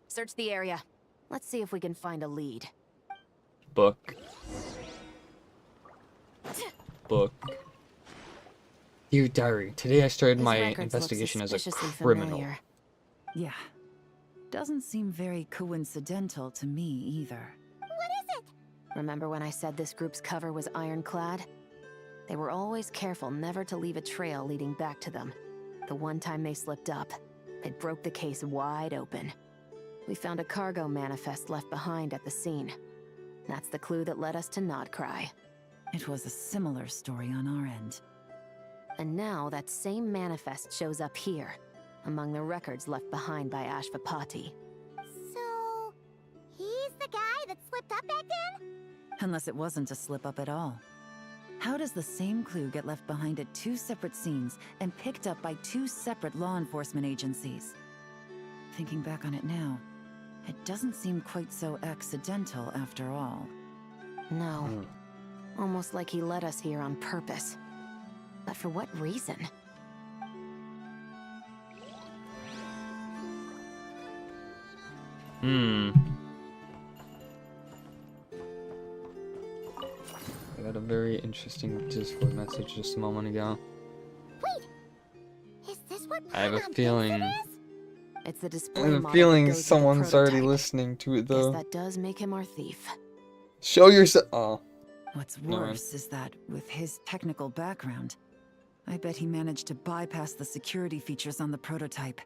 Search the area. Let's see if we can find a lead. Book. Book. Dear Diary, today I started His my records look investigation as a suspiciously criminal. familiar. Yeah. Doesn't seem very coincidental to me either. What is it? Remember when I said this group's cover was ironclad? They were always careful never to leave a trail leading back to them. The one time they slipped up, it broke the case wide open. We found a cargo manifest left behind at the scene. That's the clue that led us to Nodcry. It was a similar story on our end. And now that same manifest shows up here, among the records left behind by Ashvapati. So, he's the guy that slipped up back then? Unless it wasn't a slip-up at all. How does the same clue get left behind at 2 separate scenes and picked up by 2 separate law enforcement agencies? Thinking back on it now, it doesn't seem quite so accidental after all. No. Almost like he led us here on purpose. But for what reason? I got a very interesting Discord message just a moment ago. Wait, is this what I have a Mom feeling. It's the I display have a model feeling that goes with the someone's already prototype. listening to it Guess though. that does make him our thief. Show yourself. Oh. What's No. worse is that, with his technical background, I bet he managed to bypass the security features on the prototype.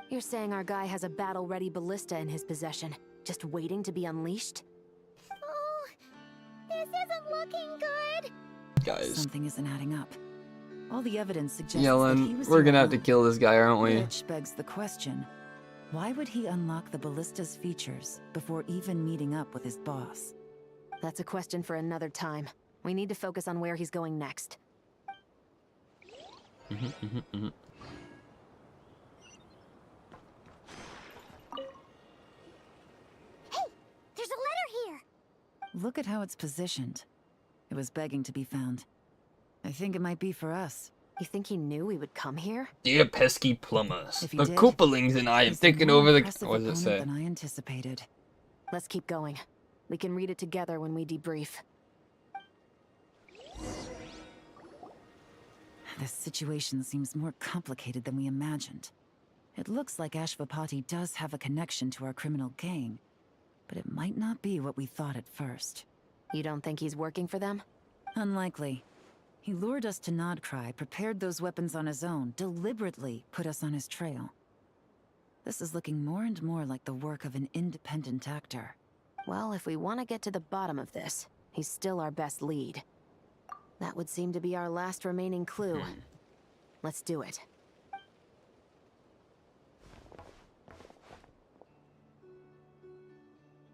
You're saying our guy has a battle-ready ballista in his possession, just waiting to be unleashed? Oh, this isn't looking good. Guys. Something isn't adding up. All the evidence suggests that he Yellen, was we're here gonna have to alone. kill this guy, aren't we? Which begs the question, why would he unlock the ballista's features before even meeting up with his boss? That's a question for another time. We need to focus on where he's going next. There's a letter here. Look at how it's positioned. It was begging to be found. I think it might be for us. You think he knew we would come here? Dear pesky plumbers, If he the did, Koopalings and I have he's a taken more over the. impressive What does it opponent say? than I anticipated. Let's keep going. We can read it together when we debrief. This situation seems more complicated than we imagined. It looks like Ashvapati does have a connection to our criminal gang, but it might not be what we thought at first. You don't think he's working for them? Unlikely. He lured us to Nodcry, prepared those weapons on his own, deliberately put us on his trail. This is looking more and more like the work of an independent actor. Well, if we want to get to the bottom of this, he's still our best lead. That would seem to be our last remaining clue. Let's do it.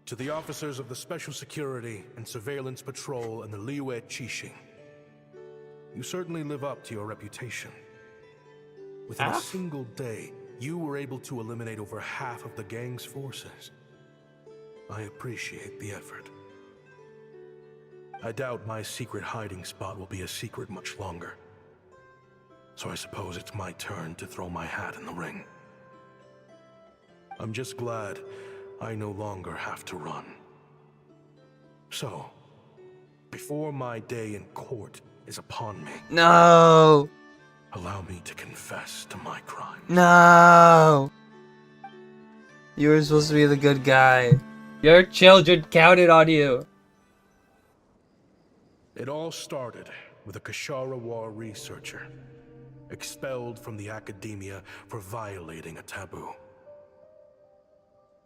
To the officers of the Special Security and Surveillance Patrol and the Liyue Qixing, you certainly live up to your reputation. Within a single day, you were able to eliminate over half of the gang's forces. I appreciate the effort. I doubt my secret hiding spot will be a secret much longer. So I suppose it's my turn to throw my hat in the ring. I'm just glad I no longer have to run. So, before my day in court is upon me, No! allow me to confess to my crime. No! You were supposed to be the good guy. Your children counted on you. It all started with a Kashara War researcher, expelled from the academia for violating a taboo.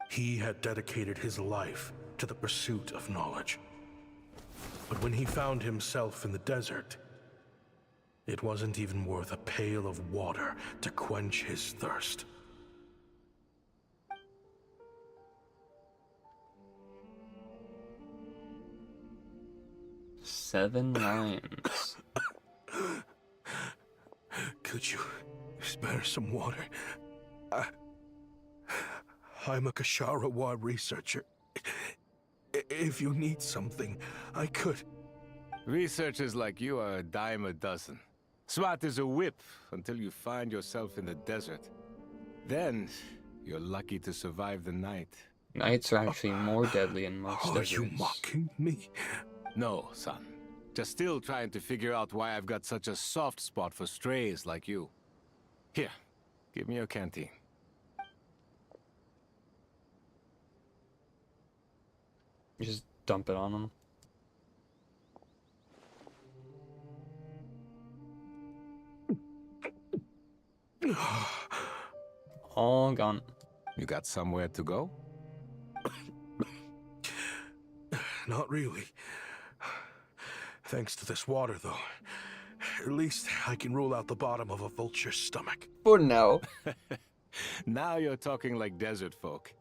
He had dedicated his life to the pursuit of knowledge. But when he found himself in the desert, it wasn't even worth a pail of water to quench his thirst. Seven lines. Could you spare some water? I'm a Kashara War researcher. If you need something, I could. Researchers like you are a dime a dozen. Smart as a whip until you find yourself in the desert. Then, you're lucky to survive the night. Nights are actually more deadly in most Are deserts. you mocking me? No, son. Just still trying to figure out why I've got such a soft spot for strays like you. Here, give me your canteen. You just dump it on them. All gone. You got somewhere to go? Not really. Thanks to this water, though. At least I can rule out the bottom of a vulture's stomach. For now. Now you're talking like desert folk.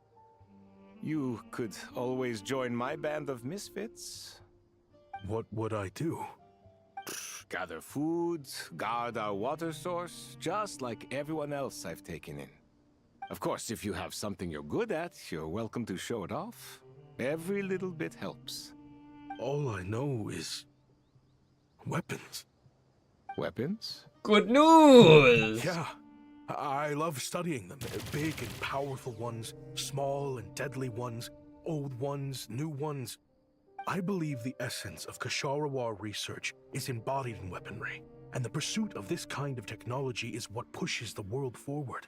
You could always join my band of misfits. What would I do? Gather food, guard our water source, just like everyone else I've taken in. Of course, if you have something you're good at, you're welcome to show it off. Every little bit helps. All I know is Weapons. Weapons? Good news! Yeah. I love studying them. Big and powerful ones, small and deadly ones, old ones, new ones. I believe the essence of Ksharawar research is embodied in weaponry, and the pursuit of this kind of technology is what pushes the world forward.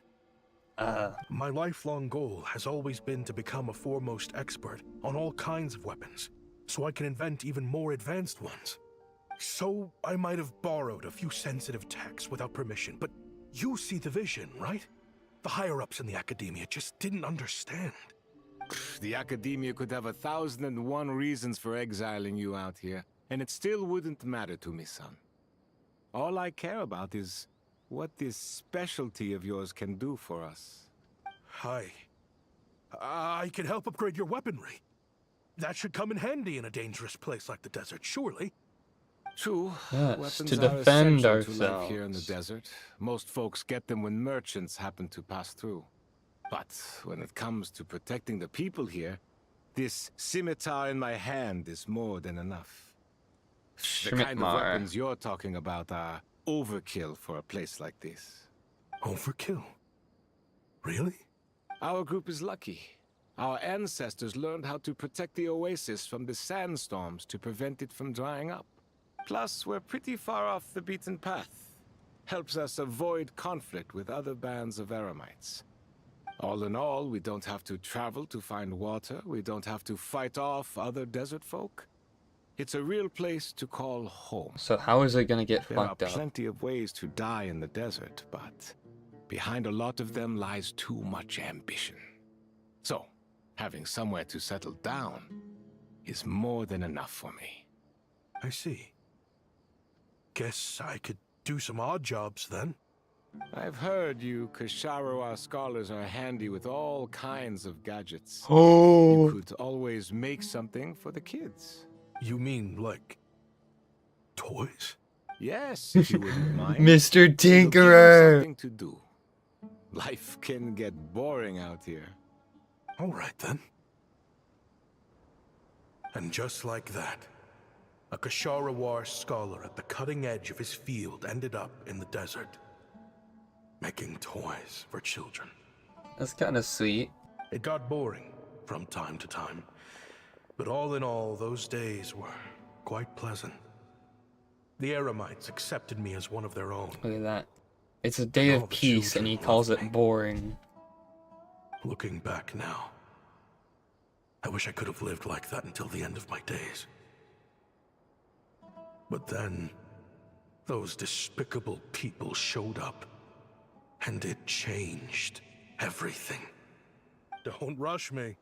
My lifelong goal has always been to become a foremost expert on all kinds of weapons, so I can invent even more advanced ones. So I might have borrowed a few sensitive techs without permission, but you see the vision, right? The higher-ups in the academia just didn't understand. The academia could have 1,001 reasons for exiling you out here, and it still wouldn't matter to me, son. All I care about is what this specialty of yours can do for us. I can help upgrade your weaponry. That should come in handy in a dangerous place like the desert, surely. True. Yes, Weapons to are defend essential to life ourselves. here in the desert. Most folks get them when merchants happen to pass through. But when it comes to protecting the people here, this scimitar in my hand is more than enough. The kind of Scimitar. weapons you're talking about are overkill for a place like this. Overkill? Really? Our group is lucky. Our ancestors learned how to protect the oasis from the sandstorms to prevent it from drying up. Plus, we're pretty far off the beaten path. Helps us avoid conflict with other bands of Eremites. All in all, we don't have to travel to find water. We don't have to fight off other desert folk. It's a real place to call home. So how is it gonna get There are fucked up? plenty of ways to die in the desert, but behind a lot of them lies too much ambition. So, having somewhere to settle down is more than enough for me. I see. Guess I could do some odd jobs then. I've heard you Ksharawar scholars are handy with all kinds of gadgets. Oh. You could always make something for the kids. You mean, like, toys? Yes, if you wouldn't mind. Mr. It'll give you Tinkerer! something to do. Life can get boring out here. All right, then. And just like that, a Ksharawar scholar at the cutting edge of his field ended up in the desert, making toys for children. That's kind of sweet. It got boring from time to time, but all in all, those days were quite pleasant. The Eremites accepted me as one of their own. Look at that. It's a day All of the peace and he calls it boring. Looking back now, I wish I could have lived like that until the end of my days. But then, those despicable people showed up, and it changed everything. Don't rush me.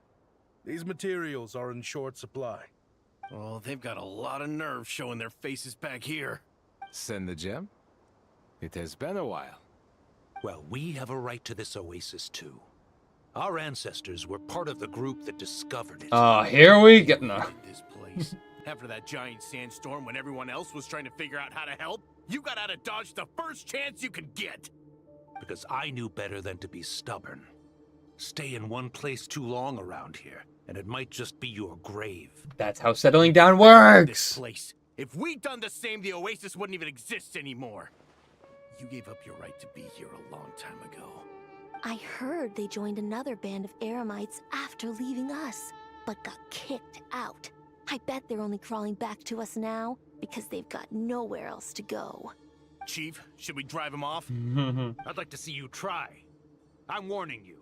These materials are in short supply. Oh, they've got a lot of nerve showing their faces back here. Send the gem? It has been a while. Well, we have a right to this oasis too. Our ancestors were part of the group that discovered it. Here we go. No. This place. After that giant sandstorm when everyone else was trying to figure out how to help, you got out of Dodge the first chance you could get. Because I knew better than to be stubborn. Stay in one place too long around here, and it might just be your grave. That's how settling down This works! place. If we'd done the same, the oasis wouldn't even exist anymore. You gave up your right to be here a long time ago. I heard they joined another band of Eremites after leaving us, but got kicked out. I bet they're only crawling back to us now because they've got nowhere else to go. Chief, should we drive him off? I'd like to see you try. I'm warning you.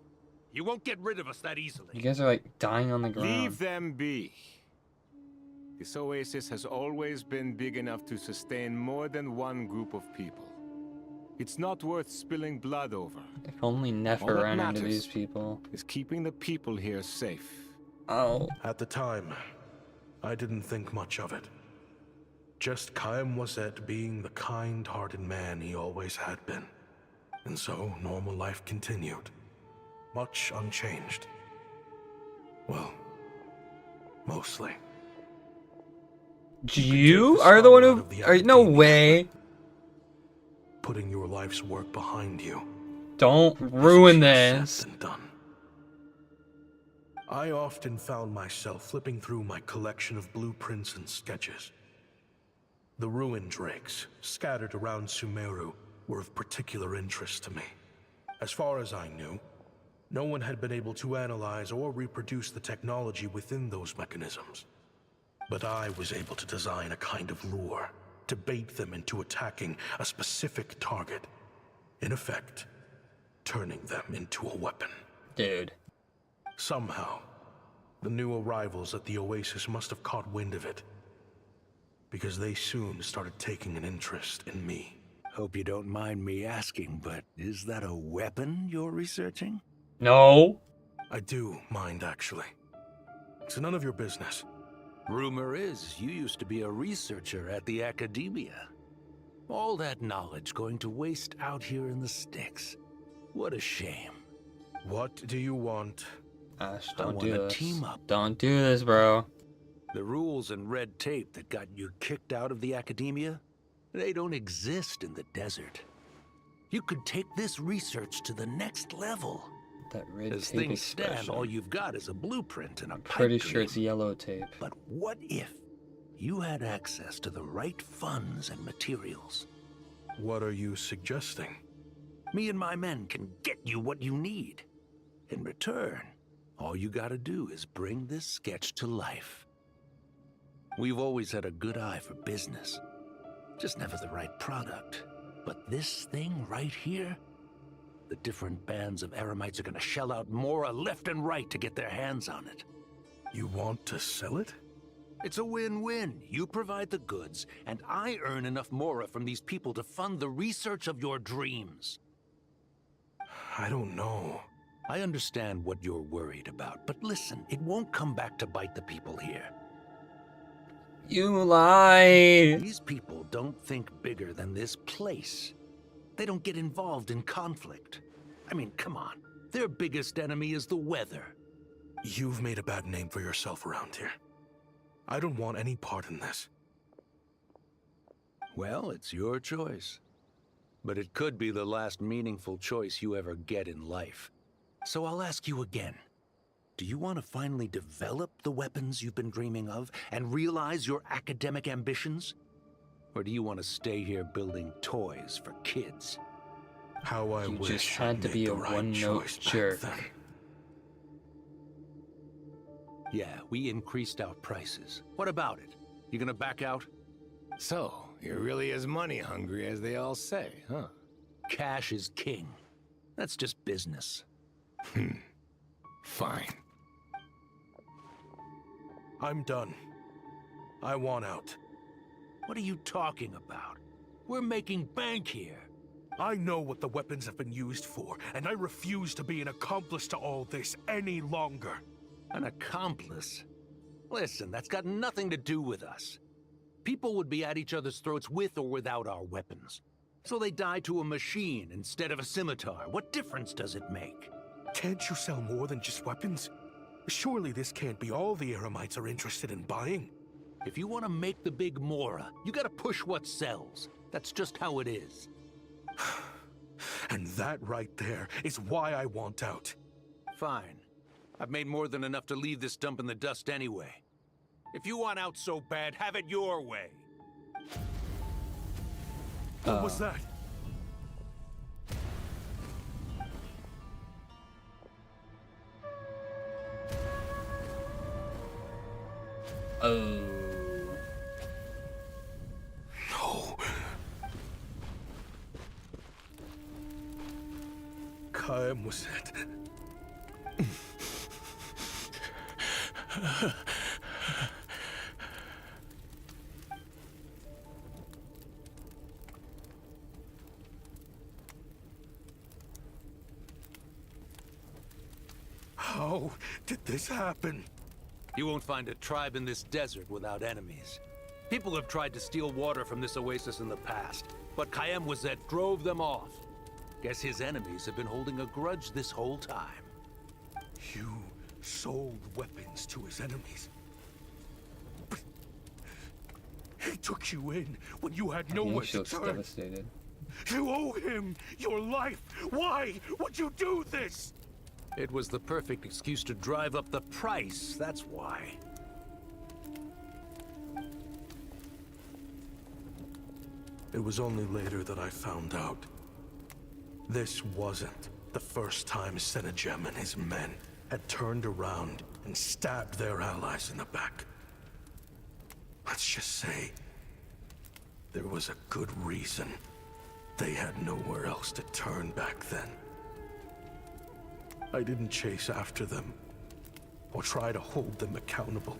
You won't get rid of us that easily. You guys are like dying on the ground. Leave them be. This oasis has always been big enough to sustain more than one group of people. It's not worth spilling blood over. If only All Nefer that ran into matters these people. is keeping the people here safe. Oh. At the time, I didn't think much of it. Just Chaim Wazet being the kind-hearted man he always had been. And so, normal life continued. Much unchanged. Well, mostly. You are the one who... no way. Putting your life's work behind you. Don't ruin this. Done. I often found myself flipping through my collection of blueprints and sketches. The ruin drakes, scattered around Sumeru, were of particular interest to me. As far as I knew, no one had been able to analyze or reproduce the technology within those mechanisms. But I was able to design a kind of lure to bait them into attacking a specific target. In effect, turning them into a weapon. Dude. Somehow, the new arrivals at the Oasis must have caught wind of it, because they soon started taking an interest in me. Hope you don't mind me asking, but is that a weapon you're researching? No. I do mind, actually. It's none of your business. Rumor is you used to be a researcher at the Academia. All that knowledge going to waste out here in the sticks. What a shame. What do you want? Ash, I don't want do to this. team up. Don't do this, bro. The rules and red tape that got you kicked out of the Academia, they don't exist in the desert. You could take this research to the next level. That red As tape things stand, expression. all you've got is a blueprint and a Pretty pipe sure it's dream. yellow tape. But what if you had access to the right funds and materials? What are you suggesting? Me and my men can get you what you need. In return, all you gotta do is bring this sketch to life. We've always had a good eye for business, just never the right product. But this thing right here, the different bands of Eremites are gonna shell out Mora left and right to get their hands on it. You want to sell it? It's a win-win. You provide the goods, and I earn enough Mora from these people to fund the research of your dreams. I don't know. I understand what you're worried about, but listen, it won't come back to bite the people here. You lie. These people don't think bigger than this place. They don't get involved in conflict. I mean, come on. Their biggest enemy is the weather. You've made a bad name for yourself around here. I don't want any part in this. Well, it's your choice. But it could be the last meaningful choice you ever get in life. So I'll ask you again. Do you want to finally develop the weapons you've been dreaming of and realize your academic ambitions? Or do you want to stay here building toys for kids? How I You wish just I had to made be the a right one-note choice back jerk. then. Yeah, we increased our prices. What about it? You gonna back out? So, you're really as money hungry as they all say, huh? Cash is king. That's just business. Fine. I'm done. I want out. What are you talking about? We're making bank here. I know what the weapons have been used for, and I refuse to be an accomplice to all this any longer. An accomplice? Listen, that's got nothing to do with us. People would be at each other's throats with or without our weapons. So they die to a machine instead of a scimitar. What difference does it make? Can't you sell more than just weapons? Surely this can't be all the Eremites are interested in buying. If you want to make the big Mora, you gotta push what sells. That's just how it is. And that right there is why I want out. Fine. I've made more than enough to leave this dump in the dust anyway. If you want out so bad, have it your way. What was that? Oh. No. Kaem was it. How did this happen? You won't find a tribe in this desert without enemies. People have tried to steal water from this oasis in the past, but Kaem Wazet drove them off. Guess his enemies have been holding a grudge this whole time. You sold weapons to his enemies. He took you in when you had nowhere She to looks turn. devastated. You owe him your life. Why would you do this? It was the perfect excuse to drive up the price, that's why. It was only later that I found out. This wasn't the first time Senegem and his men had turned around and stabbed their allies in the back. Let's just say, there was a good reason they had nowhere else to turn back then. I didn't chase after them, or try to hold them accountable.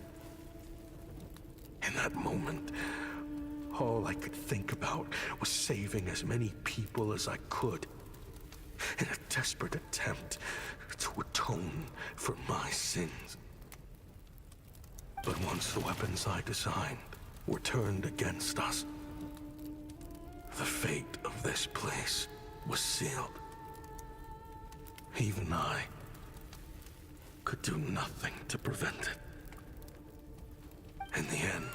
In that moment, all I could think about was saving as many people as I could, in a desperate attempt to atone for my sins. But once the weapons I designed were turned against us, the fate of this place was sealed. Even I could do nothing to prevent it. In the end,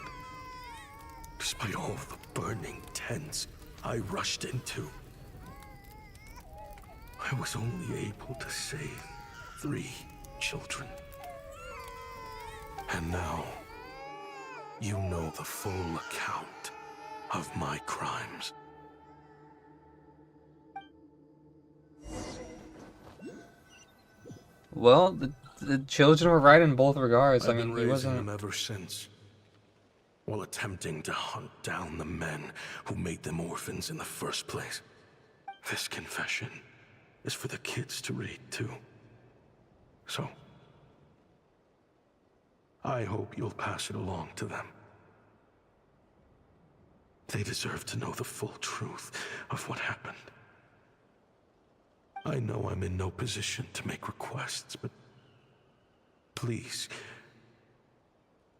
despite all the burning tents I rushed into, I was only able to save 3 children. And now, you know the full account of my crimes. Well, the children were right in both regards. I mean, he raising wasn't. them ever since, while attempting to hunt down the men who made them orphans in the first place. This confession is for the kids to read too. So, I hope you'll pass it along to them. They deserve to know the full truth of what happened. I know I'm in no position to make requests, but please,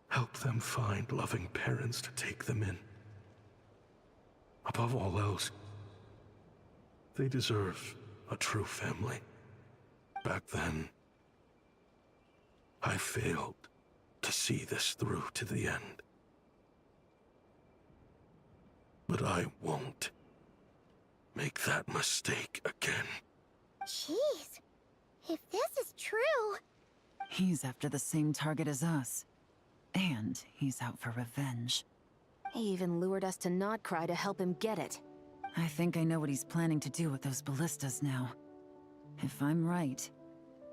help them find loving parents to take them in. Above all else, they deserve a true family. Back then, I failed to see this through to the end. But I won't make that mistake again. Jeez, if this is true... He's after the same target as us. And he's out for revenge. He even lured us to Nodcry to help him get it. I think I know what he's planning to do with those ballistas now. If I'm right,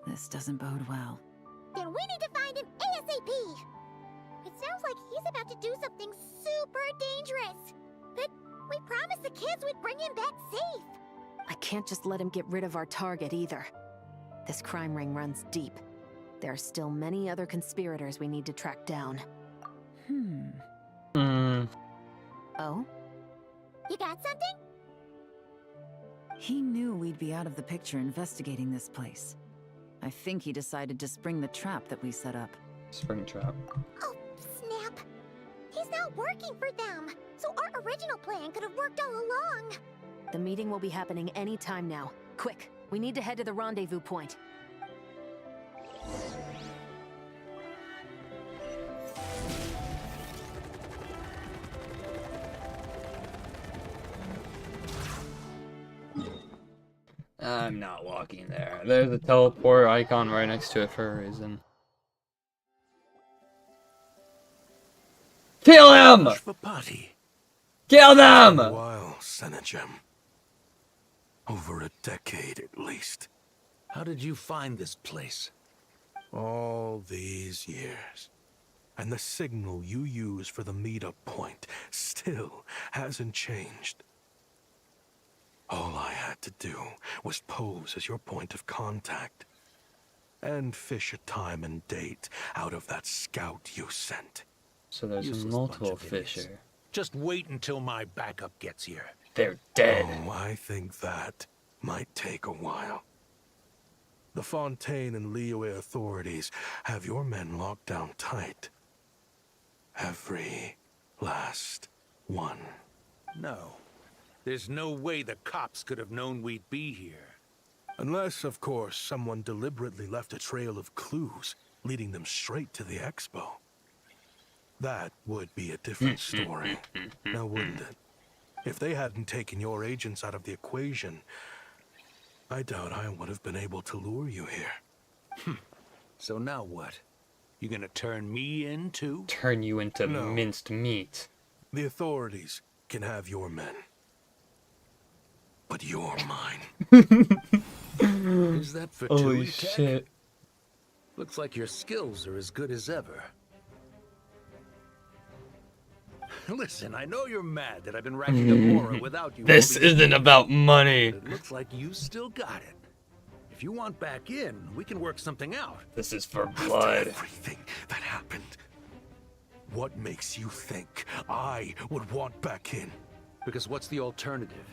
this doesn't bode well. Then we need to find him ASAP! It sounds like he's about to do something super dangerous. But we promised the kids we'd bring him back safe. I can't just let him get rid of our target either. This crime ring runs deep. There are still many other conspirators we need to track down. Oh? You got something? He knew we'd be out of the picture investigating this place. I think he decided to spring the trap that we set up. Spring trap. Oh, snap. He's not working for them. So our original plan could have worked all along. The meeting will be happening any time now. Quick, we need to head to the rendezvous point. I'm not walking there. There's a teleport icon right next to it for a reason. Kill him! Kill them! A while, Senegem. Over a decade at least. How did you find this place? All these years. And the signal you use for the meetup point still hasn't changed. All I had to do was pose as your point of contact. And fish a time and date out of that scout you sent. So there's Useless multiple bunch of idiots. Fisher. Just wait until my backup gets here. They're dead. Oh, I think that might take a while. The Fontaine and Liyue authorities have your men locked down tight. Every last one. No. There's no way the cops could have known we'd be here. Unless, of course, someone deliberately left a trail of clues, leading them straight to the expo. That would be a different story, now wouldn't it? If they hadn't taken your agents out of the equation, I doubt I would have been able to lure you here. So now what? You gonna turn me in too? Turn you into No. minced meat. The authorities can have your men. but you're mine. Is that for Holy Tech? shit. Looks like your skills are as good as ever. Listen, I know you're mad that I've been racking up aura without you. This all these isn't years, about money. but it looks like you still got it. If you want back in, we can work something out. This is for After blood. everything that happened, what makes you think I would want back in? Because what's the alternative?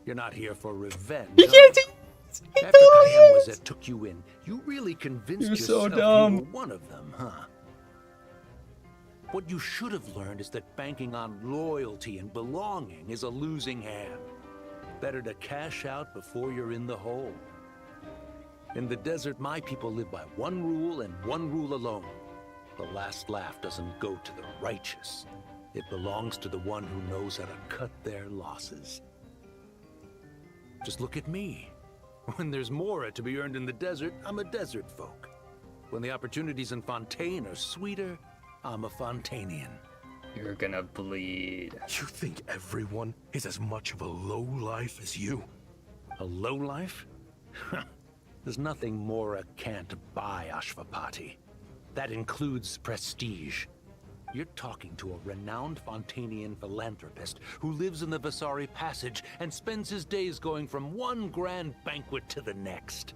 You're not here for revenge. You can't do this. After Kayamwazet took you in, you really convinced You're so yourself dumb. you were one of them, huh? What you should have learned is that banking on loyalty and belonging is a losing hand. Better to cash out before you're in the hole. In the desert, my people live by one rule and one rule alone. The last laugh doesn't go to the righteous. It belongs to the one who knows how to cut their losses. Just look at me. When there's more to be earned in the desert, I'm a desert folk. When the opportunities in Fontaine are sweeter, I'm a Fontanian. You're gonna bleed. You think everyone is as much of a lowlife as you? A lowlife? There's nothing Mora can't buy, Ashvapati. That includes prestige. You're talking to a renowned Fontanian philanthropist who lives in the Vasari Passage and spends his days going from one grand banquet to the next.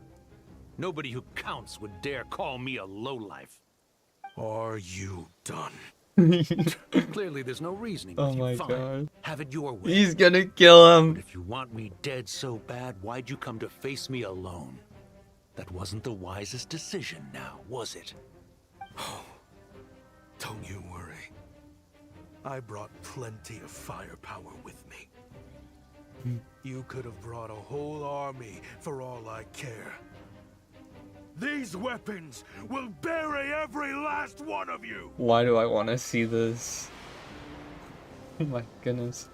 Nobody who counts would dare call me a lowlife. Are you done? Clearly, there's no reasoning Oh with you. my Fine. god. Have it your way. He's gonna kill him. But if you want me dead so bad, why'd you come to face me alone? That wasn't the wisest decision now, was it? Don't you worry. I brought plenty of firepower with me. You could have brought a whole army for all I care. These weapons will bury every last one of you! Why do I want to see this? Oh my goodness.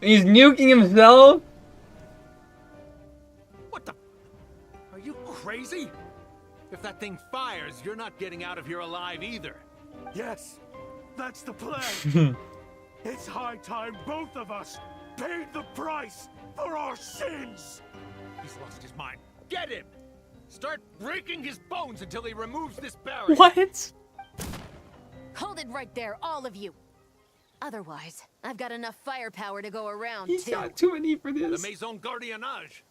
He's nuking himself? Are you crazy? If that thing fires, you're not getting out of here alive either. Yes, that's the plan. It's high time both of us paid the price for our sins. He's lost his mind. Get him! Start breaking his bones until he removes this barrier. What? Hold it right there, all of you. Otherwise, I've got enough firepower to go around, He's too. got too many for The this. Maison Gardiennage.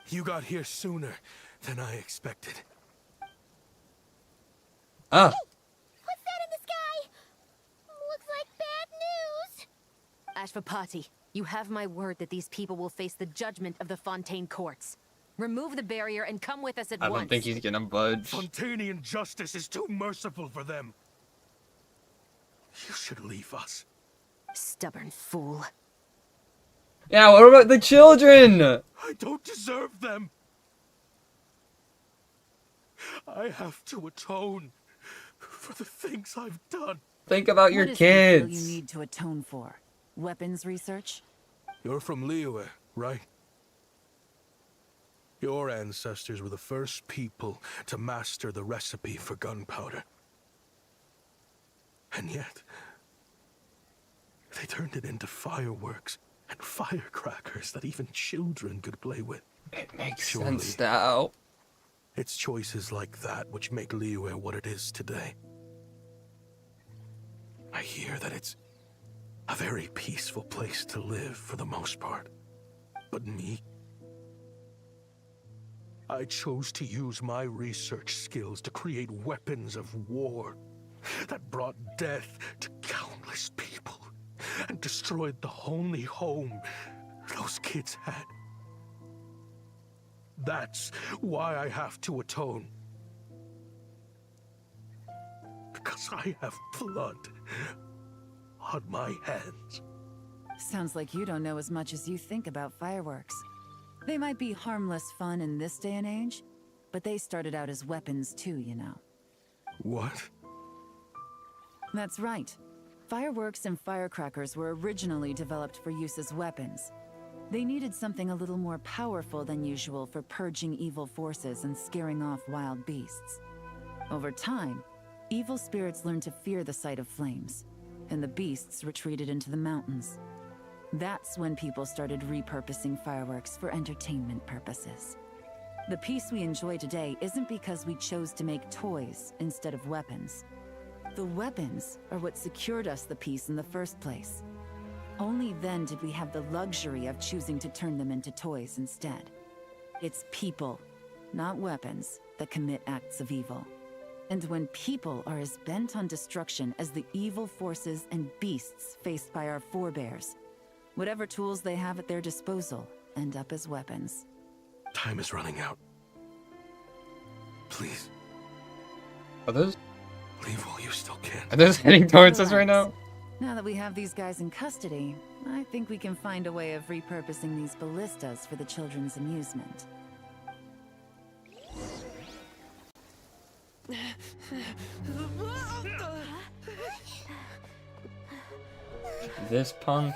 You got here sooner than I expected. Ah. What's that in the sky? Looks like bad news. Ashvapati, you have my word that these people will face the judgment of the Fontaine courts. Remove the barrier and come with us at I once. don't think he's gonna budge. Fontanian justice is too merciful for them. You should leave us. Stubborn fool. Yeah, what about the children? I don't deserve them. I have to atone for the things I've done. Think about your What is it you kids. need to atone for? Weapons research? You're from Liyue, right? Your ancestors were the first people to master the recipe for gunpowder. And yet, they turned it into fireworks and firecrackers that even children could play with. It makes Surely, sense now. it's choices like that which make Liyue what it is today. I hear that it's a very peaceful place to live for the most part. But me, I chose to use my research skills to create weapons of war that brought death to countless people and destroyed the only home those kids had. That's why I have to atone. Because I have blood on my hands. Sounds like you don't know as much as you think about fireworks. They might be harmless fun in this day and age, but they started out as weapons too, you know. What? That's right. Fireworks and firecrackers were originally developed for use as weapons. They needed something a little more powerful than usual for purging evil forces and scaring off wild beasts. Over time, evil spirits learned to fear the sight of flames, and the beasts retreated into the mountains. That's when people started repurposing fireworks for entertainment purposes. The peace we enjoy today isn't because we chose to make toys instead of weapons. The weapons are what secured us the peace in the first place. Only then did we have the luxury of choosing to turn them into toys instead. It's people, not weapons, that commit acts of evil. And when people are as bent on destruction as the evil forces and beasts faced by our forebears, whatever tools they have at their disposal end up as weapons. Time is running out. Please. Are those? Leave while you still can. Are those heading towards us right now? Now that we have these guys in custody, I think we can find a way of repurposing these ballistas for the children's amusement. This punk.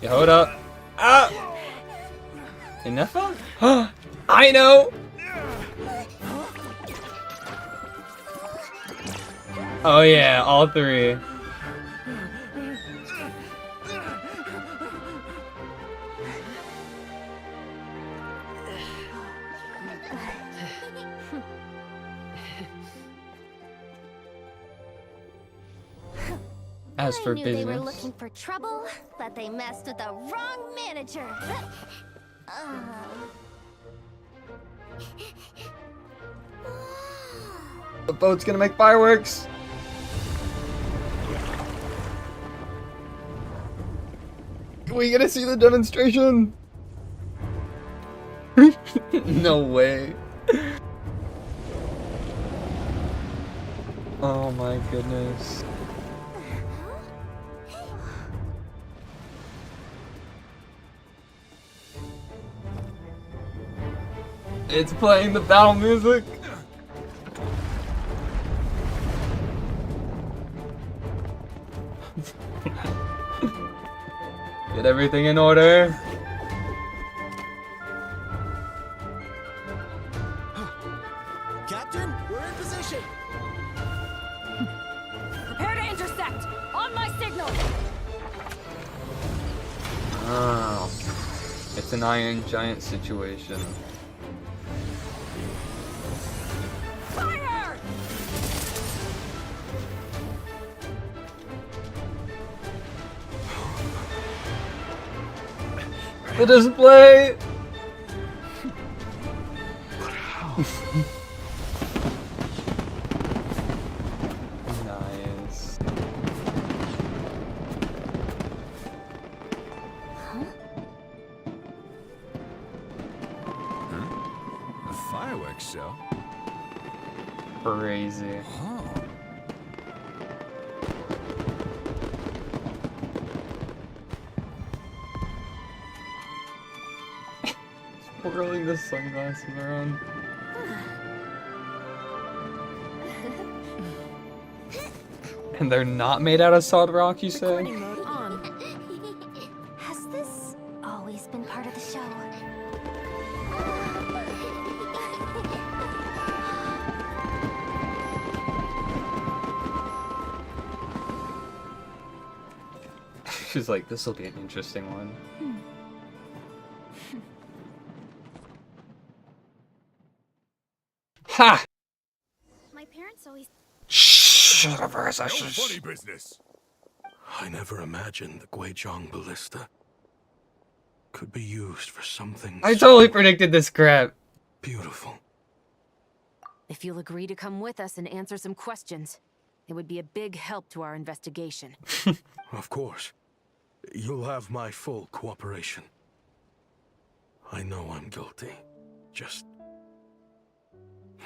Yeah, hold up. Ah! Enough of? I know! Oh yeah, all three. As for I knew they were business. looking for trouble, but they messed with the wrong manager. The boat's gonna make fireworks! We gonna see the demonstration? No way. Oh my goodness. It's playing the battle music. Get everything in order. Captain, we're in position. Prepare to intercept! On my signal! Oh. It's an Iron Giant situation. Fire! The display! Nice. A fireworks show? Crazy. Oh. Swirling the sunglasses around. And they're not made out of solid rock, you say? Recording mode on. Has this always been part of the show? She's like, this will be an interesting one. Ha! My parents always. No funny business. I never imagined the Guizhong ballista could be used for something I totally predicted this crap. beautiful. If you'll agree to come with us and answer some questions, it would be a big help to our investigation. Of course. You'll have my full cooperation. I know I'm guilty. Just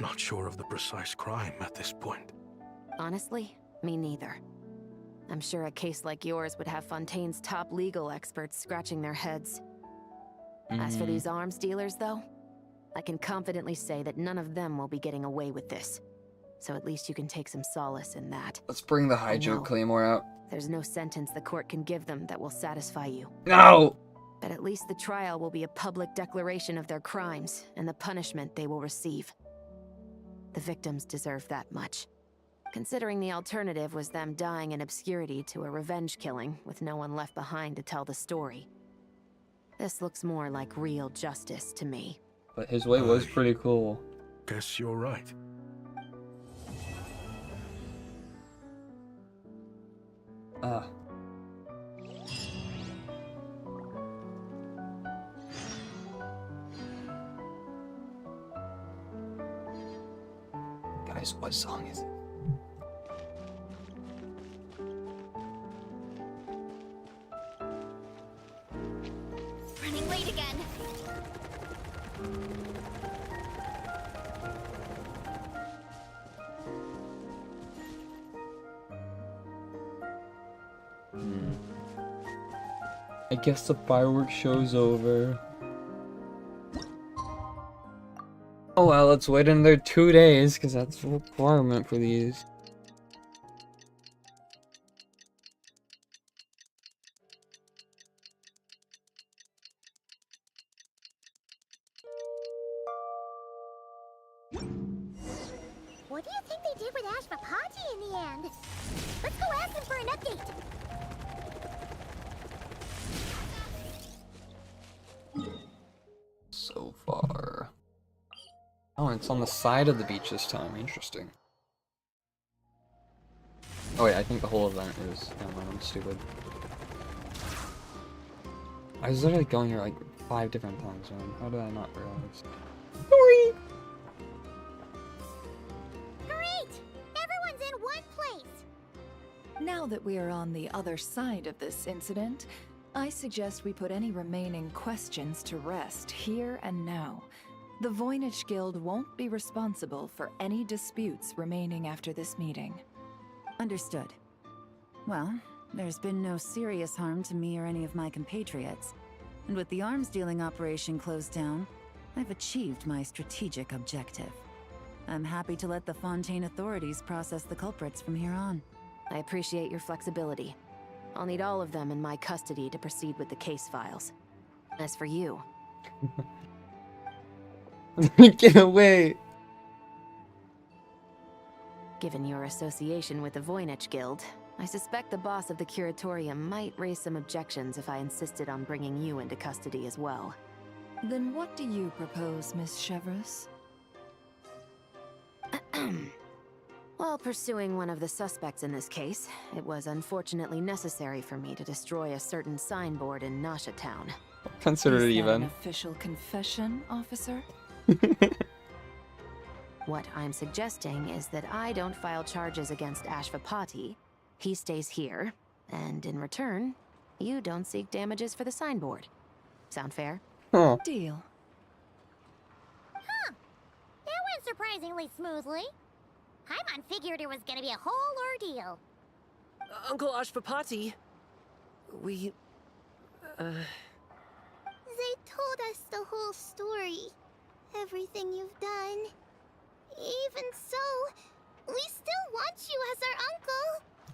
not sure of the precise crime at this point. Honestly, me neither. I'm sure a case like yours would have Fontaine's top legal experts scratching their heads. As for these arms dealers, though, I can confidently say that none of them will be getting away with this. So at least you can take some solace in that. Let's bring the Hydro Claymore out. There's no sentence the court can give them that will satisfy you. No! But at least the trial will be a public declaration of their crimes and the punishment they will receive. The victims deserve that much. Considering the alternative was them dying in obscurity to a revenge killing with no one left behind to tell the story. This looks more like real justice to me. But his way was pretty cool. Guess you're right. Guys, what song is it? Running late again. I guess the fireworks show's over. Oh well, let's wait another 2 days, because that's a requirement for these. What do you think they did with Ashvapati in the end? Let's go ask him for an update. So far. Oh, it's on the side of the beach this time. Interesting. Oh wait, I think the whole event is... Never mind, I'm stupid. I was literally going here like 5 different times, man. How did I not realize? Sorry! Great! Everyone's in one place! Now that we are on the other side of this incident, I suggest we put any remaining questions to rest here and now. The Voynich Guild won't be responsible for any disputes remaining after this meeting. Understood. Well, there's been no serious harm to me or any of my compatriots. And with the arms dealing operation closed down, I've achieved my strategic objective. I'm happy to let the Fontaine authorities process the culprits from here on. I appreciate your flexibility. I'll need all of them in my custody to proceed with the case files. As for you... Get away! Given your association with the Voynich Guild, I suspect the boss of the Curatorium might raise some objections if I insisted on bringing you into custody as well. Then what do you propose, Miss Chevreuse? While pursuing one of the suspects in this case, it was unfortunately necessary for me to destroy a certain signboard in Nasha Town. Consider it Is that even. an official confession, officer? What I'm suggesting is that I don't file charges against Ashvapati, he stays here, and in return, you don't seek damages for the signboard. Sound fair? Huh. Deal. Huh. That went surprisingly smoothly. Paimon figured it was gonna be a whole ordeal. Uncle Ashvapati, we... They told us the whole story. Everything you've done. Even so, we still want you as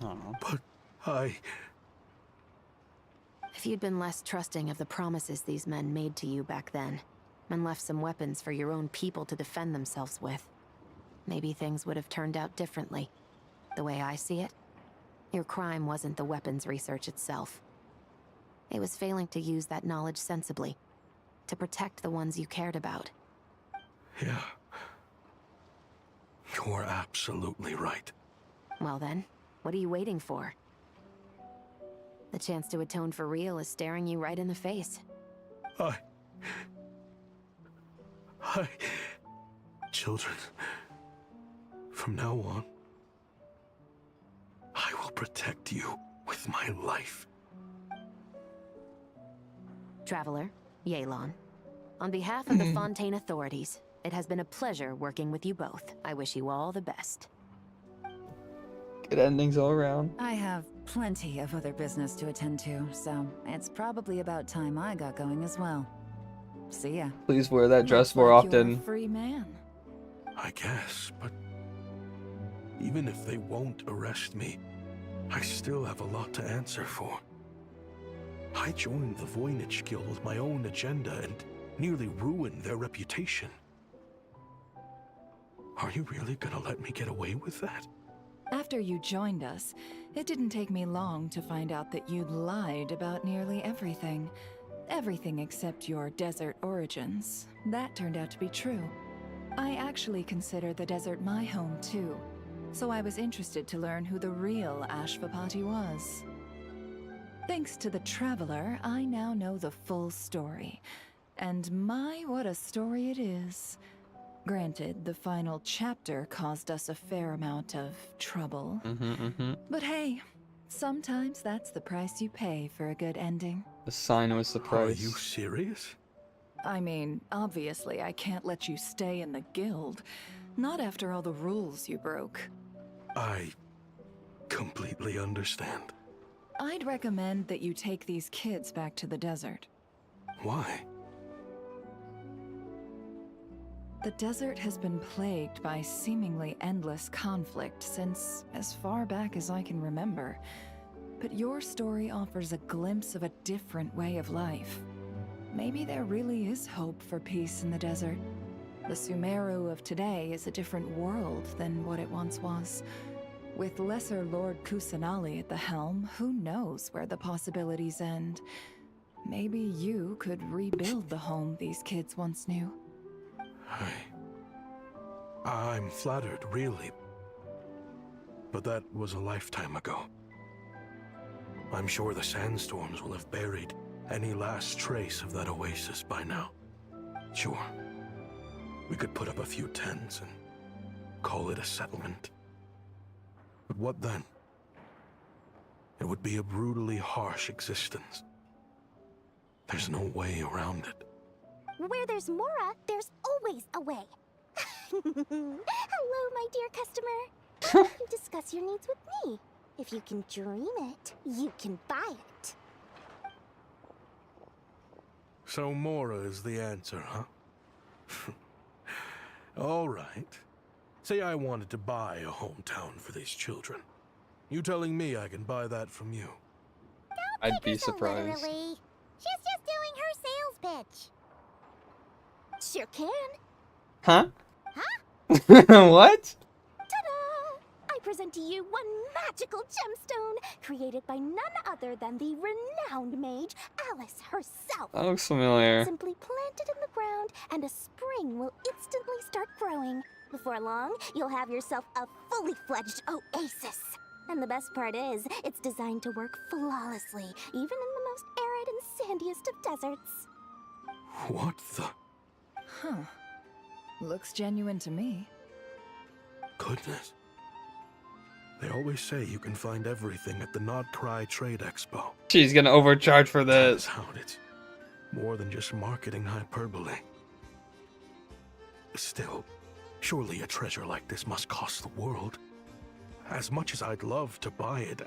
our uncle. But I... If you'd been less trusting of the promises these men made to you back then, and left some weapons for your own people to defend themselves with, maybe things would have turned out differently. The way I see it, your crime wasn't the weapons research itself. It was failing to use that knowledge sensibly, to protect the ones you cared about. Yeah. You're absolutely right. Well then, what are you waiting for? The chance to atone for real is staring you right in the face. Children, from now on, I will protect you with my life. Traveler, Yelan. On behalf of the Fontaine authorities, it has been a pleasure working with you both. I wish you all the best. Good endings all around. I have plenty of other business to attend to, so it's probably about time I got going as well. See ya. Please wear that dress Looks more like you're often. a free man. I guess, but even if they won't arrest me, I still have a lot to answer for. I joined the Voynich Guild with my own agenda and nearly ruined their reputation. Are you really gonna let me get away with that? After you joined us, it didn't take me long to find out that you'd lied about nearly everything. Everything except your desert origins. That turned out to be true. I actually consider the desert my home too, so I was interested to learn who the real Ashvapati was. Thanks to the Traveler, I now know the full story. And my, what a story it is. Granted, the final chapter caused us a fair amount of trouble. But hey, sometimes that's the price you pay for a good ending. The sign was the price. Are you serious? I mean, obviously I can't let you stay in the guild. Not after all the rules you broke. I completely understand. I'd recommend that you take these kids back to the desert. Why? The desert has been plagued by seemingly endless conflict since as far back as I can remember. But your story offers a glimpse of a different way of life. Maybe there really is hope for peace in the desert. The Sumeru of today is a different world than what it once was. With Lesser Lord Kusanali at the helm, who knows where the possibilities end? Maybe you could rebuild the home these kids once knew. I'm flattered, really. But that was a lifetime ago. I'm sure the sandstorms will have buried any last trace of that oasis by now. Sure, we could put up a few tents and call it a settlement. But what then? It would be a brutally harsh existence. There's no way around it. Where there's Mora, there's always a way. Hello, my dear customer. Why don't you discuss your needs with me? If you can dream it, you can buy it. So Mora is the answer, huh? All right. Say I wanted to buy a hometown for these children. You telling me I can buy that from you? I'd be surprised. Literally. She's just doing her sales pitch. Sure can. Huh? Huh? What? Ta-da! I present to you one magical gemstone created by none other than the renowned mage Alice herself. That looks familiar. Simply plant it in the ground and a spring will instantly start growing. Before long, you'll have yourself a fully fledged oasis. And the best part is, it's designed to work flawlessly, even in the most arid and sandiest of deserts. What the? Huh. Looks genuine to me. Goodness. They always say you can find everything at the Nodcry Trade Expo. She's gonna overcharge for this. Turns out it's more than just marketing hyperbole. Still, surely a treasure like this must cost the world. As much as I'd love to buy it,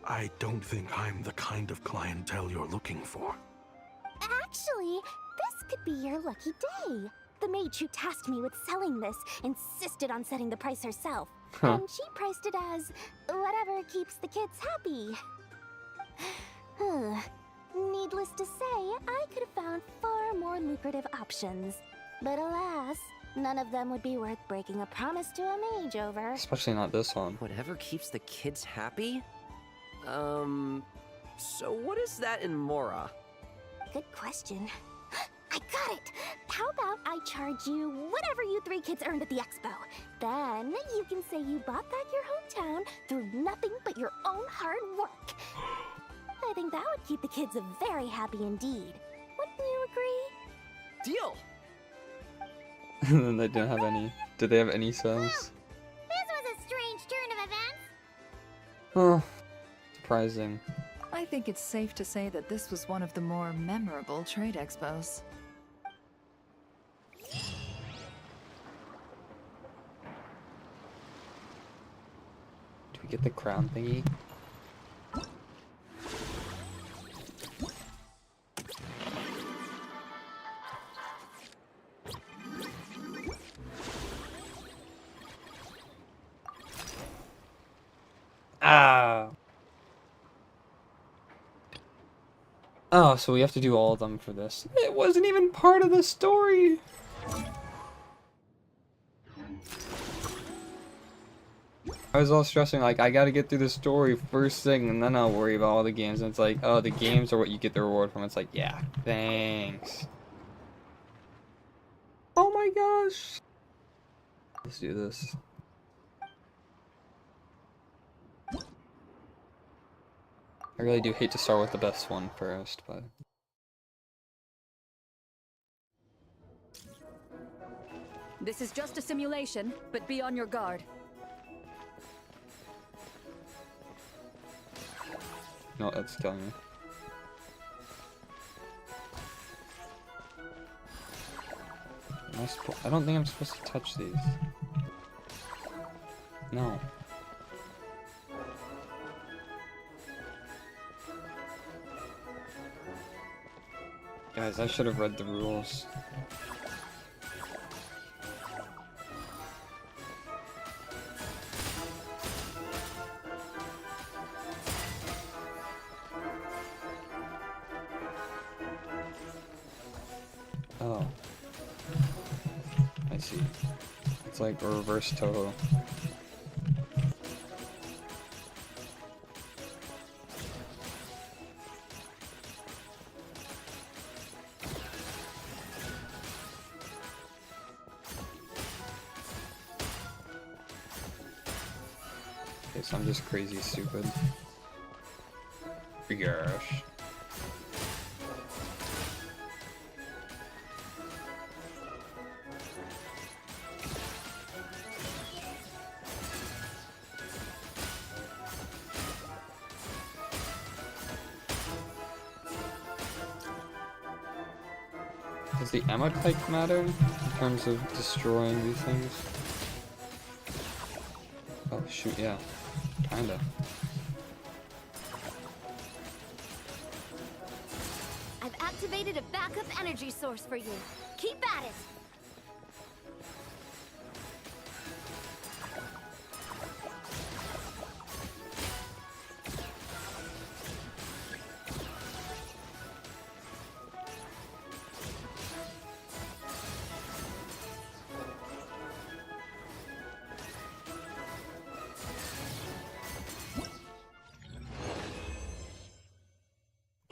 I don't think I'm the kind of clientele you're looking for. Actually, this could be your lucky day. The mage who tasked me with selling this insisted on setting the price herself. And she priced it as whatever keeps the kids happy. Needless to say, I could have found far more lucrative options. But alas, none of them would be worth breaking a promise to a mage over. Especially not this one. Whatever keeps the kids happy? So what is that in Mora? Good question. I got it! How about I charge you whatever you three kids earned at the expo? Then you can say you bought back your hometown through nothing but your own hard work. I think that would keep the kids very happy indeed. Wouldn't you agree? Deal! And then they didn't have any. Did they have any sales? This was a strange turn of events. Oh, surprising. I think it's safe to say that this was one of the more memorable trade expos. Do we get the crown thingy? Ah. Oh, so we have to do all of them for this. It wasn't even part of the story. I was all stressing like I gotta get through the story first thing and then I'll worry about all the games. And it's like, oh, the games are what you get the reward from. It's like, yeah, thanks. Oh my gosh. Let's do this. I really do hate to start with the best one first, but... This is just a simulation, but be on your guard. No, that's killing me. I don't think I'm supposed to touch these. No. Guys, I should have read the rules. Oh. I see. It's like a reverse Toho. Okay, so I'm just crazy stupid. Gosh. Does the ammo type matter in terms of destroying these things? Oh shoot, yeah. Kinda. I've activated a backup energy source for you. Keep at it!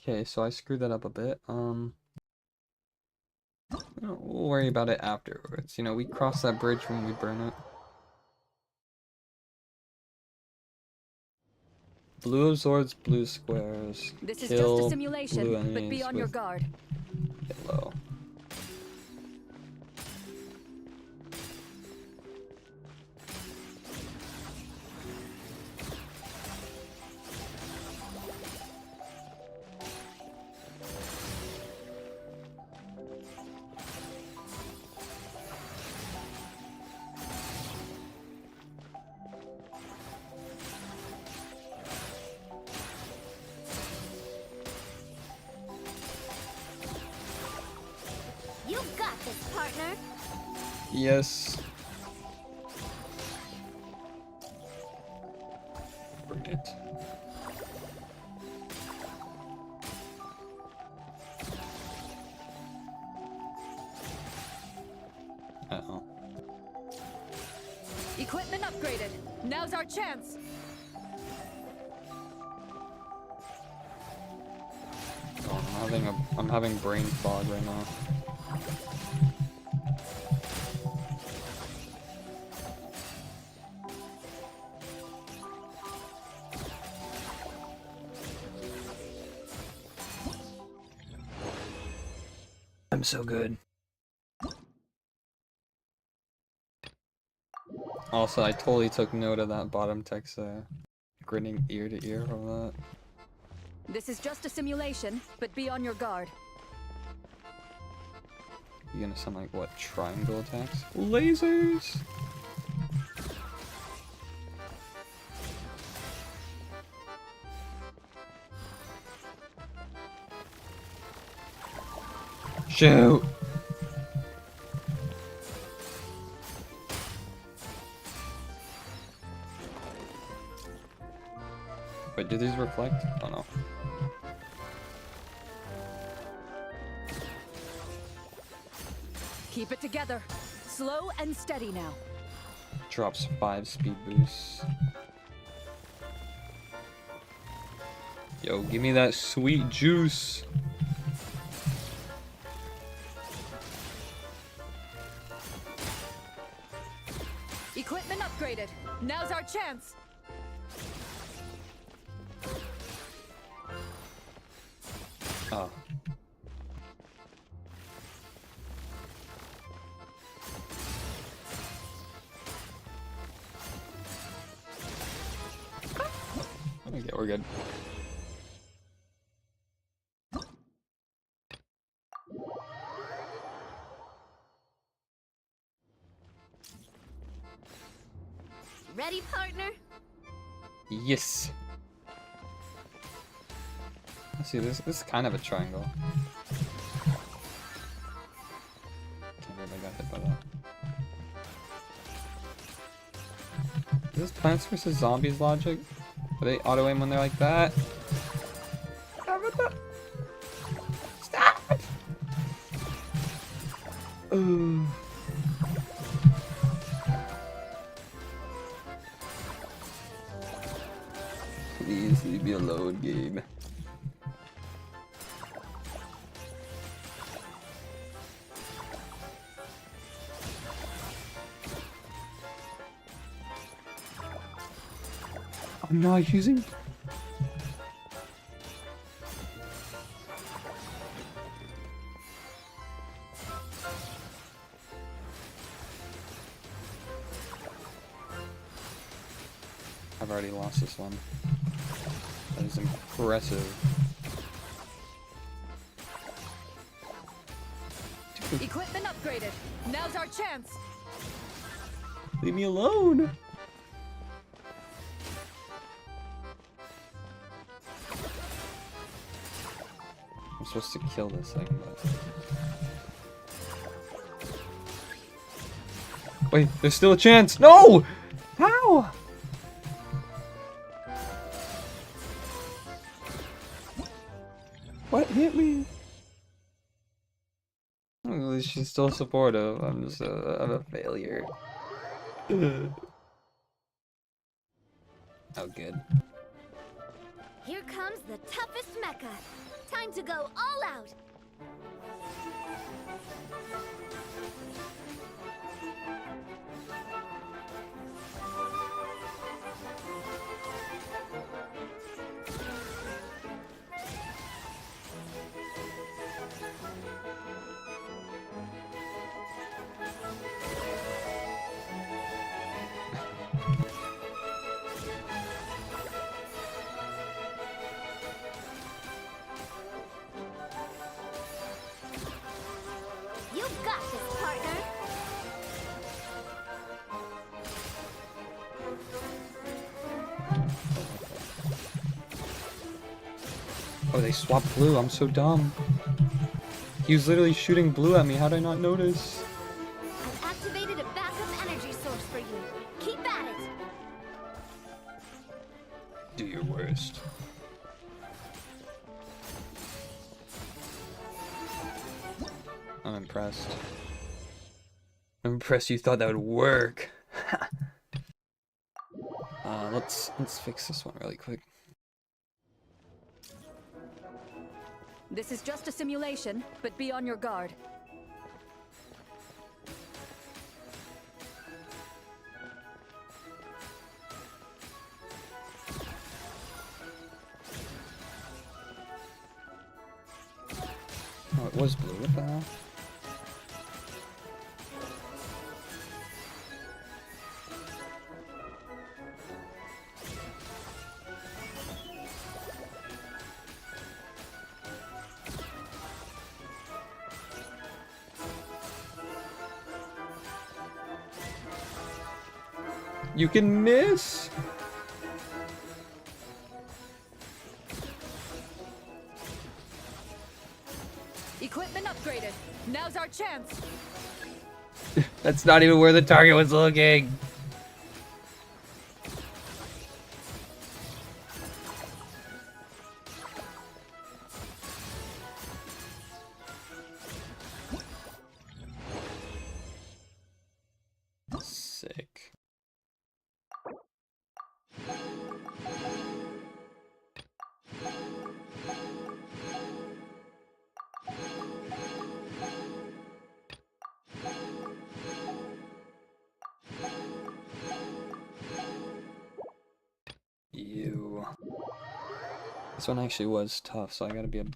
Okay, so I screwed that up a bit. We'll worry about it afterwards. You know, we cross that bridge when we burn it. Blue absorbs blue squares. This is Kill just a simulation, blue but be enemies on your with guard. yellow. You got this, partner! Yes. Burn it. Uh-oh. Equipment upgraded. Now's our chance. Oh, I'm having brain fog right now. I'm so good. Also, I totally took note of that bottom text there. Grinning ear to ear from that. This is just a simulation, but be on your guard. You gonna sound like what? Triangle attacks? Lasers! Shoot! Wait, do these reflect? Oh no. Keep it together. Slow and steady now. drops 5 speed boosts. Yo, give me that sweet juice. Equipment upgraded. Now's our chance. Oh. Okay, we're good. Ready, partner? Yes. Let's see, this is kind of a triangle. Can't believe I got hit by that. Is this Plants vs. Zombies logic? Do they auto aim when they're like that? Stop! Ooh. Please leave me alone, game. I'm not using. I've already lost this one. That is impressive. Equipment upgraded. Now's our chance. Leave me alone. I'm supposed to kill this thing, but... Wait, there's still a chance! No! How? What hit me? At least she's still supportive. I'm just I'm a failure. Oh, good. Here comes the toughest mecha. Time to go all out. You've got this, partner. Oh, they swapped blue. I'm so dumb. He was literally shooting blue at me. How did I not notice? I've activated a backup energy source for you. Keep at it. Do your worst. I'm impressed. I'm impressed you thought that would work. Let's fix this one really quick. This is just a simulation, but be on your guard. Oh, it was blue. What the hell? You can miss. Equipment upgraded. Now's our chance. That's not even where the target was looking. Sick. You. This one actually was tough, so I gotta be a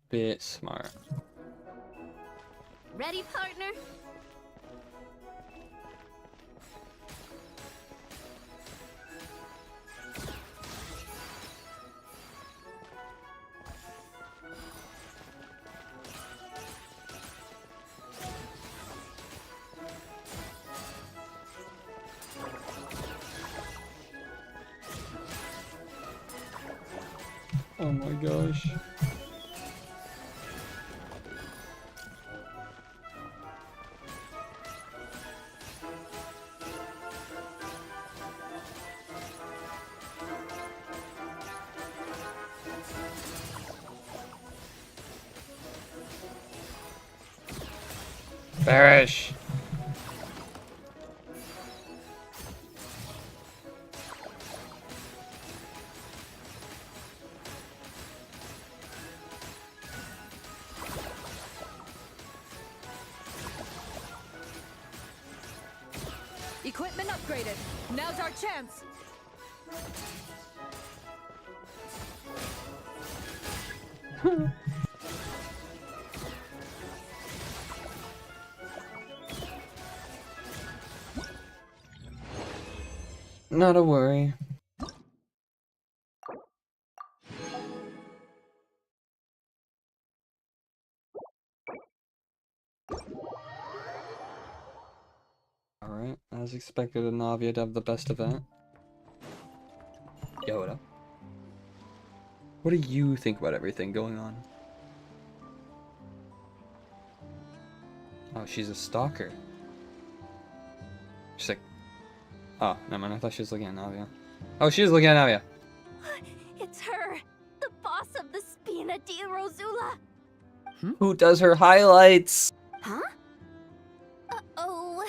bit smart. Ready, partner? Oh my gosh. Perish. Equipment upgraded. Now's our chance. Not a worry. Alright, as expected, Navia to have the best event. Yoda. What do you think about everything going on? Oh, she's a stalker. She's like, oh, never mind, I thought she was looking at Navia. Oh, she is looking at Navia. It's her, the boss of the Spina di Rosula. Who does her highlights? Huh? Uh-oh,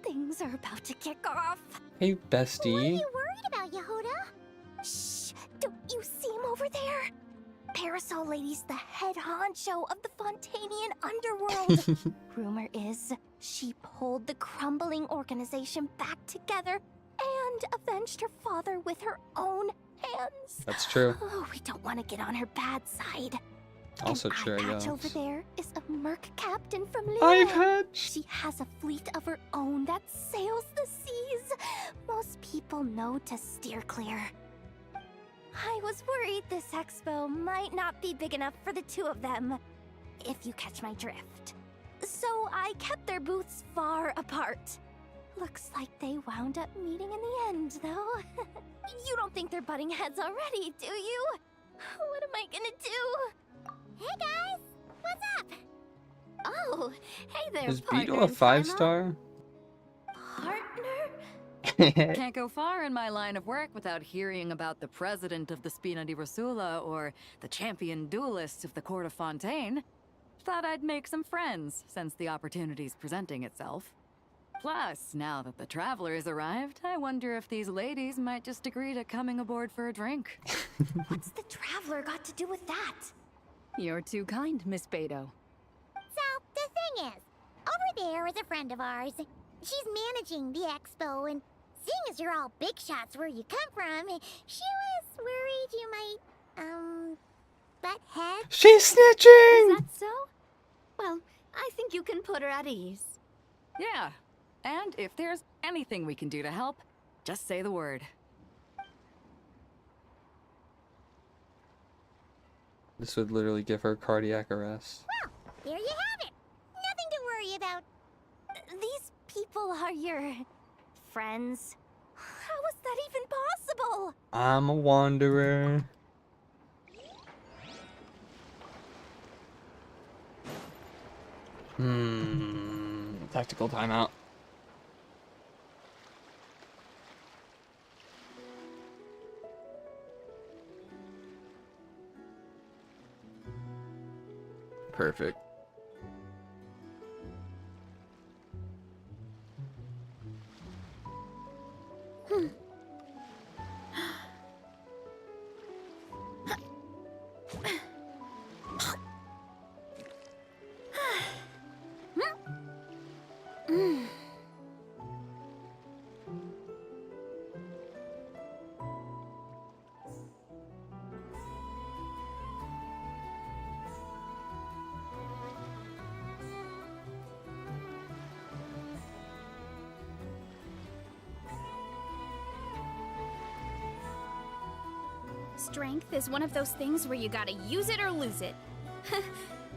things are about to kick off. Hey, What are bestie. you worried about, Yehuda? Shh, don't you see him over there? Parasol Lady's the head honcho of the Fontanian underworld. Rumor is she pulled the crumbling organization back together and avenged her father with her own hands. That's true. Oh, we don't want to get on her bad side. Also true, I Patch guess. over there is a merc captain from Liyue. I've had- She has a fleet of her own that sails the seas. Most people know to steer clear. I was worried this expo might not be big enough for the two of them, if you catch my drift. So I kept their booths far apart. Looks like they wound up meeting in the end, though. You don't think they're butting heads already, do you? What am I gonna do? Hey guys, what's up? Oh, hey there, Is partner Beetle a in crime, 5-star? Partner? Can't go far in my line of work without hearing about the president of the Spina di Rosula or the champion duelist of the court of Fontaine. Thought I'd make some friends since the opportunity's presenting itself. Plus, now that the travelers arrived, I wonder if these ladies might just agree to coming aboard for a drink. What's the traveler got to do with that? You're too kind, Miss Beto. So, the thing is, over there is a friend of ours. She's managing the expo, and seeing as you're all big shots where you come from, she was worried you might, butt heads. She's snitching! Is that so? Well, I think you can put her at ease. Yeah, and if there's anything we can do to help, just say the word. This would literally give her cardiac arrest. Well, there you have it. Nothing to worry about. These people are your friends. How is that even possible? I'm a wanderer. Tactical timeout. Perfect. strength is one of those things where you gotta use it or lose it.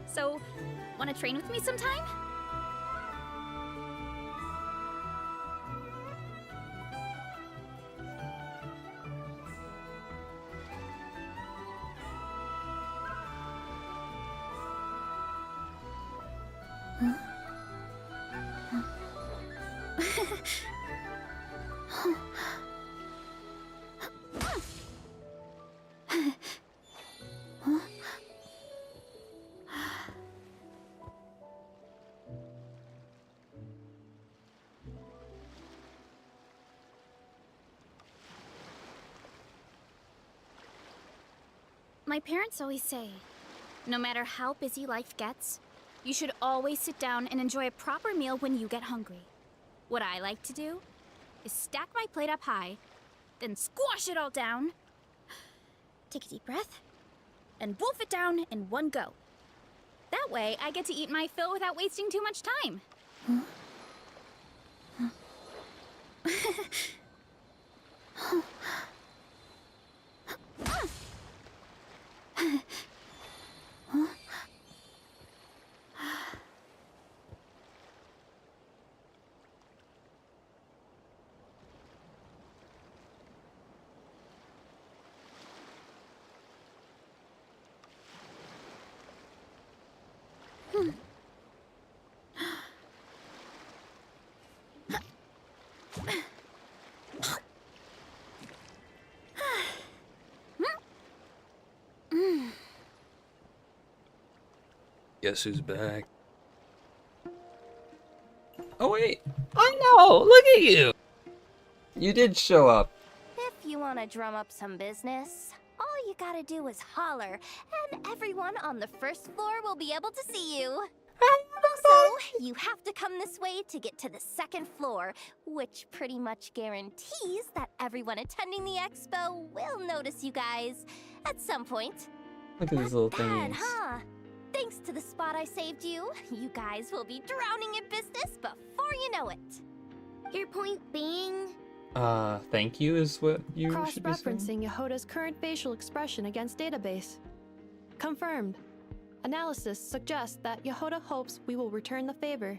So, wanna train with me sometime? My parents always say, no matter how busy life gets, you should always sit down and enjoy a proper meal when you get hungry. What I like to do is stack my plate up high, then squash it all down, take a deep breath, and wolf it down in one go. That way, I get to eat my fill without wasting too much time. Guess who's back? Oh wait! I know! Look at you! You did show up. If you want to drum up some business, all you gotta do is holler, and everyone on the first floor will be able to see you. Also, you have to come this way to get to the second floor, which pretty much guarantees that everyone attending the expo will notice you guys at some point. Look at these little Bad, things. huh? Thanks to the spot I saved you, you guys will be drowning in business before you know it. Your point being? Thank you is what you should be saying? Cross-referencing Yehoda's current facial expression against database. Confirmed. Analysis suggests that Yehoda hopes we will return the favor.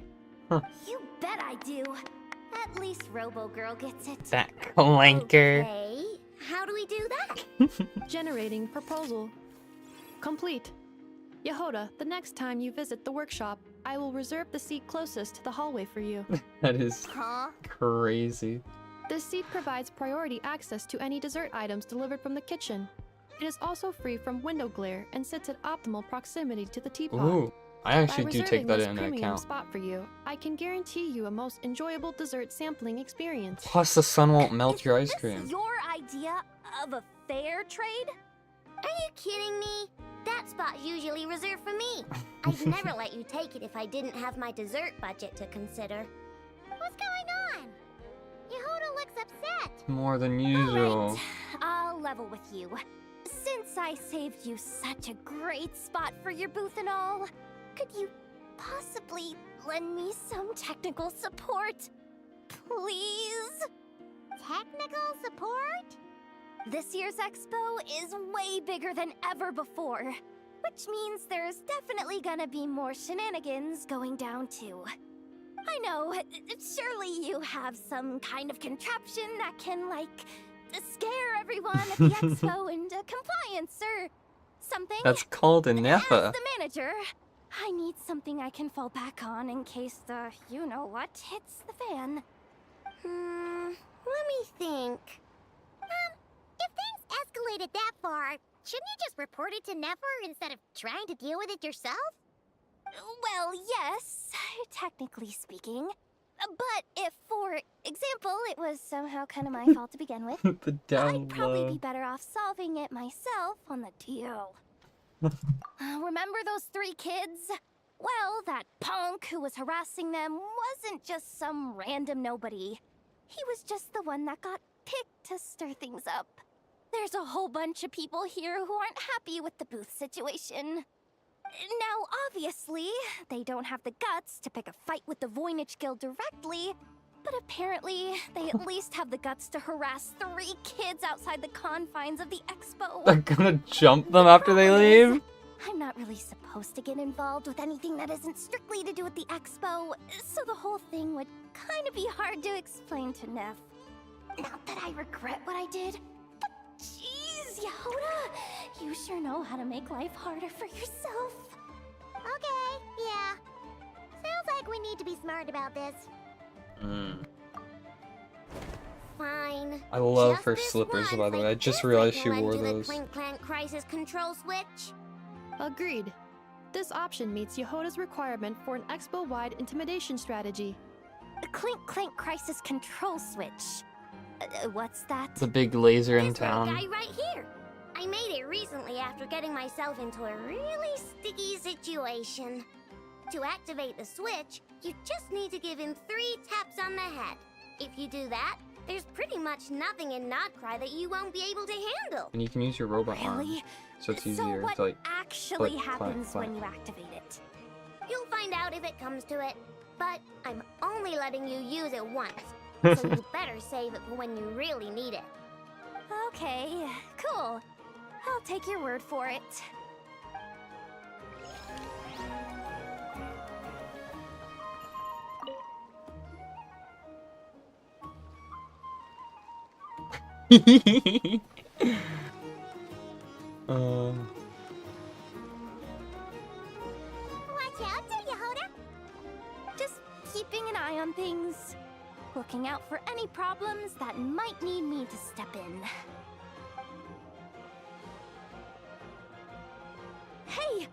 You bet I do. At least Robo-Girl gets it. That clanker. Okay, how do we do that? Generating proposal. Complete. Yehoda, the next time you visit the workshop, I will reserve the seat closest to the hallway for you. That is crazy. This seat provides priority access to any dessert items delivered from the kitchen. It is also free from window glare and sits at optimal proximity to the teapot. Ooh, I actually By do take reserving that this into premium account. spot for you, I can guarantee you a most enjoyable dessert sampling experience. Plus the sun won't melt your ice cream. Your idea of a fair trade? Are you kidding me? That spot's usually reserved for me. I'd never let you take it if I didn't have my dessert budget to consider. What's going on? Yehoda looks upset. More than usual. I'll level with you. Since I saved you such a great spot for your booth and all, could you possibly lend me some technical support? Please? Technical support? This year's expo is way bigger than ever before, which means there's definitely gonna be more shenanigans going down too. I know, surely you have some kind of contraption that can, like, scare everyone at the expo into compliance or something. That's called a As Neffa. the manager, I need something I can fall back on in case the you-know-what hits the fan. Let me think. If things escalated that far, shouldn't you just report it to Nefer instead of trying to deal with it yourself? Well, yes, technically speaking. But if, for example, it was somehow kind of my fault to begin with, The down I'd probably low. be better off solving it myself on the DL. Remember those 3 kids? Well, that punk who was harassing them wasn't just some random nobody. He was just the one that got picked to stir things up. There's a whole bunch of people here who aren't happy with the booth situation. Now, obviously, they don't have the guts to pick a fight with the Voynich Guild directly, But apparently, they at least have the guts to harass 3 kids outside the confines of the expo. They're gonna jump them after they leave? I'm not really supposed to get involved with anything that isn't strictly to do with the expo, so the whole thing would kind of be hard to explain to Neff. Not that I regret what I did, but jeez, Yehoda, you sure know how to make life harder for yourself. Okay, yeah. Sounds like we need to be smart about this. Fine. I love Just her this slippers, once, by the way. I just guess realized I she can wore undo the those. Clink Clank Crisis Control Switch. Agreed. This option meets Yehoda's requirement for an expo-wide intimidation strategy. A Clink Clank Crisis Control Switch. What's that? The big laser in This little town. guy right here. I made it recently after getting myself into a really sticky situation. To activate the switch, you just need to give him 3 taps on the head. If you do that, there's pretty much nothing in Nodcry that you won't be able to handle. And you can use your robot arm. Really? So it's So easier what to like actually click, clack, happens clack. when you activate it? You'll find out if it comes to it, but I'm only letting you use it once. So you better save it for when you really need it. Okay, cool. I'll take your word for it. Watch out there, Yehoda. Just keeping an eye on things. Looking out for any problems that might need me to step in. Hey,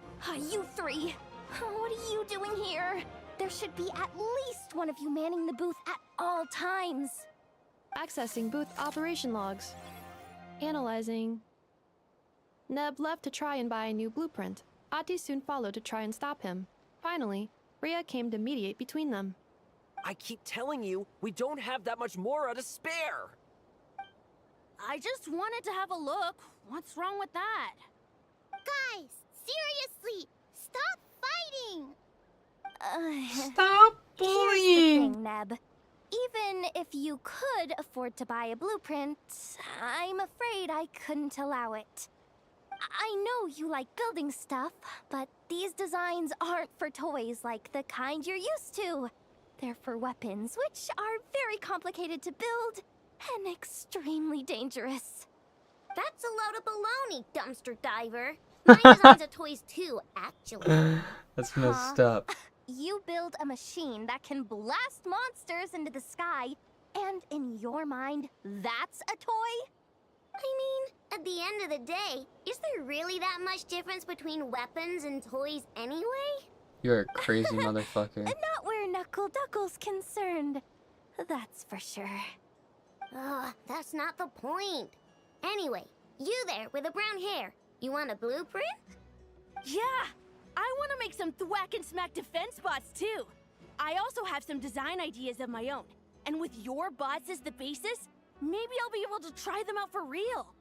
you 3! What are you doing here? There should be at least one of you manning the booth at all times. Accessing booth operation logs. Analyzing. Neb left to try and buy a new blueprint. Ati soon followed to try and stop him. Finally, Rhea came to mediate between them. I keep telling you, we don't have that much Mora to spare. I just wanted to have a look. What's wrong with that? Guys, seriously, stop fighting! Stop Here's the thing, Neb. Even if you could afford to buy a blueprint, I'm afraid I couldn't allow it. I know you like building stuff, but these designs aren't for toys like the kind you're used to. They're for weapons, which are very complicated to build and extremely dangerous. That's a load of baloney, dumpster diver. My designs are toys too, actually. That's messed up. You build a machine that can blast monsters into the sky, and in your mind, that's a toy? I mean, at the end of the day, is there really that much difference between weapons and toys anyway? You're a crazy motherfucker. Not where Knuckle Duckle's concerned. That's for sure. Ugh, that's not the point. Anyway, you there with the brown hair, you want a blueprint? Yeah! I want to make some thwack and smack defense bots too. I also have some design ideas of my own. And with your bots as the basis, maybe I'll be able to try them out for real.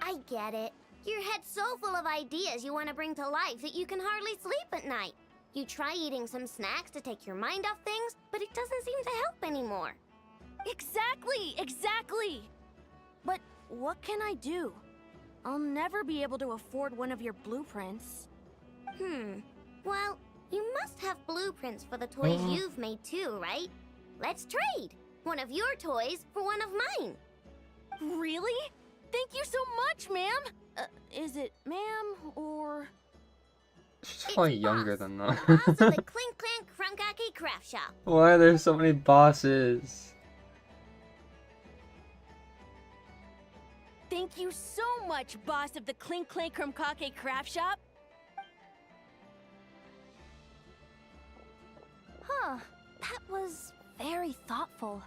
I get it. Your head's so full of ideas you want to bring to life that you can hardly sleep at night. You try eating some snacks to take your mind off things, but it doesn't seem to help anymore. Exactly! But what can I do? I'll never be able to afford one of your blueprints. Well, you must have blueprints for the toys you've made too, right? Let's trade. One of your toys for one of mine. Really? Thank you so much, ma'am! Is it ma'am, or... She's probably younger than that. Boss of the Clink Clank Crunkaki Craft Shop. Why are there so many bosses? Thank you so much, boss of the Clink Clank Krumkake Craft Shop. Huh, that was very thoughtful.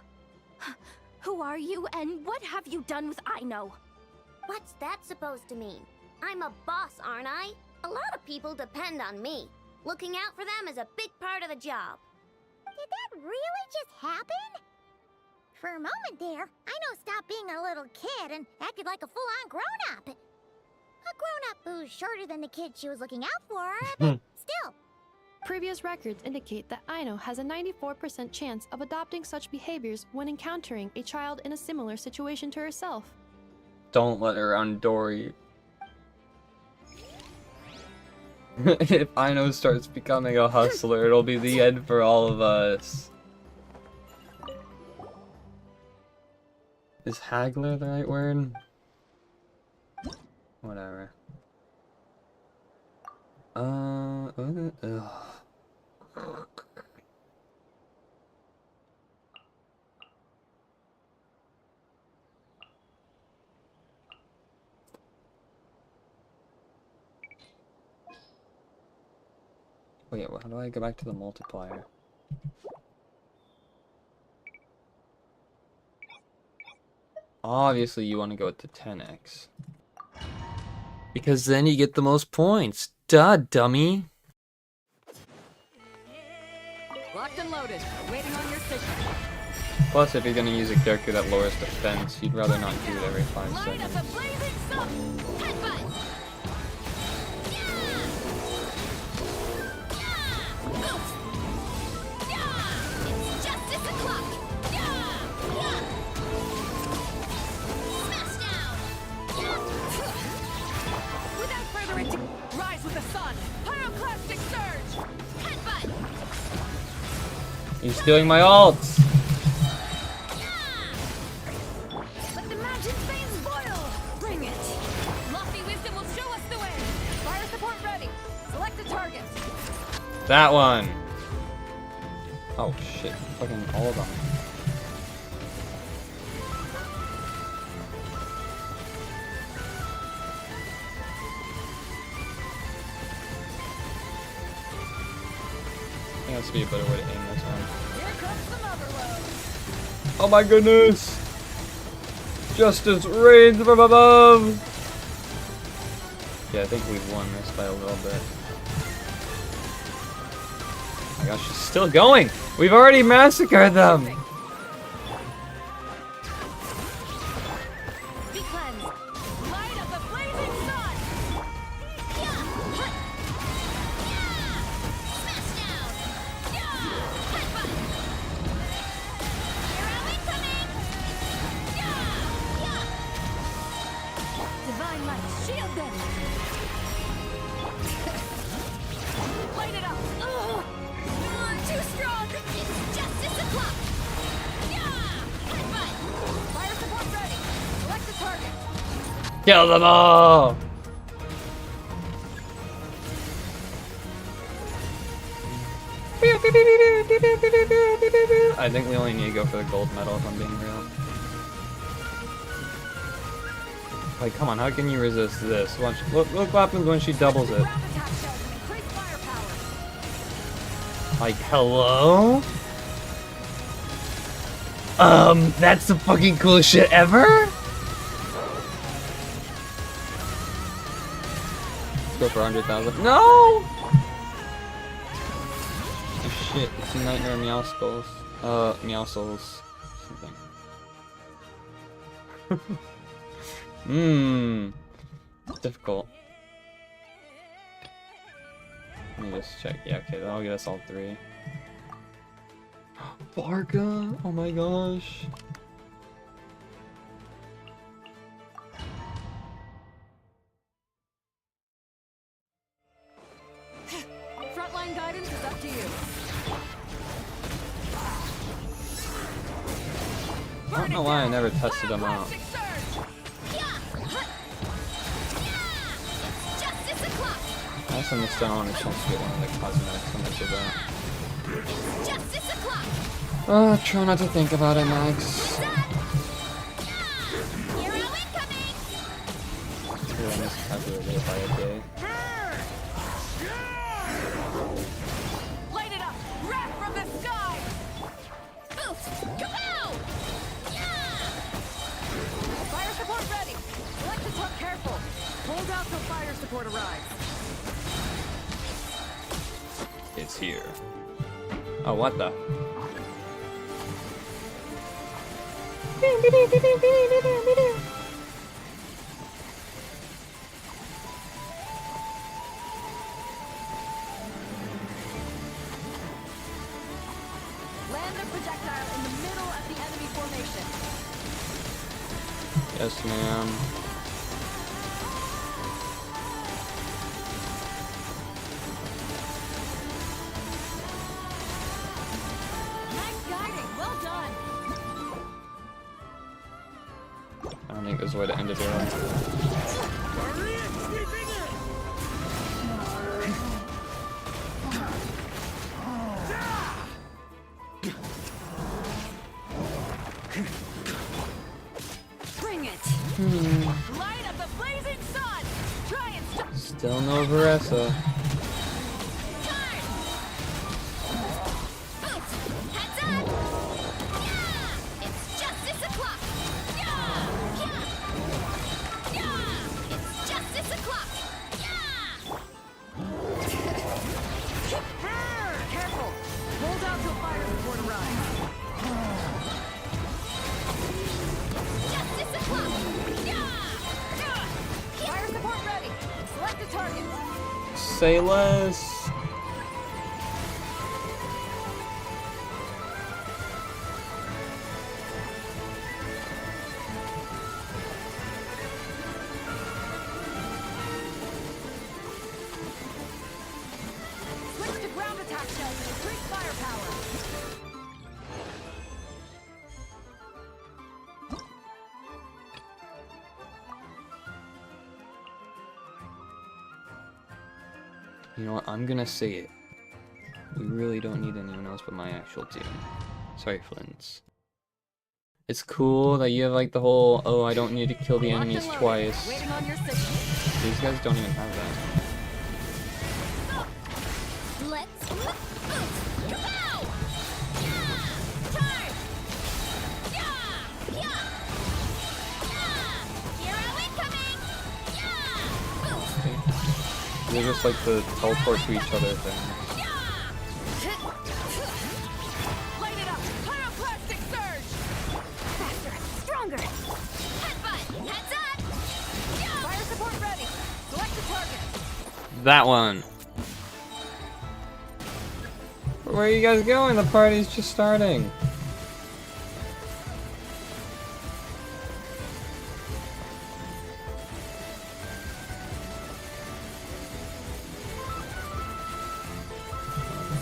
Who are you, and what have you done with Aino? What's that supposed to mean? I'm a boss, aren't I? A lot of people depend on me. Looking out for them is a big part of the job. Did that really just happen? For a moment there, Aino stopped being a little kid and acted like a full-on grown-up. A grown-up who's shorter than the kid she was looking out for, but still. Previous records indicate that Aino has a 94% chance of adopting such behaviors when encountering a child in a similar situation to herself. Don't let her on Dory. If Aino starts becoming a hustler, it'll be the end for all of us. Is haggler the right word? Whatever. Ugh. Wait, how do I go back to the multiplier? Obviously you want to go with the 10x. Because then you get the most points. Duh, dummy. Locked and loaded, waiting on your signal. Plus, if you're gonna use a character that lowers defense, you'd rather not do it every 5 seconds. Without further ado, rise with the sun. Pyroclastic surge. Headbutt. He's stealing my ults! Let the mountain veins boil. Bring it. Lofty wisdom will show us the way. Fire support ready. Select a target. That one! Oh shit, fucking all of them. I think that's be a better way to aim this one. Here comes the mother load. Oh my goodness! Justice reigns from above! Yeah, I think we've won this by a little bit. Oh my gosh, she's still going! We've already massacred them! Be cleansed. Light up the blazing sun. Smash down. Headbutt. Hero incoming. Divine light, shield them. Light it up. Too strong. It's justice o'clock. Headbutt. Fire support ready. Select the target. Kill them all! I think we only need to go for the gold medal if I'm being real. Like, come on, how can you resist this? Watch, look what happens when she doubles it. Like, hello? That's the fucking coolest shit ever? Let's go for 100,000. No! Oh shit, it's a Nightmare Meow Skulls. Meow Souls. Something. Difficult. Let me just check. Yeah, okay, that'll get us all 3. Varga! Oh my gosh. Frontline guidance is up to you. I don't know why I never tested them out. I also missed out on a chance to get one of the cosmetics when I did that. Try not to think about it, Max. It's really miscalculated by a day. Light it up! Wrath from the sky! Fire support ready! Select the top careful! Hold out till fire support arrives. It's here. Oh, what the? Yes, ma'am. Nice guiding. Well done. I don't think there's a way to end it there. Bring it. Light up the blazing sun. Try and stop. Still no Varessa. Heads up! Yeah! It's justice o'clock! Yeah! Yeah! Yeah! It's justice o'clock! Careful. Hold out till fire support arrives. Justice o'clock! Fire support ready. Select a target. Say less. Switch to ground attack shells and increase firepower. You know what? I'm gonna say it. We really don't need anyone else but my actual team. Sorry, Flints. It's cool that you have like the whole, oh, I don't need to kill the enemies twice. Waiting on your signal. These guys don't even have that. Let's kapow! Yeah! Charge! Yeah! Yeah! Yeah! Hero incoming! Yeah! They're just like the teleport to each other thing. Light it up. Pyroclastic surge. Faster! Stronger! Headbutt! Heads up! Yeah! Fire support ready. Select the target. That one! Where are you guys going? The party's just starting.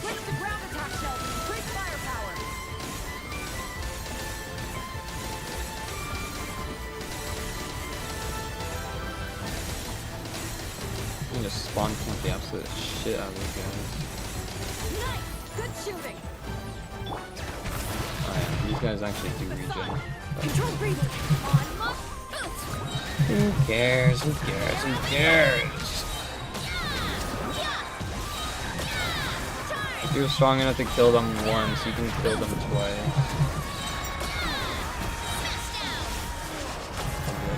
Switch to ground attack shells and increase firepower. I'm gonna spawn camp the absolute shit out of these guys. Nice. Good shooting. Oh yeah, these guys actually do regen. But Control breathing. On my who cares? Who cares? Who cares? If you're strong enough to kill them once, you can kill them twice.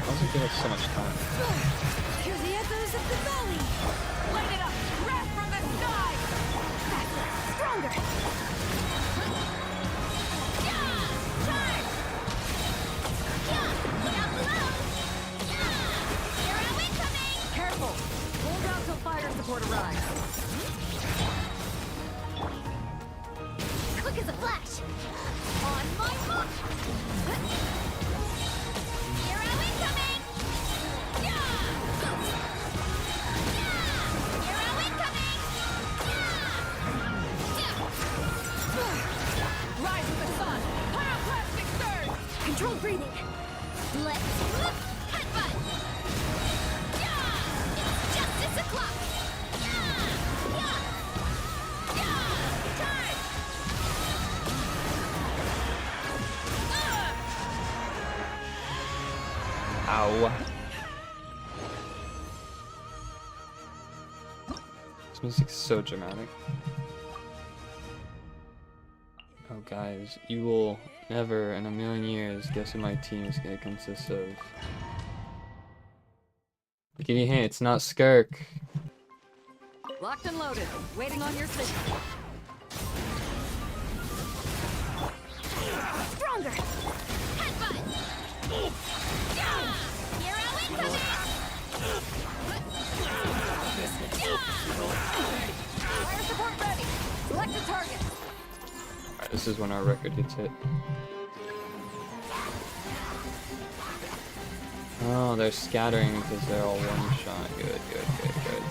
How's it give us so much time? Hear the echoes of the valley. Light it up. Wrath from the sky. Faster. Stronger. Careful. Hold out till fire support arrives. Quick as a flash! On my mark! Hero incoming! Yeah! Hero incoming! Rise with the sun. Pyroclastic surge. Control breathing! Let's headbutt! Yeah! It's justice o'clock! Yeah! Yeah! Yeah! Charge! Ow. This music's so dramatic. Oh guys, you will never in a million years guess who my team is gonna consist of. I'll give you a hint, it's not Skirk. Locked and loaded. Waiting on your signal. Stronger! Headbutt! Yeah! Hero incoming! Fire support ready. Select a target. Alright, this is when our record gets hit. Oh, they're scattering because they're all one shot. Good, good, good, good.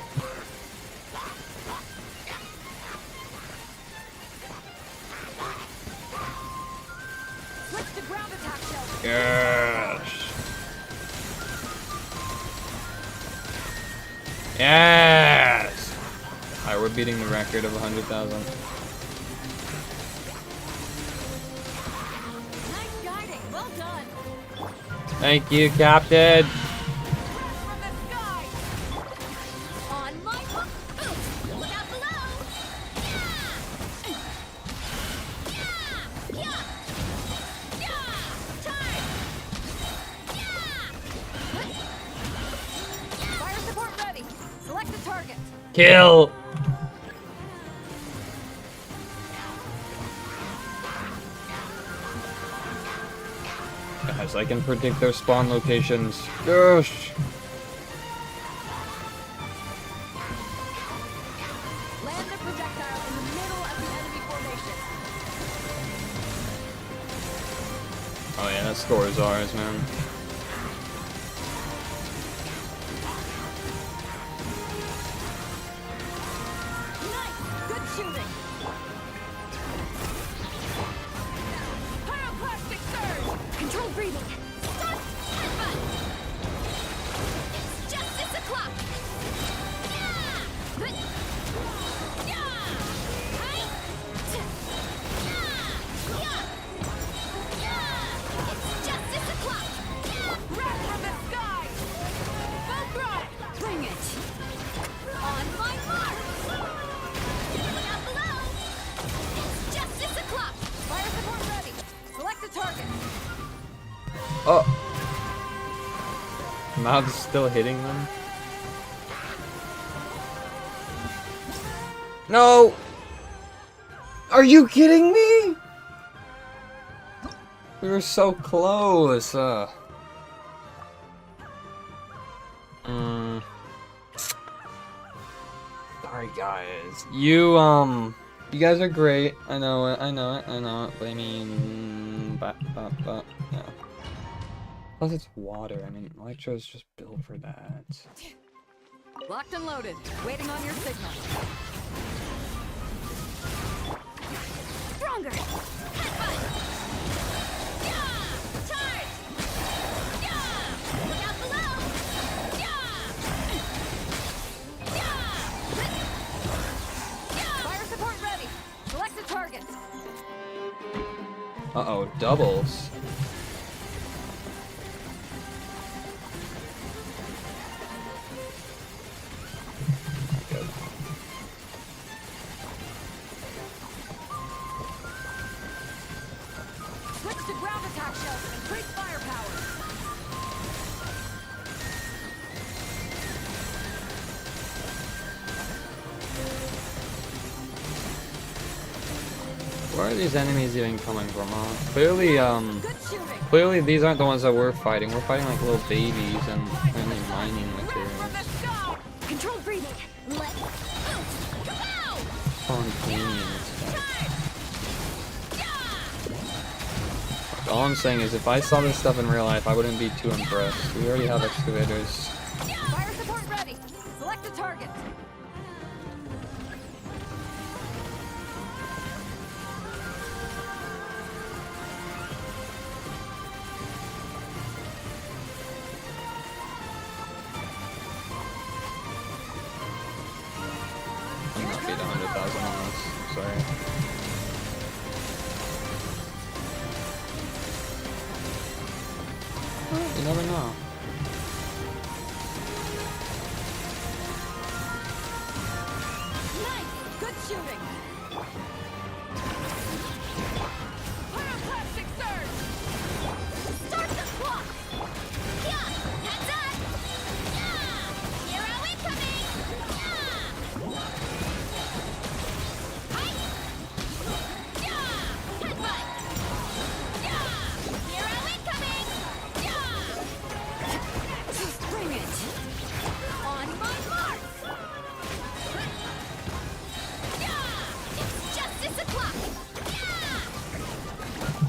Switch to ground attack shelter. Yes! Yes! Alright, we're beating the record of 100,000. Nice guiding. Well done. Thank you, Captain! On my hook. Look out below. Fire support ready. Select a target. Kill! Guys, I can predict their spawn locations. Gosh! Land the projectile in the middle of the enemy formation. Oh yeah, that score is ours, man. Good shooting. Pyroclastic surge. Controlled breathing. Start headbutt. It's justice o'clock. It's justice o'clock. Wrath from the sky. Both right. Bring it. On my mark. Look out below. It's justice o'clock. Fire support ready. Select a target. Oh! Mouth's still hitting them? No! Are you kidding me? We were so close. Sorry, guys. You guys are great. I know it. But I mean, yeah. Plus, it's water. I mean, Electro is just built for that. Locked and loaded. Waiting on your signal. Stronger. Headbutt. Yeah! Charge! Yeah! Look out below! Yeah! Yeah! Fire support ready. Select a target. Uh-oh, doubles. Good. Switch to ground attack shells and increase firepower. Where are these enemies even coming from? Clearly these aren't the ones that we're fighting. We're fighting like little babies and only mining materials. Controlled breathing. Let All I'm saying is if I saw this stuff in real life, I wouldn't be too impressed. We already have excavators. Fire support ready. Select a target. I'm not beat 100,000 on this. I'm sorry. You never know. Nice. Good shooting. Pyroclastic surge. Start the clock. Yeah. Heads up. Yeah. Hero incoming. Yeah. Hi. Yeah. Headbutt. Yeah. Hero incoming. Bring it! On my mark! Yeah! It's justice o'clock!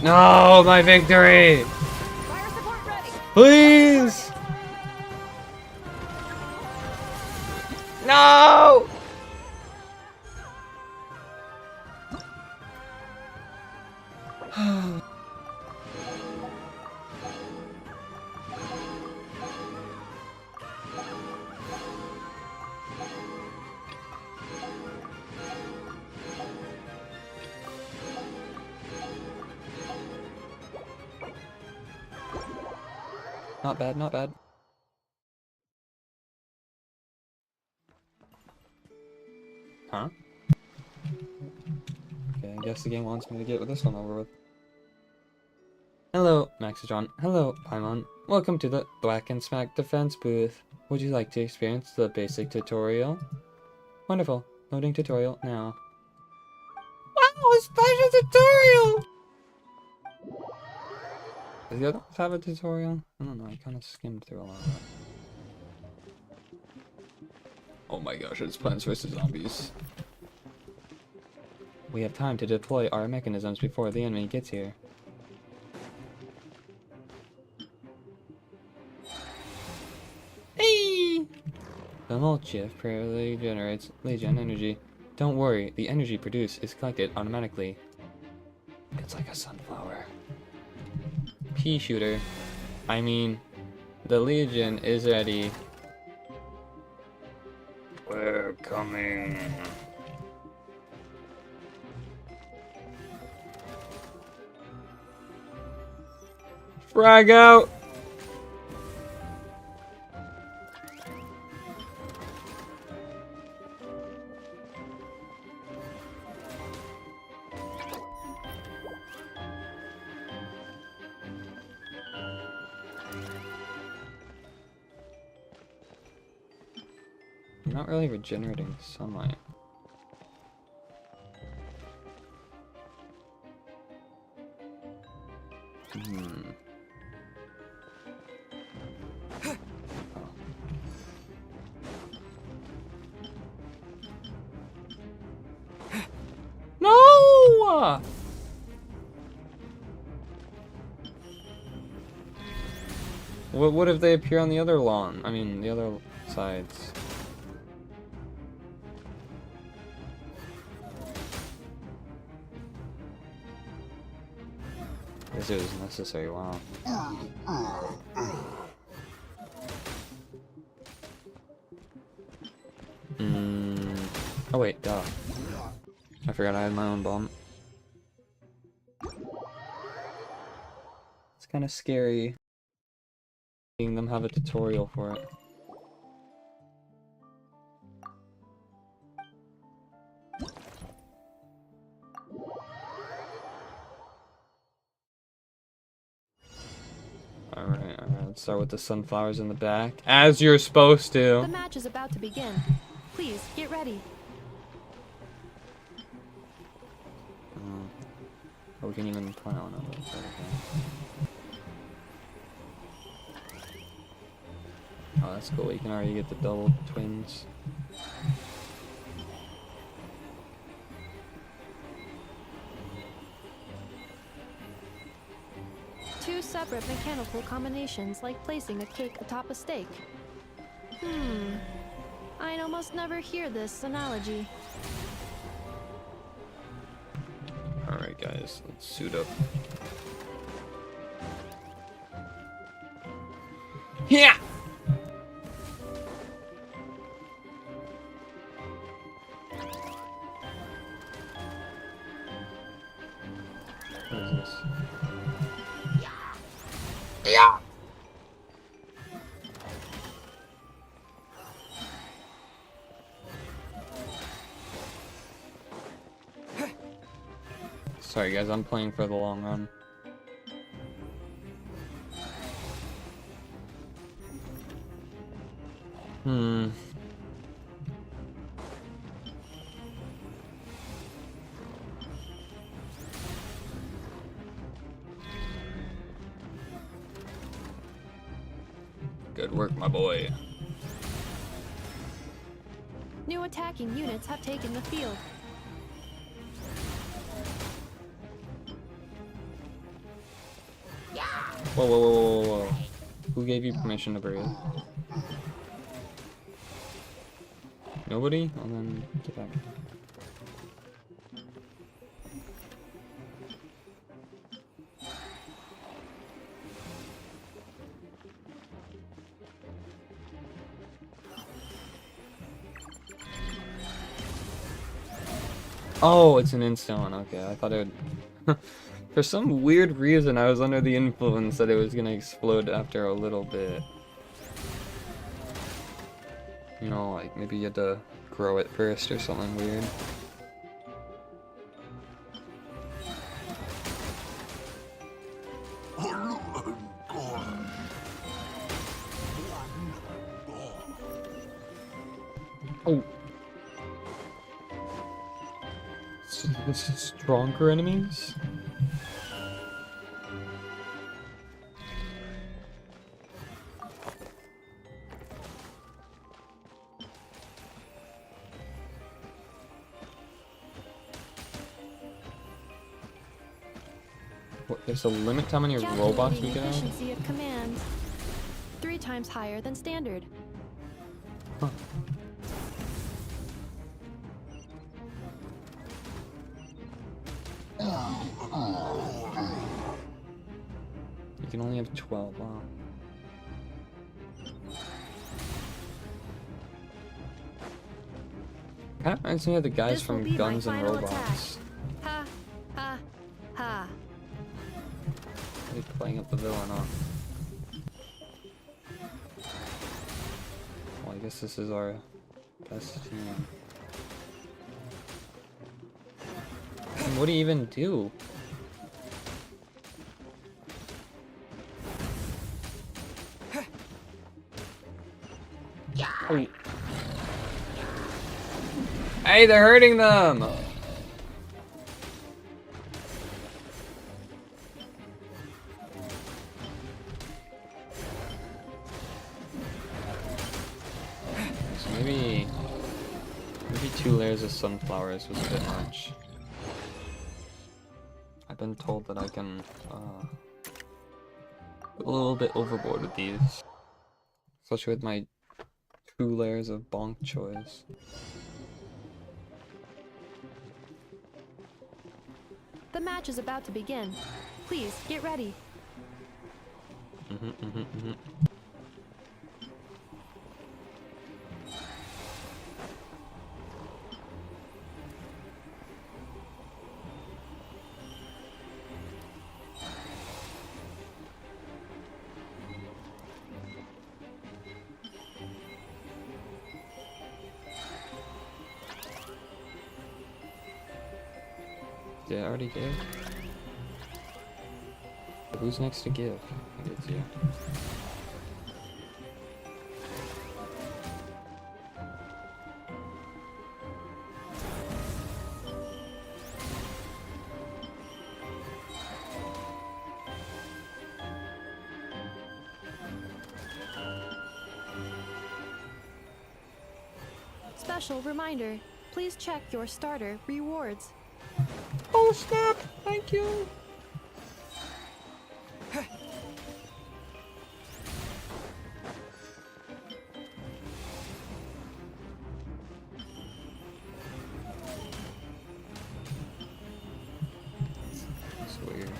No, my victory! Fire support ready! Please! No! Not bad, not bad. Huh? Okay, I guess the game wants me to get this one over with. Hello, Maxitron. Hello, Paimon. Welcome to the Black and Smack Defense booth. Would you like to experience the basic tutorial? Wonderful. Loading tutorial now. Wow, a special tutorial! Does the other ones have a tutorial? I don't know, I kind of skimmed through a lot of that. Oh my gosh, it's Plants vs. Zombies. We have time to deploy our mechanisms before the enemy gets here. Hey! The Molchief primarily generates Legion energy. Don't worry, the energy produced is collected automatically. It's like a sunflower. Pea shooter. I mean, the Legion is ready. We're coming. Frag out! I'm not really regenerating sunlight. No! What if they appear on the other lawn? I mean, the other sides. This is necessary, wow. Oh wait, duh. I forgot I had my own bomb. It's kind of scary seeing them have a tutorial for it. Alright, let's start with the sunflowers in the back. As you're supposed to. The match is about to begin. Please, get ready. Oh, we can even plant one of those. Okay. Oh, that's cool. You can already get the double twins. Two separate mechanical combinations, like placing a cake atop a steak. I'd almost never hear this analogy. Alright guys, let's suit up. Yeah! What is this? Yeah! Sorry guys, I'm playing for the long run. Good work, my boy. New attacking units have taken the field. Whoa, whoa, whoa, whoa, whoa. Who gave you permission to breathe? Nobody? Well then, get back. Oh, it's an instant one. Okay, I thought it would... For some weird reason, I was under the influence that it was gonna explode after a little bit. You know, like maybe you had to grow it first or something weird. Oh. This is stronger enemies? What, there's a limit to how many robots we can have? Efficiency of command 3 times higher than standard. Huh. You can only have 12, wow. Kind of reminds me of the guys This will from be Guns my and final Robots. Ha, ha, ha. Really playing up the villain, huh? Well, I guess this is our best team. And what do you even do? Oh. Hey, they're hurting them! So maybe 2 layers of sunflowers was a bit much. I've been told that I can go a little bit overboard with these. Especially with my 2 layers of bonk choice. The match is about to begin. Please, get ready. Did I already give? Who's next to give? I think it's you. Special reminder, please check your starter rewards. Oh snap! Thank you! That's weird.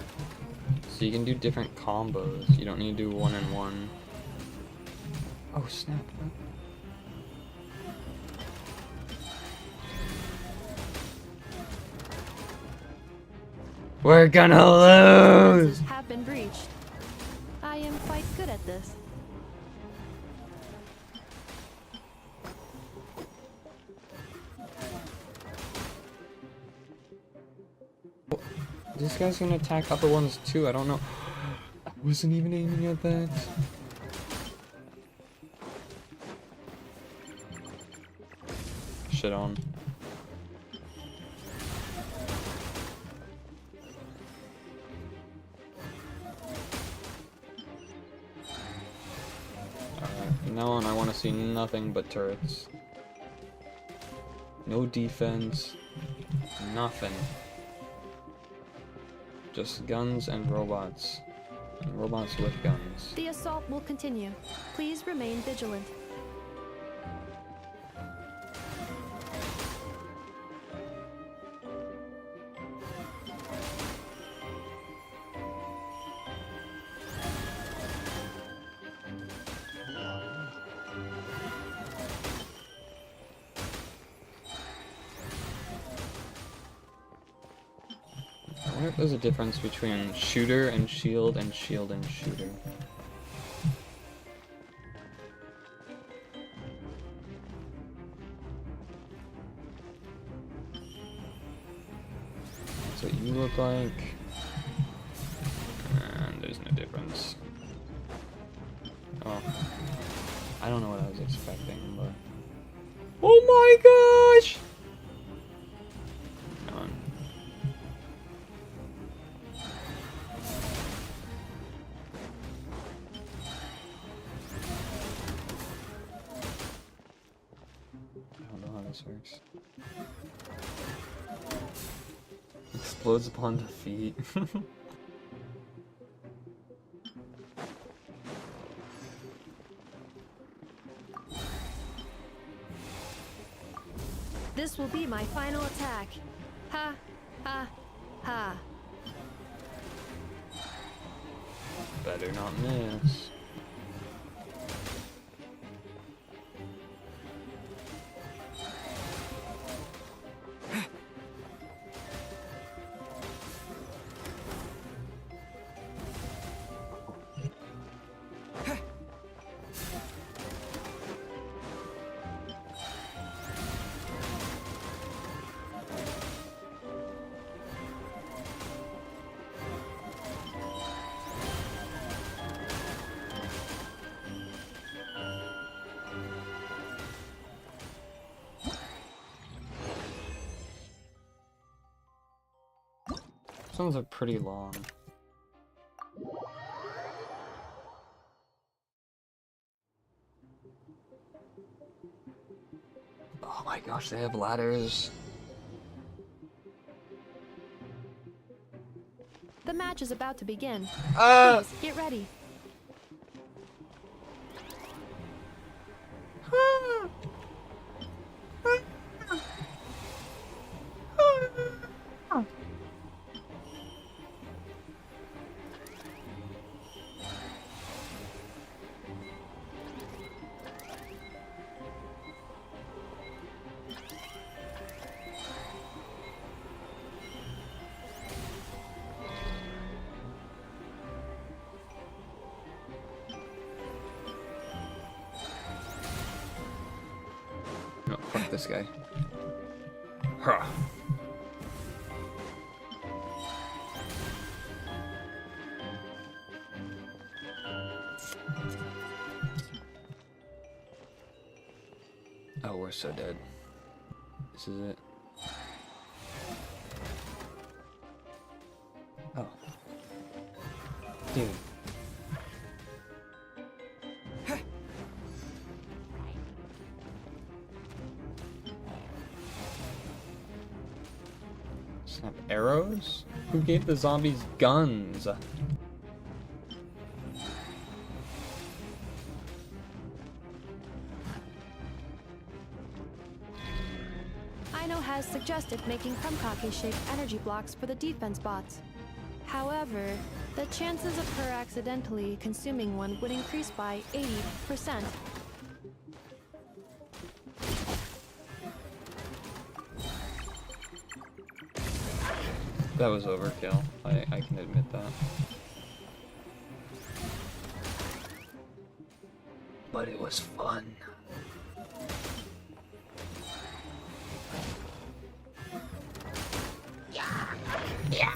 So you can do different combos. You don't need to do 1-in-1. Oh snap! We're gonna lose! Have been breached. I am quite good at this. This guy's gonna attack upper ones too, I don't know. I wasn't even aiming at that. Shit on. Alright, from now on I want to see nothing but turrets. No defense. Nothing. Just guns and robots. And robots with guns. The assault will continue. Please remain vigilant. wonder if there's a difference between shooter and shield and shooter. That's what you look like. And there's no difference. Oh. I don't know what I was expecting, but... Oh my gosh! Come on. I don't know how this works. Explodes upon defeat. This will be my final attack. Ha, ha, ha. Better not miss. This ones are pretty long. Oh my gosh, they have ladders. The match is about to begin. Ah! Please, get ready. No, fuck this guy. Huh. Oh, we're so dead. This is it. Oh. Dude. Snap arrows? Who gave the zombies guns? Aino has suggested making Krumkake-shaped energy blocks for the defense bots. However, the chances of her accidentally consuming one would increase by 80%. That was overkill. I can admit that. But it was fun. Yeah.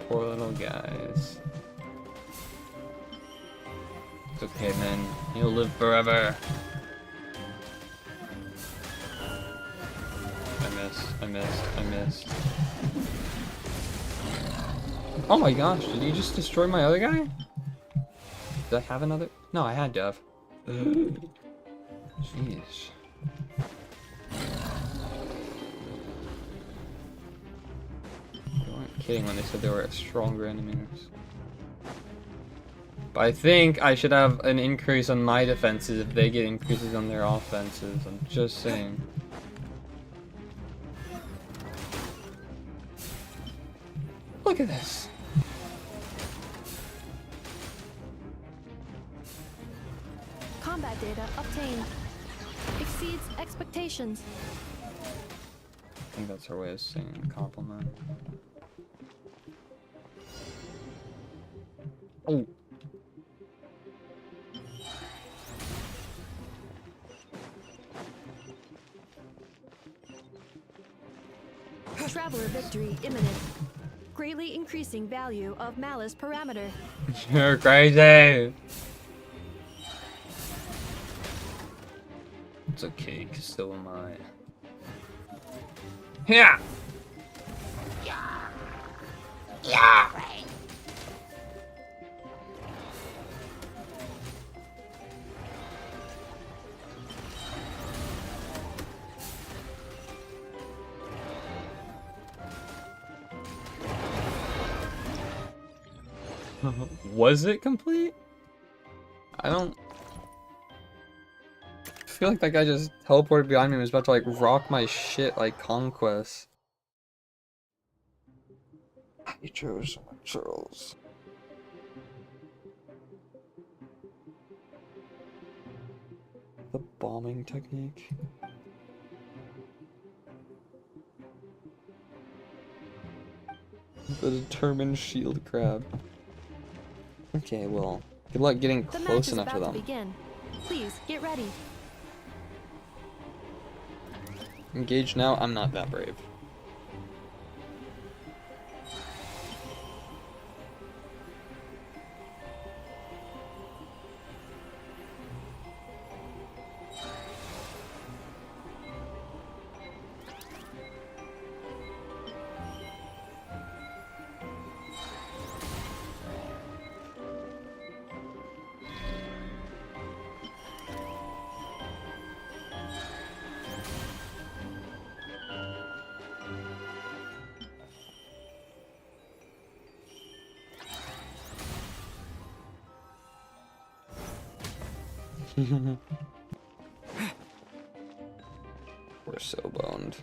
Poor little guys. It's okay, man. You'll live forever. I missed. Oh my gosh, did you just destroy my other guy? Did I have another? No, I had to have. Jeez. They weren't kidding when they said they were stronger enemies. But I think I should have an increase on my defenses if they get increases on their offenses. I'm just saying. Look at this. Combat data obtained. Exceeds expectations. I think that's her way of saying compliment. Oh. Traveler victory imminent. Greatly increasing value of malice parameter. You're crazy. It's okay, 'cause so am I. Yeah. Yeah. Was it complete? I don't feel like that guy just teleported behind me and was about to like rock my shit like Conquest. He chose so much Charles. The bombing technique. The determined shield crab. Okay, well, good luck getting The match close is enough to about them. to begin. Please get ready. Engage now, I'm not that brave. We're so boned.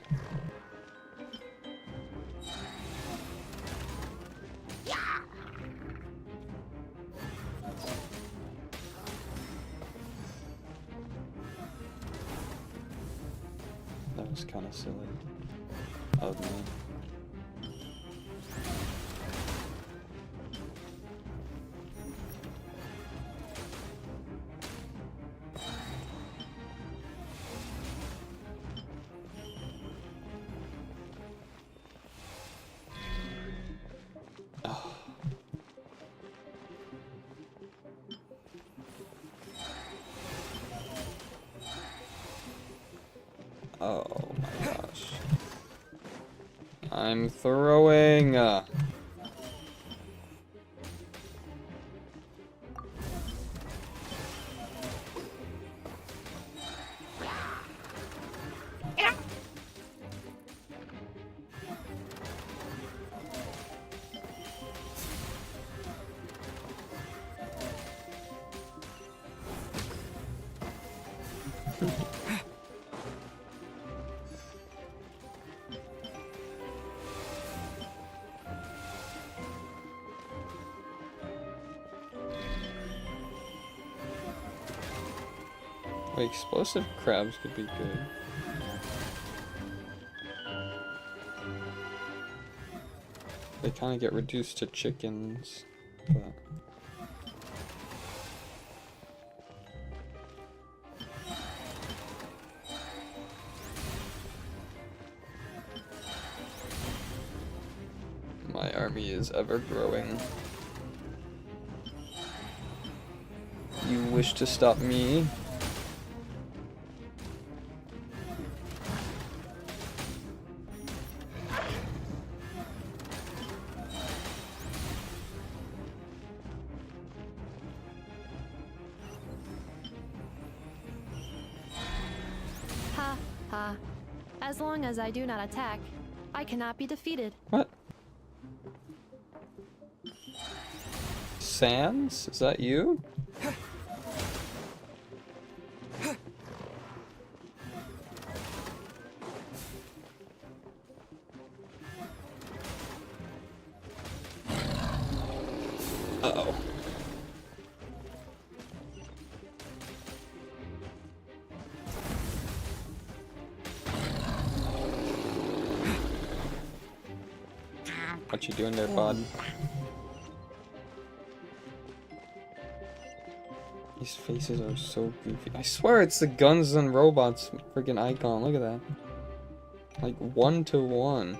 That was kind of silly of me. Oh my gosh. I'm throwing. Wait, explosive crabs could be good. They kind of get reduced to chickens, but... My army is ever growing. You wish to stop me? Ha ha. As long as I do not attack, I cannot be defeated. What? Sans? Is that you? Uh-oh. What you doing there, bud? These faces are so goofy. I swear it's the Guns and Robots freaking icon. Look at that. Like 1-to-1.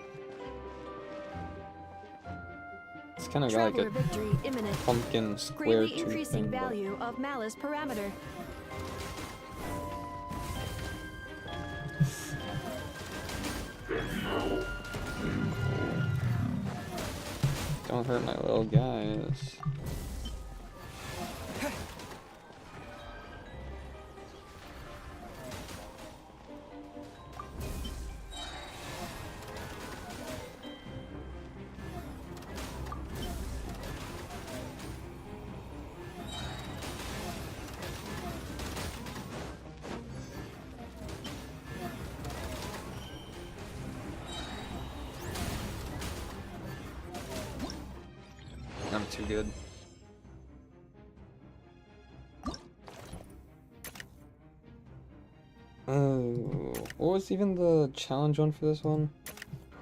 It's kind of got like a victory imminent. pumpkin square Greatly tooth increasing thing, but- value of Malice parameter. Don't hurt my little guys. I'm too good. Oh, what was even the challenge one for this one?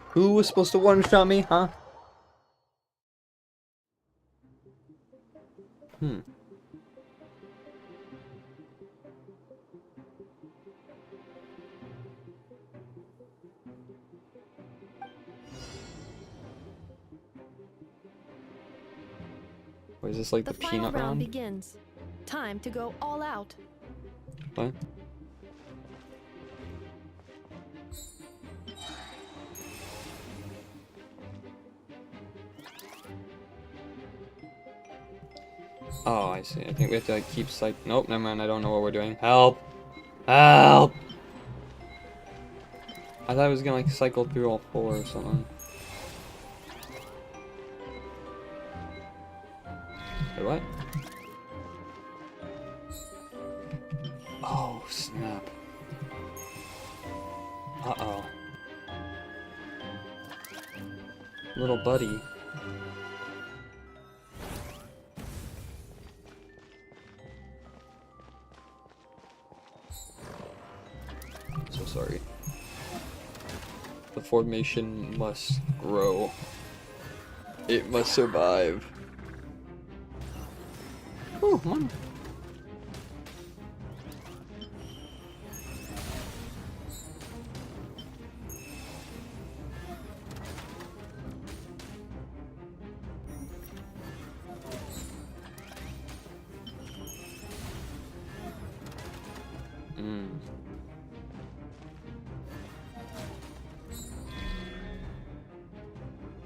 Who was supposed to one-shot me, huh? What is this, like the final peanut round round? begins. Time to go all out. What? Oh, I see. I think we have to like keep nope, never mind. I don't know what we're doing. Help! Help! I thought I was gonna like cycle through all 4 or something. Wait, what? Oh, snap. Uh-oh. Little buddy. So sorry. The formation must grow. It must survive. Oh, come on.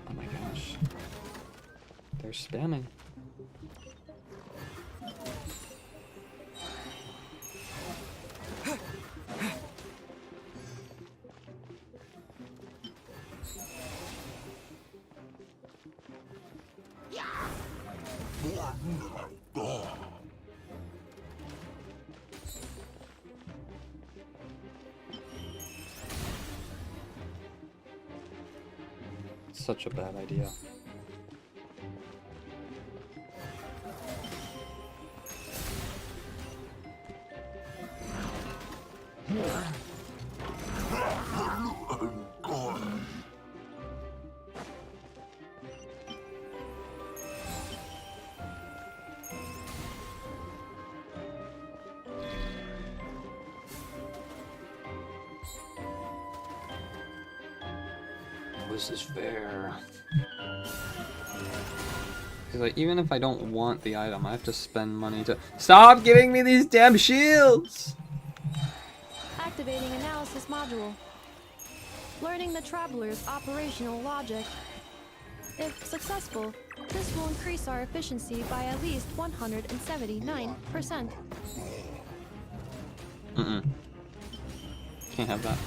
Oh my gosh. They're spamming. Such a bad idea. Was this fair? Because like, even if I don't want the item, I have to spend money to stop giving me these damn shields. Activating analysis module. Learning the traveler's operational logic. If successful, this will increase our efficiency by at least 179%. Can't have that.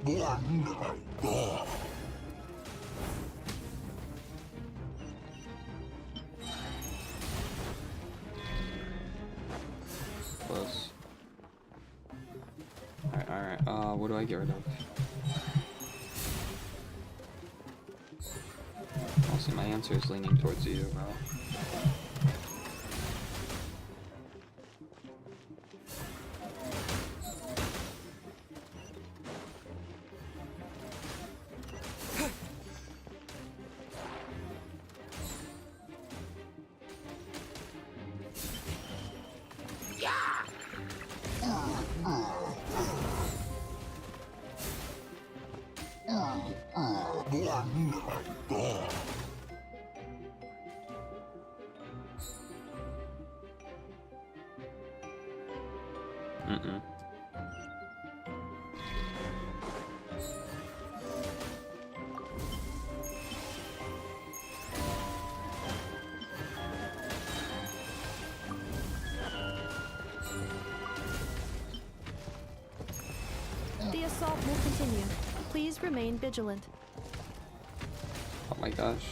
Close. Alright. What do I get rid of? Also, my answer is leaning towards you, bro. The assault will continue. Please remain vigilant. Oh my gosh.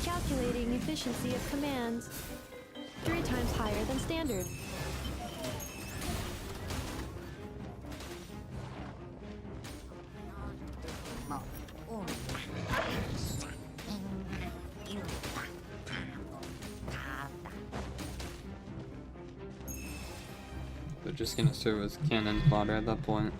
Calculating efficiency of commands. 3 times higher than standard. They're just gonna serve as cannon fodder at that point.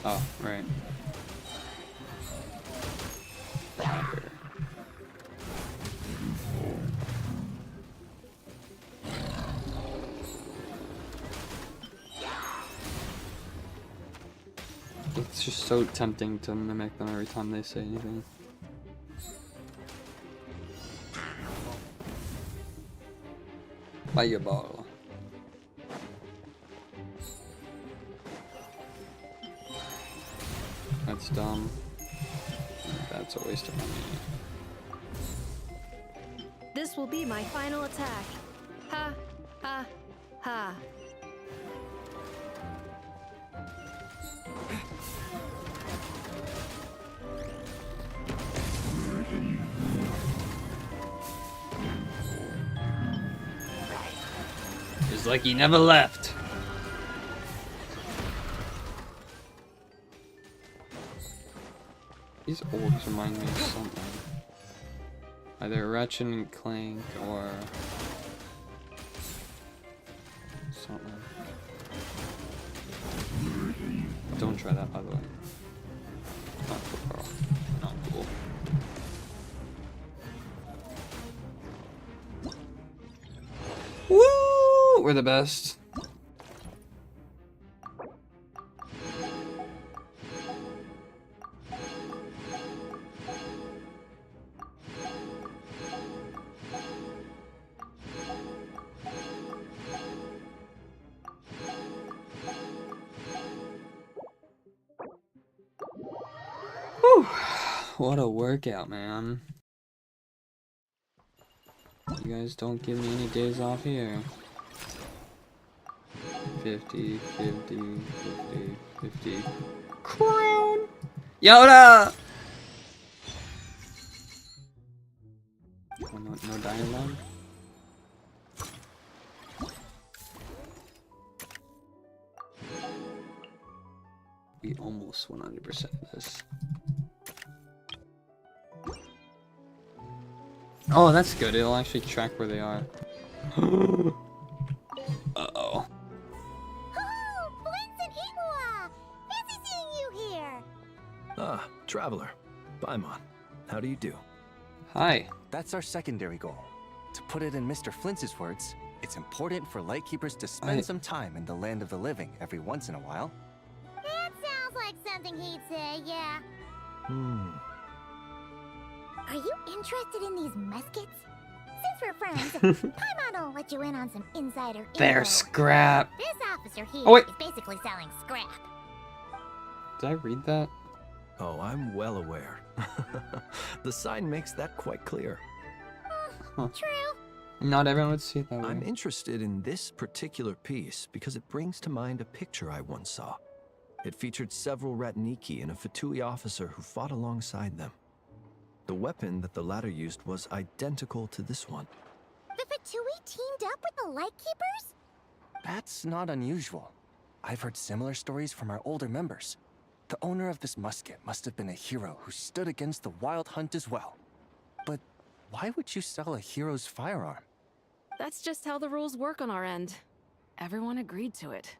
Oh, right. It's just so tempting to mimic them every time they say anything. Fireball. That's dumb. That's a waste of money. This will be my final attack. Ha, ha, ha. It's like he never left. These orbs remind me of something. Either Ratchet and Clank or something. Don't try that, by the way. Not cool, Carl. Not cool. Woo! We're the best. Whew. What a workout, man. You guys don't give me any days off here. 50, 50, 50, 50. Crown! Yoda! Oh, no dialogue? We almost 100% this. Oh, that's good. It'll actually track where they are. Uh-oh. Oh, Flint and Igua! Fancy seeing you here! Ah, Traveler. Paimon. How do you do? Hi. That's our secondary goal. To put it in Mr. Flintz's words, it's important for Lightkeepers to spend some time in the land of the living every once in a while. That sounds like something he'd say, yeah. Are you interested in these muskets? Since we're friends, Paimon will let you in on some insider info. They're scrap. This officer here Oh, wait. is basically selling scrap. Did I read that? Oh, I'm well aware. The sign makes that quite clear. Huh. True. Not everyone would see it that way. I'm interested in this particular piece because it brings to mind a picture I once saw. It featured several Ratniki and a Fatui officer who fought alongside them. The weapon that the latter used was identical to this one. The Fatui teamed up with the Lightkeepers? That's not unusual. I've heard similar stories from our older members. The owner of this musket must have been a hero who stood against the Wild Hunt as well. But why would you sell a hero's firearm? That's just how the rules work on our end. Everyone agreed to it.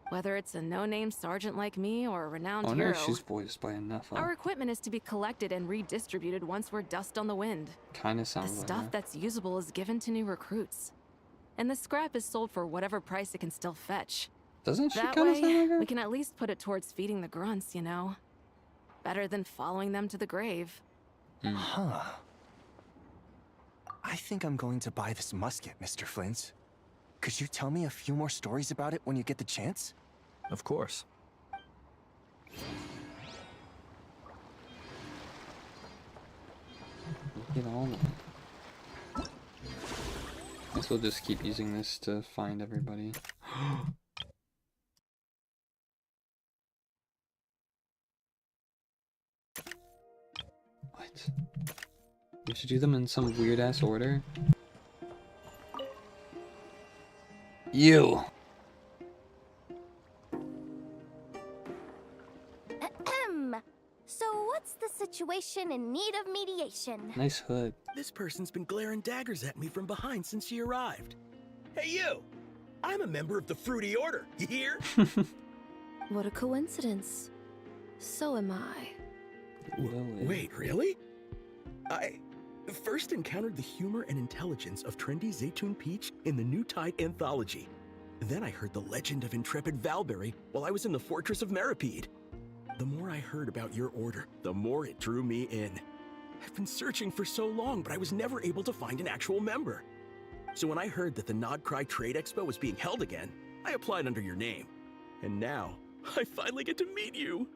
Whether it's a no-name sergeant like me or a renowned I hero, wonder if she's voiced by enough. our equipment is to be collected and redistributed once we're dust on the wind. Kind of The sounds like stuff that. that's usable is given to new recruits. And the scrap is sold for whatever price it can still fetch. Doesn't she That kind of way, sound like her? we can at least put it towards feeding the grunts, you know? Better than following them to the grave. Huh. I think I'm going to buy this musket, Mr. Flint. Could you tell me a few more stories about it when you get the chance? Of course. Get on it. Guess we'll just keep using this to find everybody. What? We should do them in some weird ass order. You. Ahem. So what's the situation in need of mediation? Nice hood. This person's been glaring daggers at me from behind since she arrived. Hey, you! I'm a member of the Fruity Order, you hear? What a coincidence. So am I. Wait, really? I first encountered the humor and intelligence of trendy Zaytun Peach in the New Tide anthology. Then I heard the legend of intrepid Valberry while I was in the Fortress of Meripede. The more I heard about your order, the more it drew me in. I've been searching for so long, but I was never able to find an actual member. So when I heard that the Nodcry Trade Expo was being held again, I applied under your name. And now, I finally get to meet you.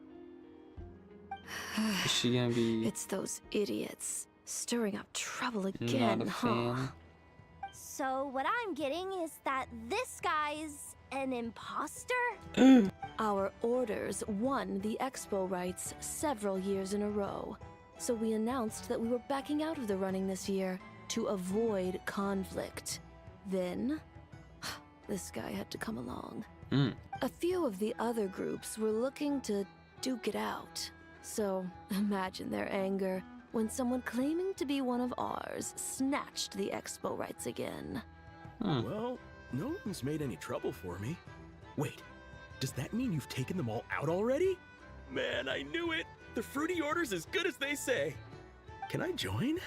Is she gonna be It's those idiots stirring up trouble again, not a huh? fan? So what I'm getting is that this guy's an imposter? Our orders won the expo rights several years in a row, so we announced that we were backing out of the running this year to avoid conflict. Then, this guy had to come along. A few of the other groups were looking to duke it out, so imagine their anger when someone claiming to be one of ours snatched the expo rights again. Well, no one's made any trouble for me. Wait, does that mean you've taken them all out already? Man, I knew it! The Fruity Order's as good as they say. Can I join?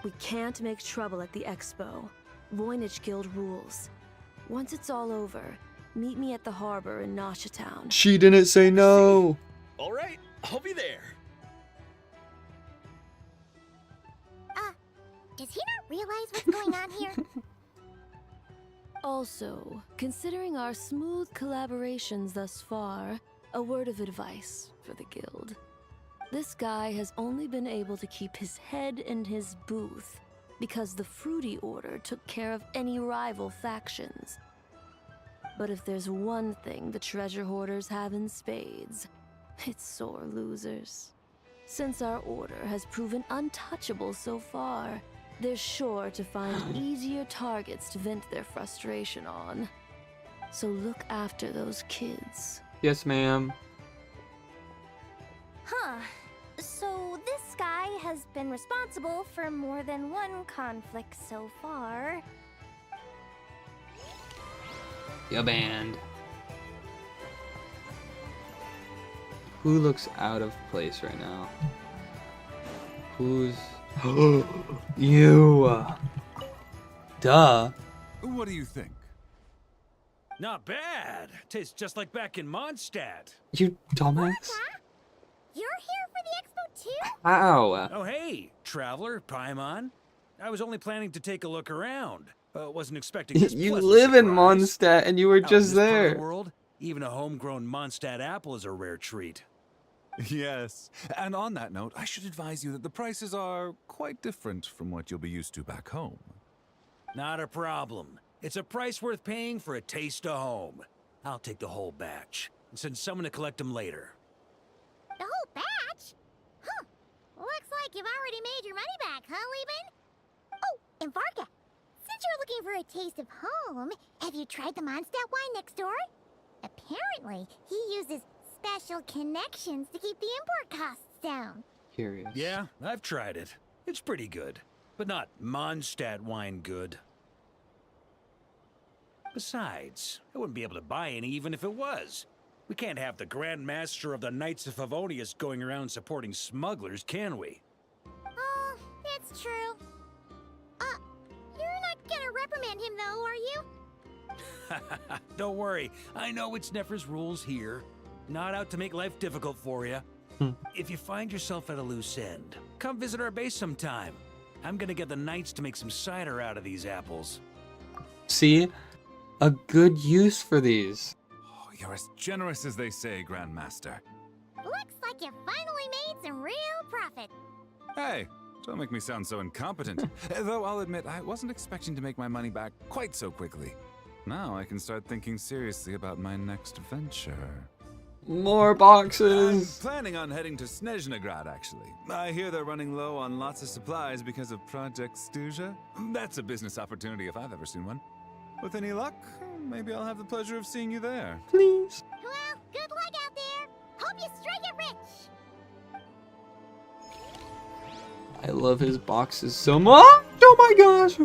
We can't make trouble at the expo. Voynich Guild rules. Once it's all over, meet me at the harbor in Nasha Town. She didn't say no. Alright, I'll be there. Does he not realize what's going on here? Also, considering our smooth collaborations thus far, a word of advice for the guild. This guy has only been able to keep his head in his booth because the Fruity Order took care of any rival factions. But if there's one thing the treasure hoarders have in spades, it's sore losers. Since our order has proven untouchable so far, they're sure to find easier targets to vent their frustration on. So look after those kids. Yes, ma'am. Huh. So this guy has been responsible for more than one conflict so far. Your band. Who looks out of place right now? Who's... You! Duh. What do you think? Not bad. Tastes just like back in Mondstadt. You dumbass. You're here for the expo too? Ow. Oh, hey, traveler, Paimon. I was only planning to take a look around. Wasn't expecting this You pleasant live in surprise. Mondstadt and you were Out in just this part of there. the world, even a homegrown Mondstadt apple is a rare treat. Yes. And on that note, I should advise you that the prices are quite different from what you'll be used to back home. Not a problem. It's a price worth paying for a taste of home. I'll take the whole batch and send someone to collect them later. The whole batch? Huh. Looks like you've already made your money back, huh, Lieben? Oh, and Varga, since you're looking for a taste of home, have you tried the Mondstadt wine next door? Apparently, he uses special connections to keep the import costs down. Curious. Yeah, I've tried it. It's pretty good, but not Mondstadt wine good. Besides, I wouldn't be able to buy any even if it was. We can't have the Grand Master of the Knights of Favonius going around supporting smugglers, can we? Oh, that's true. You're not gonna reprimand him though, are you? Don't worry, I know it's Nefer's rules here. Not out to make life difficult for you. If you find yourself at a loose end, come visit our base sometime. I'm gonna get the Knights to make some cider out of these apples. See? A good use for these. Oh, you're as generous as they say, Grandmaster. Looks like you finally made some real profit. Hey, don't make me sound so incompetent. Though I'll admit, I wasn't expecting to make my money back quite so quickly. Now I can start thinking seriously about my next venture. More boxes! I'm planning on heading to Snezhnegrad, actually. I hear they're running low on lots of supplies because of Project Stuja. That's a business opportunity if I've ever seen one. With any luck, maybe I'll have the pleasure of seeing you there. Please. Well, good luck out there. Hope you strike it rich. I love his boxes so much! Oh my gosh!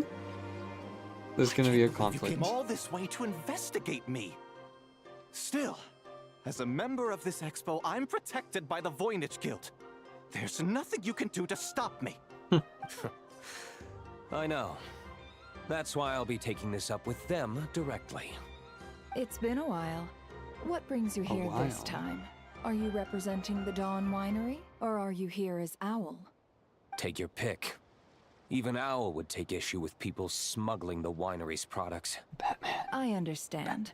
There's gonna be a conflict. You came all this way to investigate me. Still, as a member of this expo, I'm protected by the Voynich Guild. There's nothing you can do to stop me. I know. That's why I'll be taking this up with them directly. It's been a while. What brings you here this time? Are you representing the Dawn Winery, or are you here as Owl? Take your pick. Even Owl would take issue with people smuggling the winery's products. I understand.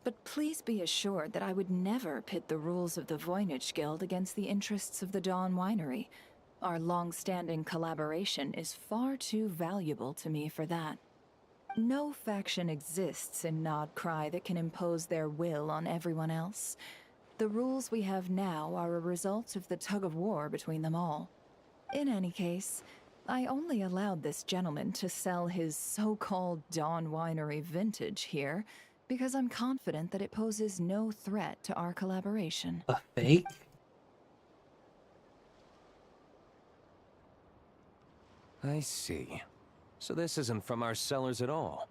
But please be assured that I would never pit the rules of the Voynich Guild against the interests of the Dawn Winery. Our long-standing collaboration is far too valuable to me for that. No faction exists in Nodcry that can impose their will on everyone else. The rules we have now are a result of the tug-of-war between them all. In any case, I only allowed this gentleman to sell his so-called Dawn Winery vintage here because I'm confident that it poses no threat to our collaboration. A fake? I see. So this isn't from our cellars at all.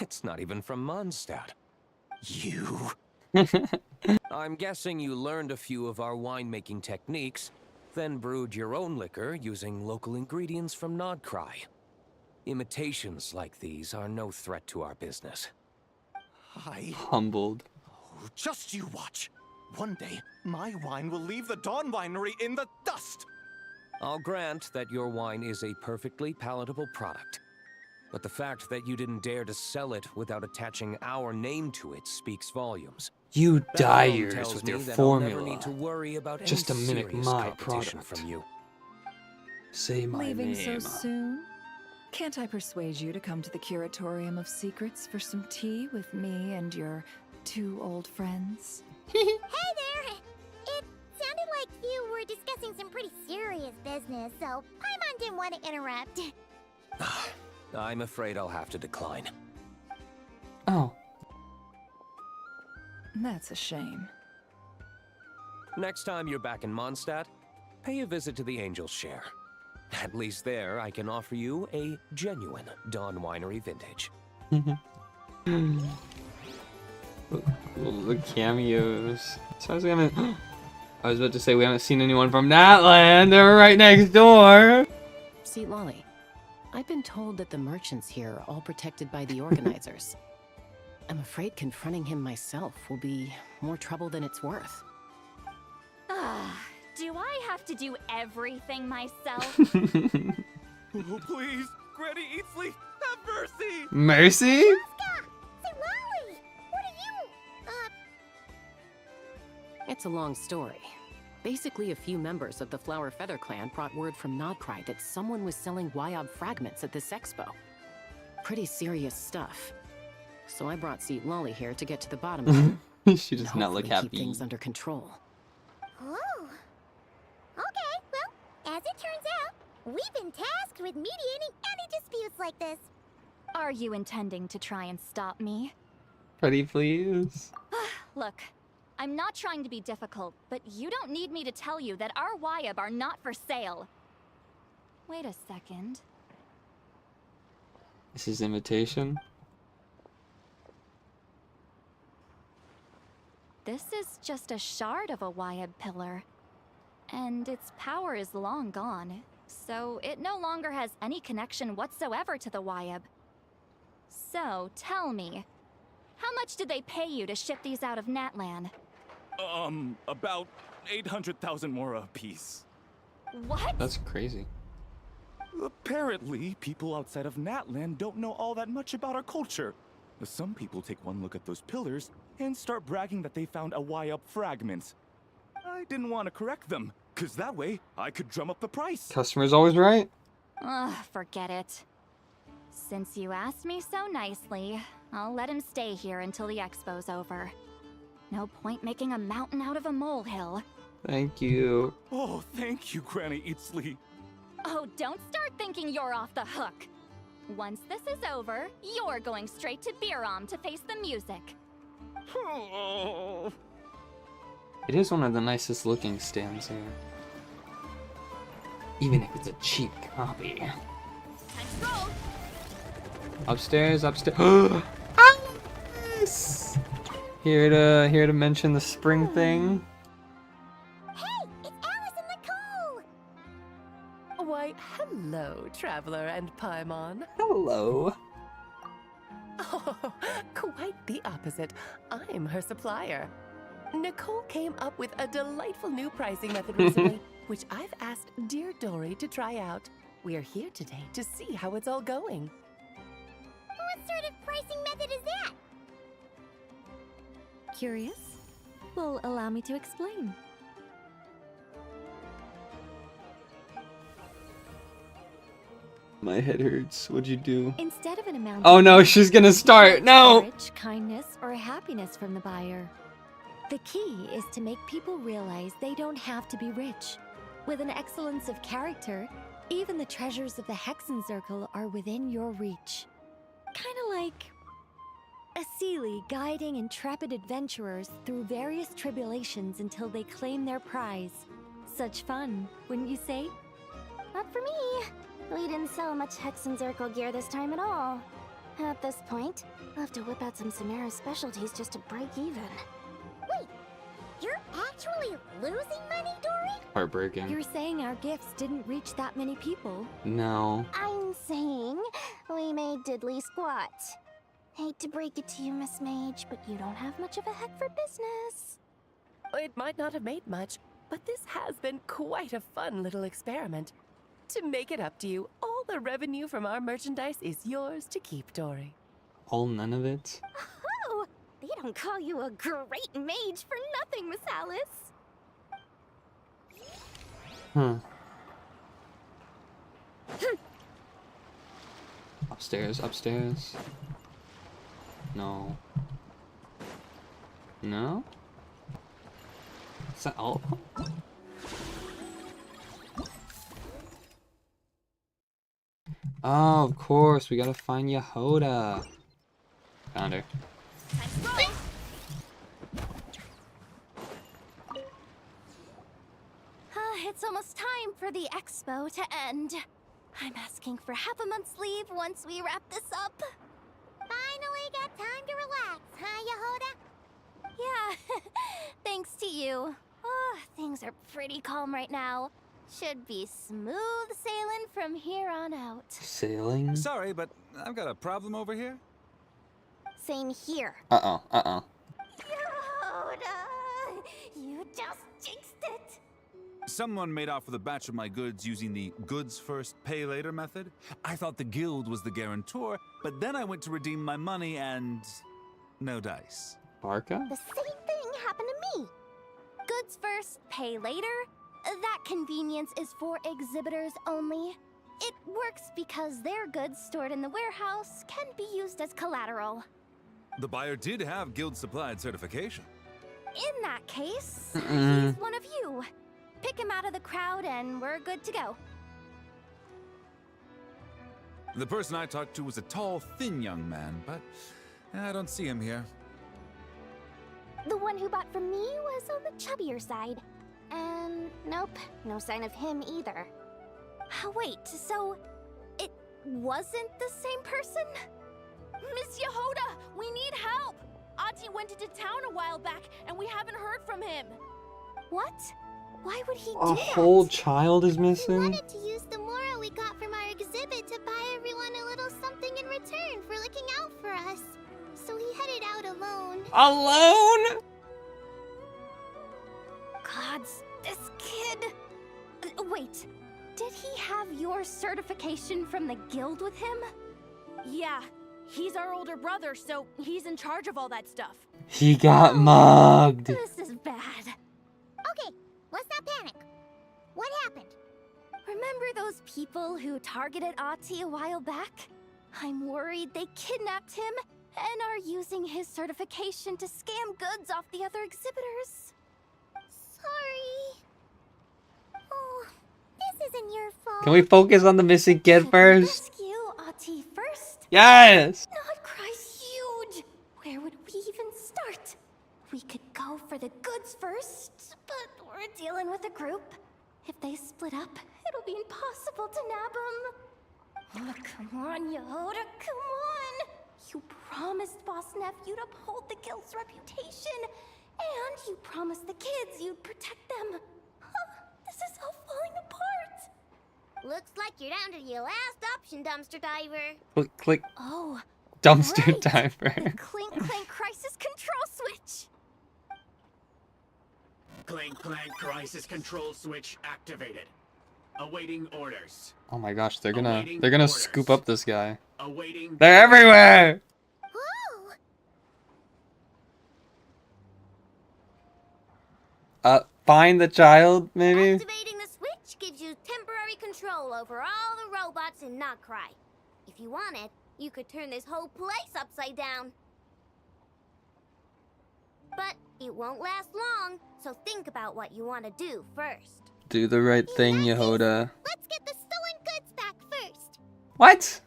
It's not even from Mondstadt. You? I'm guessing you learned a few of our winemaking techniques, then brewed your own liquor using local ingredients from Nodcry. Imitations like these are no threat to our business. Humbled. Oh, just you watch. One day, my wine will leave the Dawn Winery in the dust. I'll grant that your wine is a perfectly palatable product. But the fact that you didn't dare to sell it without attaching our name to it speaks volumes. You That die alone yours tells with me your that I'll never formula. need to worry about Just to any mimic serious my competition product. from you. Say my Leaving so name. soon? Can't I persuade you to come to the Curatorium of Secrets for some tea with me and your two old friends? Hey there! It sounded like you were discussing some pretty serious business, so Paimon didn't want to interrupt. I'm afraid I'll have to decline. Oh. That's a shame. Next time you're back in Mondstadt, pay a visit to the Angel's Share. At least there, I can offer you a genuine Dawn Winery vintage. The cameos. So I was about to say we haven't seen anyone from that land. They're right next door. See, Lolly, I've been told that the merchants here are all protected by the organizers. I'm afraid confronting him myself will be more trouble than it's worth. Do I have to do everything myself? Oh, please, Granny Eatsley, have mercy! Mercy? Say, Lolly! What are you... It's a long story. Basically, a few members of the Flower Feather clan brought word from Nodcry that someone was selling Wyob fragments at this expo. Pretty serious stuff. So I brought Seat Lolly here to get to the bottom of it. She does and not look hopefully keep happy. things under control. Oh. Okay, well, as it turns out, we've been tasked with mediating any disputes like this. Are you intending to try and stop me? Pretty please. Look, I'm not trying to be difficult, but you don't need me to tell you that our Wyob are not for sale. Wait a second. This is invitation. This is just a shard of a Wyob pillar. And its power is long gone, so it no longer has any connection whatsoever to the Wyob. So, tell me, how much did they pay you to ship these out of Natlan? About 800,000 more apiece. What? That's crazy. Apparently, people outside of Natlan don't know all that much about our culture. Some people take one look at those pillars and start bragging that they found a Wyob fragment. I didn't want to correct them, cause that way I could drum up the price. Customer's always right. Ugh, forget it. Since you asked me so nicely, I'll let him stay here until the expo's over. No point making a mountain out of a molehill. Thank you. Oh, thank you, Granny Eatsley. Oh, don't start thinking you're off the hook. Once this is over, you're going straight to Biram to face the music. It is one of the nicest looking stands here. Even if it's a cheap copy. Upstairs, upstairs. Alice! Here to mention the spring thing. Hey, it's Alice and Nicole! Why, hello, Traveler and Paimon. Hello. Oh, quite the opposite. I'm her supplier. Nicole came up with a delightful new pricing method recently, which I've asked dear Dory to try out. We're here today to see how it's all going. What sort of pricing method is that? Curious? Well, allow me to explain. My head hurts. What'd you do? Instead of an amount. Oh no, she's gonna start. No! Courage, kindness, or happiness from the buyer. The key is to make people realize they don't have to be rich. With an excellence of character, even the treasures of the Hexen Circle are within your reach. Kinda like a Seelie guiding intrepid adventurers through various tribulations until they claim their prize. Such fun, wouldn't you say? Not for me. We didn't sell much Hexen Circle gear this time at all. At this point, I'll have to whip out some Samara specialties just to break even. Wait, you're actually losing money, Dory? Heartbreaking. You're saying our gifts didn't reach that many people? No. I'm saying we made diddly squat. Hate to break it to you, Miss Mage, but you don't have much of a heck for business. It might not have made much, but this has been quite a fun little experiment. To make it up to you, all the revenue from our merchandise is yours to keep, Dory. All none of it? Oh, they don't call you a great mage for nothing, Miss Alice. Upstairs, upstairs. No. No? Is that all of them? Oh, of course, we gotta find Yehoda. Found her. It's almost time for the expo to end. I'm asking for half a month's leave once we wrap this up. Finally got time to relax, huh, Yehoda? Yeah, thanks to you. Oh, things are pretty calm right now. Should be smooth sailing from here on out. Sailing? Sorry, but I've got a problem over here. Same here. Uh-oh, uh-oh. Yehoda, you just jinxed it. Someone made off with a batch of my goods using the goods first, pay later method. I thought the guild was the guarantor, but then I went to redeem my money and no dice. Barca? The same thing happened to me. Goods first, pay later? That convenience is for exhibitors only. It works because their goods stored in the warehouse can be used as collateral. The buyer did have guild-supplied certification. In that case, he's one of you. Pick him out of the crowd and we're good to go. The person I talked to was a tall, thin young man, but I don't see him here. The one who bought from me was on the chubbier side. And nope, no sign of him either. Wait, so it wasn't the same person? Miss Yehoda, we need help! Ati went into town a while back, and we haven't heard from him. What? Why would he do A that? whole child is missing? Wanted to use the mora we got from our exhibit to buy everyone a little something in return for looking out for us. So he headed out alone. Alone? Gods, this kid... Wait, did he have your certification from the guild with him? Yeah, he's our older brother, so he's in charge of all that stuff. He got mugged. This is bad. Okay, let's not panic. What happened? Remember those people who targeted Ati a while back? I'm worried they kidnapped him and are using his certification to scam goods off the other exhibitors. Sorry. Oh, this isn't your fault. Can we focus on the missing kid first? Rescue Ati first? Yes! Notcry's huge! Where would we even start? We could go for the goods first, but we're dealing with a group. If they split up, it'll be impossible to nab them. Oh, come on, Yehoda, come on! You promised Boss Nephew to uphold the guild's reputation, and you promised the kids you'd protect them. This is all falling apart. Looks like you're down to your last option, dumpster diver. Click. Oh, Dumpster right. diver. Clink Clank Crisis Control Switch. Clank Clank Crisis Control Switch activated. Awaiting orders. Oh my gosh, they're gonna scoop up this guy. Awaiting. They're everywhere! Find the child, maybe? Activating the switch gives you temporary control over all the robots in Notcry. If you wanted, you could turn this whole place upside down. But it won't last long, so think about what you want to do first. Do the right thing, Yehoda. Let's get the stolen goods back first. What?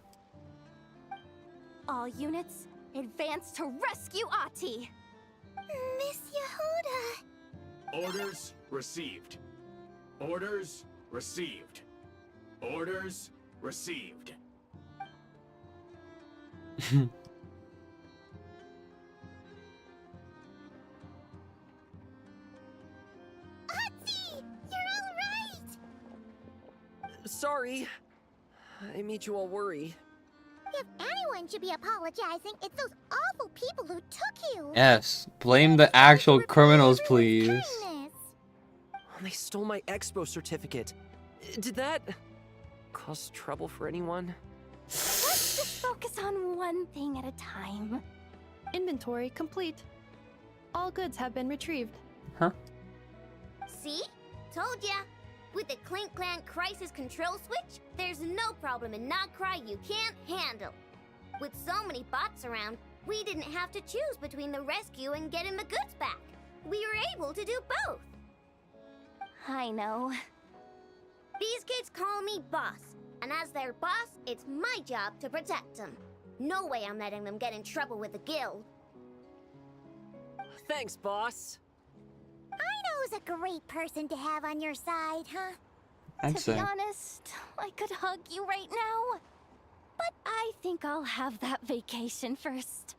All units, advance to rescue Ati. Miss Yehoda. Orders received. Orders received. Orders received. Sorry. I made you all worry. If anyone should be apologizing, it's those awful people who took you. Yes, blame the actual criminals, please. They stole my expo certificate. Did that cause trouble for anyone? Let's just focus on one thing at a time. Inventory complete. All goods have been retrieved. Huh? See? Told ya. With the Clink Clank Crisis Control Switch, there's no problem in Notcry you can't handle. With so many bots around, we didn't have to choose between the rescue and getting the goods back. We were able to do both. I know. These kids call me boss, and as their boss, it's my job to protect them. No way I'm letting them get in trouble with the guild. Thanks, boss. I know who's a great person to have on your side, huh? I'd To say. be honest, I could hug you right now. But I think I'll have that vacation first.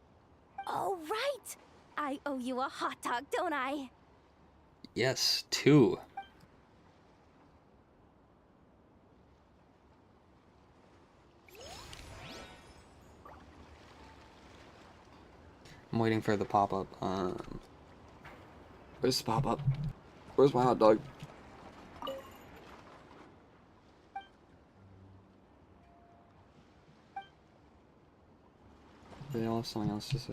Oh, right! I owe you a hot dog, don't I? Yes, 2. I'm waiting for the pop-up. Where's the pop-up? Where's my hot dog? They all have something else to say.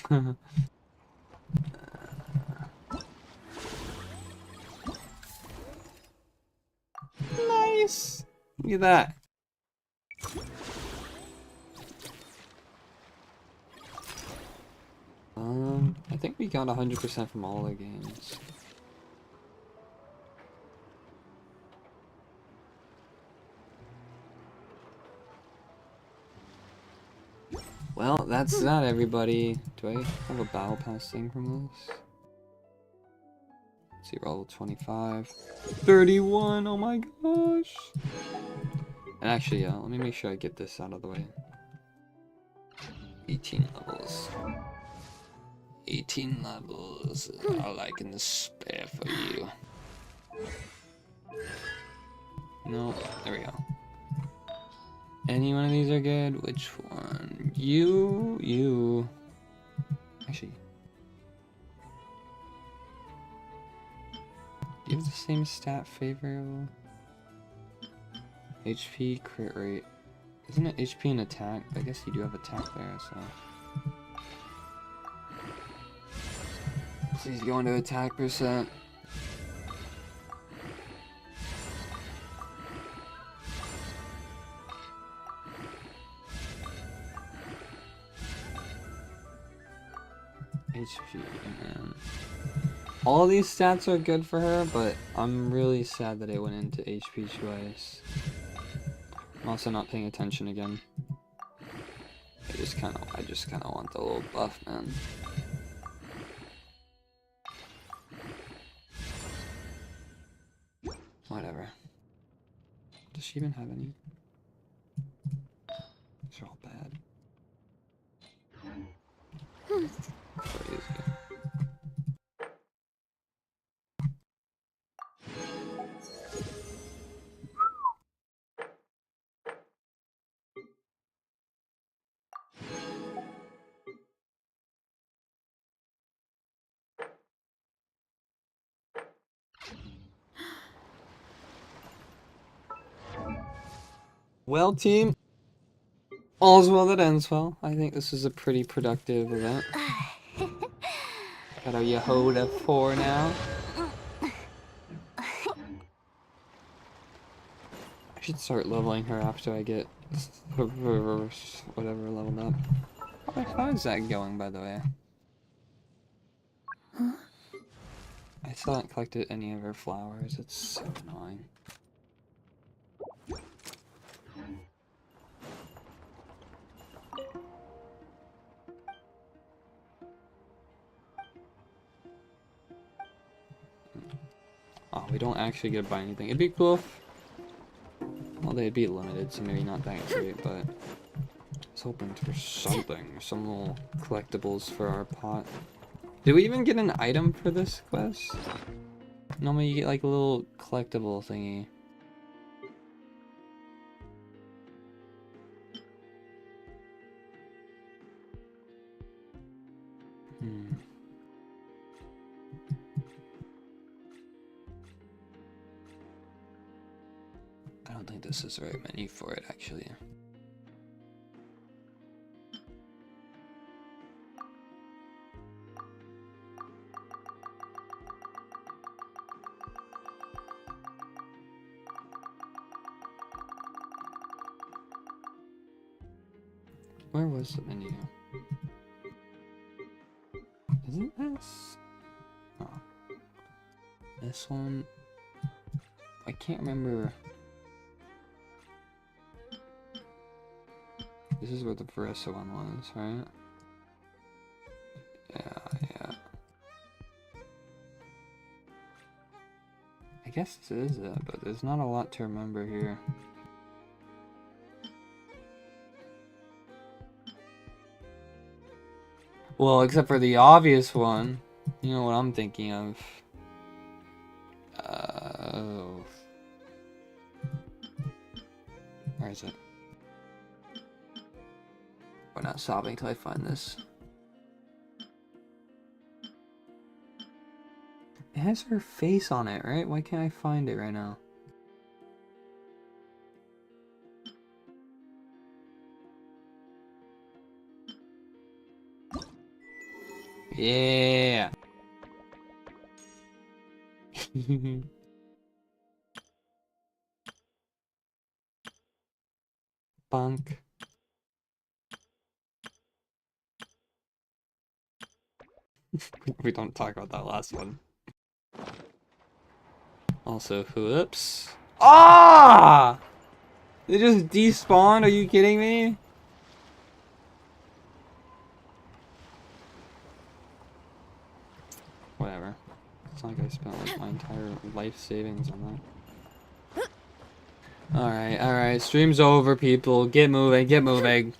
Nice! Look at that. I think we got 100% from all the games. Well, that's that, everybody. Do I have a battle pass thing from this? Let's see, roll 25. 31, oh my gosh! And actually, yeah, let me make sure I get this out of the way. 18 levels. 18 levels. All I can spare for you. No, there we go. Any one of these are good. Which one? You. Actually. Do you have the same stat favor? HP, crit rate. Isn't it HP and attack? I guess you do have attack there, so. Please go into attack percent. HP, man. All these stats are good for her, but I'm really sad that it went into HP twice. I'm also not paying attention again. I just kind of want the little buff, man. Whatever. Does she even have any? These are all bad. Crazy. Well, team, all's well that ends well. I think this is a pretty productive event. Got our Yehoda 4 now. I should start leveling her after I get whatever leveled up. How is that going, by the way? I still haven't collected any of her flowers. It's so annoying. Oh, we don't actually get to buy anything. It'd be cool if... Well, they'd be limited, so maybe not that great, but... I was hoping for something. Some little collectibles for our pot. Did we even get an item for this quest? Normally you get like a little collectible thingy. I don't think this is the right menu for it, actually. Where was the menu? Isn't this? Oh. This one? I can't remember. This is where the Verissa one was, right? Yeah. I guess this is it, but there's not a lot to remember here. Well, except for the obvious one. You know what I'm thinking of. Oh. Where is it? We're not stopping until I find this. It has her face on it, right? Why can't I find it right now? Yeah. Bunk. We don't talk about that last one. Also, whoops. Ah! They just despawned? Are you kidding me? Whatever. It's not like I spent like my entire life savings on that. Alright, stream's over, people. Get moving, get moving.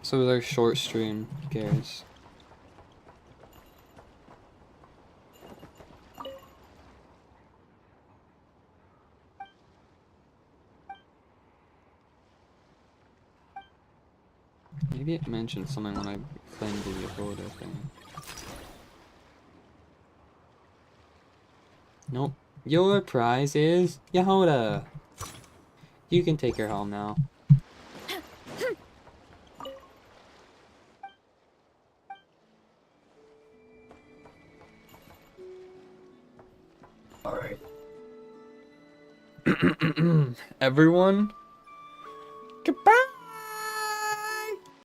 So it was our short stream. Who cares? Maybe it mentioned something when I claimed the Yehoda thing. Nope. Your prize is Yehoda. You can take her home now. Alright. Everyone? Goodbye!